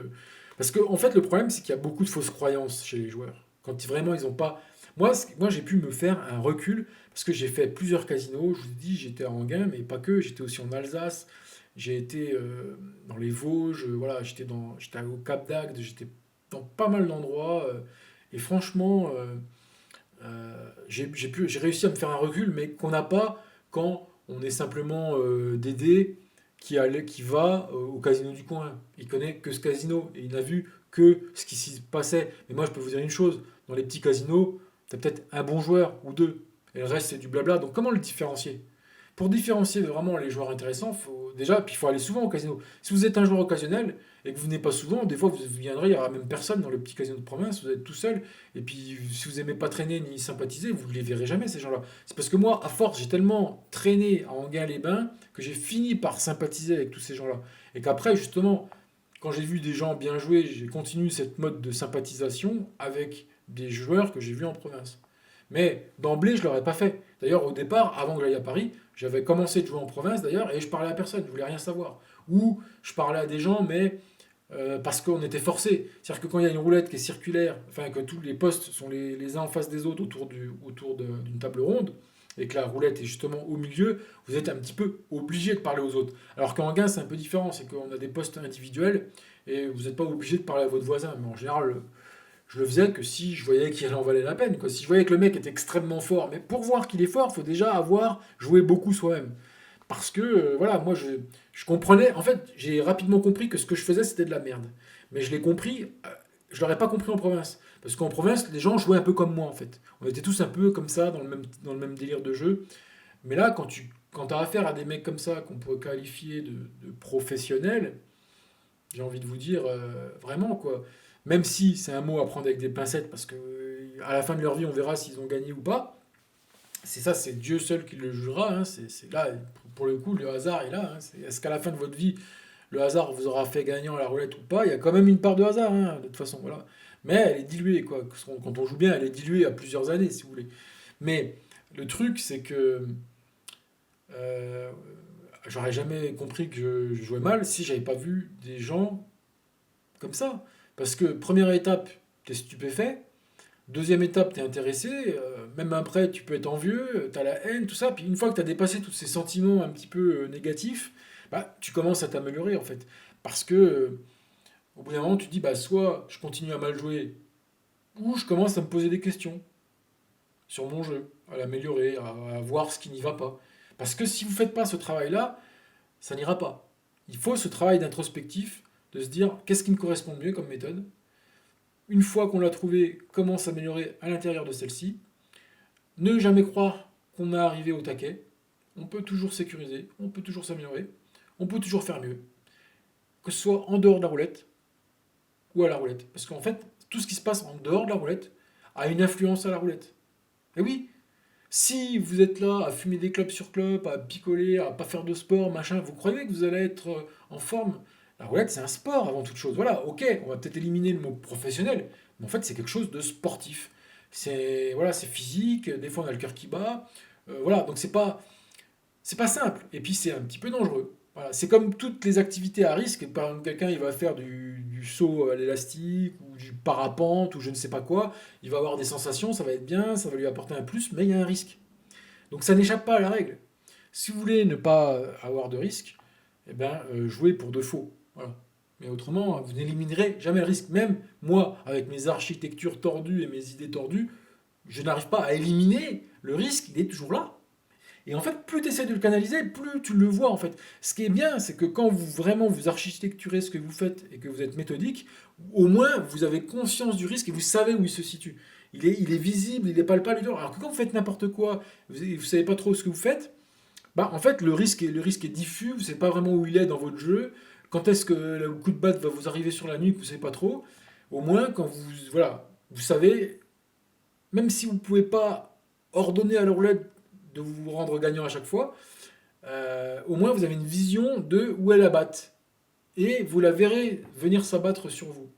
Parce que, en fait, le problème, c'est qu'il y a beaucoup de fausses croyances chez les joueurs. Quand vraiment ils n'ont pas. Moi, j'ai pu me faire un recul parce que j'ai fait plusieurs casinos. Je vous ai dit, j'étais à Anguin, mais pas que. J'étais aussi en Alsace. J'ai été dans les Vosges. Voilà, j'étais au Cap d'Agde. J'étais dans pas mal d'endroits. Et franchement, j'ai réussi à me faire un recul, mais qu'on n'a pas quand on est simplement Dédé qui va au casino du coin. Il connaît que ce casino et il n'a vu que ce qui s'y passait. Mais moi, je peux vous dire une chose, dans les petits casinos, tu as peut-être un bon joueur ou deux, et le reste, c'est du blabla. Donc comment le différencier? Pour différencier vraiment les joueurs intéressants, puis il faut aller souvent au casino. Si vous êtes un joueur occasionnel et que vous venez pas souvent, des fois vous viendrez, il n'y aura même personne dans le petit casino de province, vous êtes tout seul. Et puis si vous aimez pas traîner ni sympathiser, vous ne les verrez jamais ces gens-là. C'est parce que moi, à force, j'ai tellement traîné à Enghien-les-Bains que j'ai fini par sympathiser avec tous ces gens-là. Et qu'après, justement, quand j'ai vu des gens bien jouer, j'ai continué cette mode de sympathisation avec des joueurs que j'ai vus en province. Mais d'emblée, je ne l'aurais pas fait. D'ailleurs, au départ, avant que j'aille à Paris, j'avais commencé de jouer en province d'ailleurs, et je parlais à personne, je voulais rien savoir. Ou je parlais à des gens, mais parce qu'on était forcé. C'est-à-dire que quand il y a une roulette qui est circulaire, enfin que tous les postes sont les uns en face des autres d'une table ronde, et que la roulette est justement au milieu, vous êtes un petit peu obligé de parler aux autres. Alors qu'en gain, c'est un peu différent, c'est qu'on a des postes individuels, et vous n'êtes pas obligé de parler à votre voisin. Mais en général, je le faisais que si je voyais qu'il en valait la peine, quoi. Si je voyais que le mec était extrêmement fort. Mais pour voir qu'il est fort, il faut déjà avoir joué beaucoup soi-même. Parce que, voilà, moi, je comprenais. En fait, j'ai rapidement compris que ce que je faisais, c'était de la merde. Mais je l'ai compris, je l'aurais pas compris en province. Parce qu'en province, les gens jouaient un peu comme moi, en fait. On était tous un peu comme ça, dans le même délire de jeu. Mais là, quand tu as affaire à des mecs comme ça, qu'on peut qualifier de professionnels, j'ai envie de vous dire, vraiment, quoi. Même si c'est un mot à prendre avec des pincettes, parce que à la fin de leur vie, on verra s'ils ont gagné ou pas. C'est ça, c'est Dieu seul qui le jugera. Hein. Là, pour le coup, le hasard est là. Hein. Est-ce qu'à la fin de votre vie, le hasard vous aura fait gagnant à la roulette ou pas? Il y a quand même une part de hasard, hein, de toute façon, voilà. Mais elle est diluée, quoi. Quand on joue bien, elle est diluée à plusieurs années, si vous voulez. Mais le truc, c'est que euh, j'aurais jamais compris que je jouais mal si j'avais pas vu des gens comme ça. Parce que première étape, t'es stupéfait. Deuxième étape, t'es intéressé. Même après, tu peux être envieux, t'as la haine, tout ça. Puis une fois que t'as dépassé tous ces sentiments un petit peu négatifs, bah, tu commences à t'améliorer en fait. Parce que au bout d'un moment, tu te dis, bah, soit je continue à mal jouer, ou je commence à me poser des questions sur mon jeu, à l'améliorer, à voir ce qui n'y va pas. Parce que si vous ne faites pas ce travail-là, ça n'ira pas. Il faut ce travail d'introspectif, de se dire qu'est-ce qui me correspond le mieux comme méthode. Une fois qu'on l'a trouvé, comment s'améliorer à l'intérieur de celle-ci. Ne jamais croire qu'on est arrivé au taquet. On peut toujours sécuriser, on peut toujours s'améliorer, on peut toujours faire mieux. Que ce soit en dehors de la roulette ou à la roulette. Parce qu'en fait, tout ce qui se passe en dehors de la roulette a une influence à la roulette. Et oui, si vous êtes là à fumer des clopes sur clopes, à picoler, à pas faire de sport, machin, vous croyez que vous allez être en forme? La roulette, c'est un sport avant toute chose. Voilà, ok, on va peut-être éliminer le mot professionnel, mais en fait, c'est quelque chose de sportif. C'est voilà, c'est physique, des fois on a le cœur qui bat. Voilà, donc c'est pas simple. Et puis c'est un petit peu dangereux. Voilà, c'est comme toutes les activités à risque. Par exemple, quelqu'un il va faire du saut à l'élastique ou du parapente ou je ne sais pas quoi. Il va avoir des sensations, ça va être bien, ça va lui apporter un plus, mais il y a un risque. Donc ça n'échappe pas à la règle. Si vous voulez ne pas avoir de risque, eh ben, jouez pour de faux. Voilà. Mais autrement, vous n'éliminerez jamais le risque. Même moi, avec mes architectures tordues et mes idées tordues, je n'arrive pas à éliminer le risque, il est toujours là. Et en fait, plus tu essaies de le canaliser, plus tu le vois en fait. Ce qui est bien, c'est que quand vous vraiment vous architecturez ce que vous faites et que vous êtes méthodique, au moins vous avez conscience du risque et vous savez où il se situe. Il est visible, il est palpable. Alors que quand vous faites n'importe quoi, vous ne savez pas trop ce que vous faites, bah en fait le risque est diffus, vous ne savez pas vraiment où il est dans votre jeu. Quand est-ce que le coup de batte va vous arriver sur la nuque, vous ne savez pas trop. Au moins, quand voilà, vous savez, même si vous ne pouvez pas ordonner à l'ourlette de vous rendre gagnant à chaque fois, au moins vous avez une vision de où elle abatte. Et vous la verrez venir s'abattre sur vous.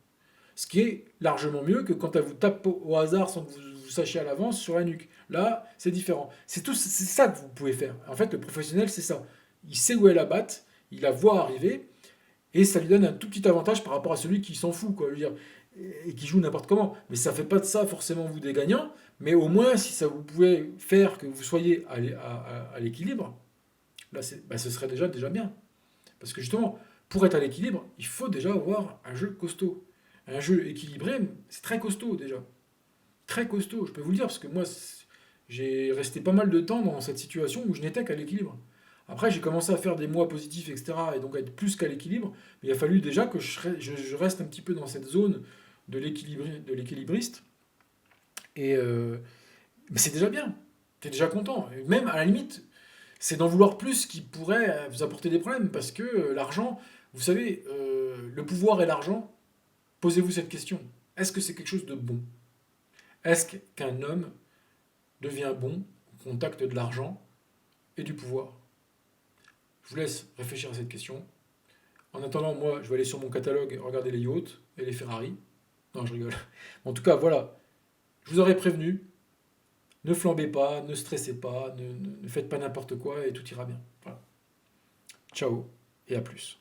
Ce qui est largement mieux que quand elle vous tape au hasard sans que vous sachiez à l'avance sur la nuque. Là, c'est différent. C'est ça que vous pouvez faire. En fait, le professionnel, c'est ça. Il sait où elle abatte, il la voit arriver, et ça lui donne un tout petit avantage par rapport à celui qui s'en fout, quoi. Je veux dire, et qui joue n'importe comment. Mais ça ne fait pas de ça forcément vous des gagnants. Mais au moins, si ça vous pouvait faire que vous soyez à l'équilibre, là, ce serait déjà bien. Parce que justement, pour être à l'équilibre, il faut déjà avoir un jeu costaud. Un jeu équilibré, c'est très costaud déjà. Très costaud, je peux vous le dire, parce que moi, j'ai resté pas mal de temps dans cette situation où je n'étais qu'à l'équilibre. Après, j'ai commencé à faire des mois positifs, etc., et donc à être plus qu'à l'équilibre, mais il a fallu déjà que je reste un petit peu dans cette zone de l'équilibriste, et mais c'est déjà bien, t'es déjà content. Et même, à la limite, c'est d'en vouloir plus qui pourrait vous apporter des problèmes, parce que l'argent, vous savez, le pouvoir et l'argent, posez-vous cette question. Est-ce que c'est quelque chose de bon? Est-ce qu'un homme devient bon au contact de l'argent et du pouvoir? Je vous laisse réfléchir à cette question. En attendant, moi, je vais aller sur mon catalogue regarder les yachts et les Ferrari. Non, je rigole. En tout cas, voilà. Je vous aurais prévenu. Ne flambez pas, ne stressez pas, ne faites pas n'importe quoi et tout ira bien. Voilà. Ciao et à plus.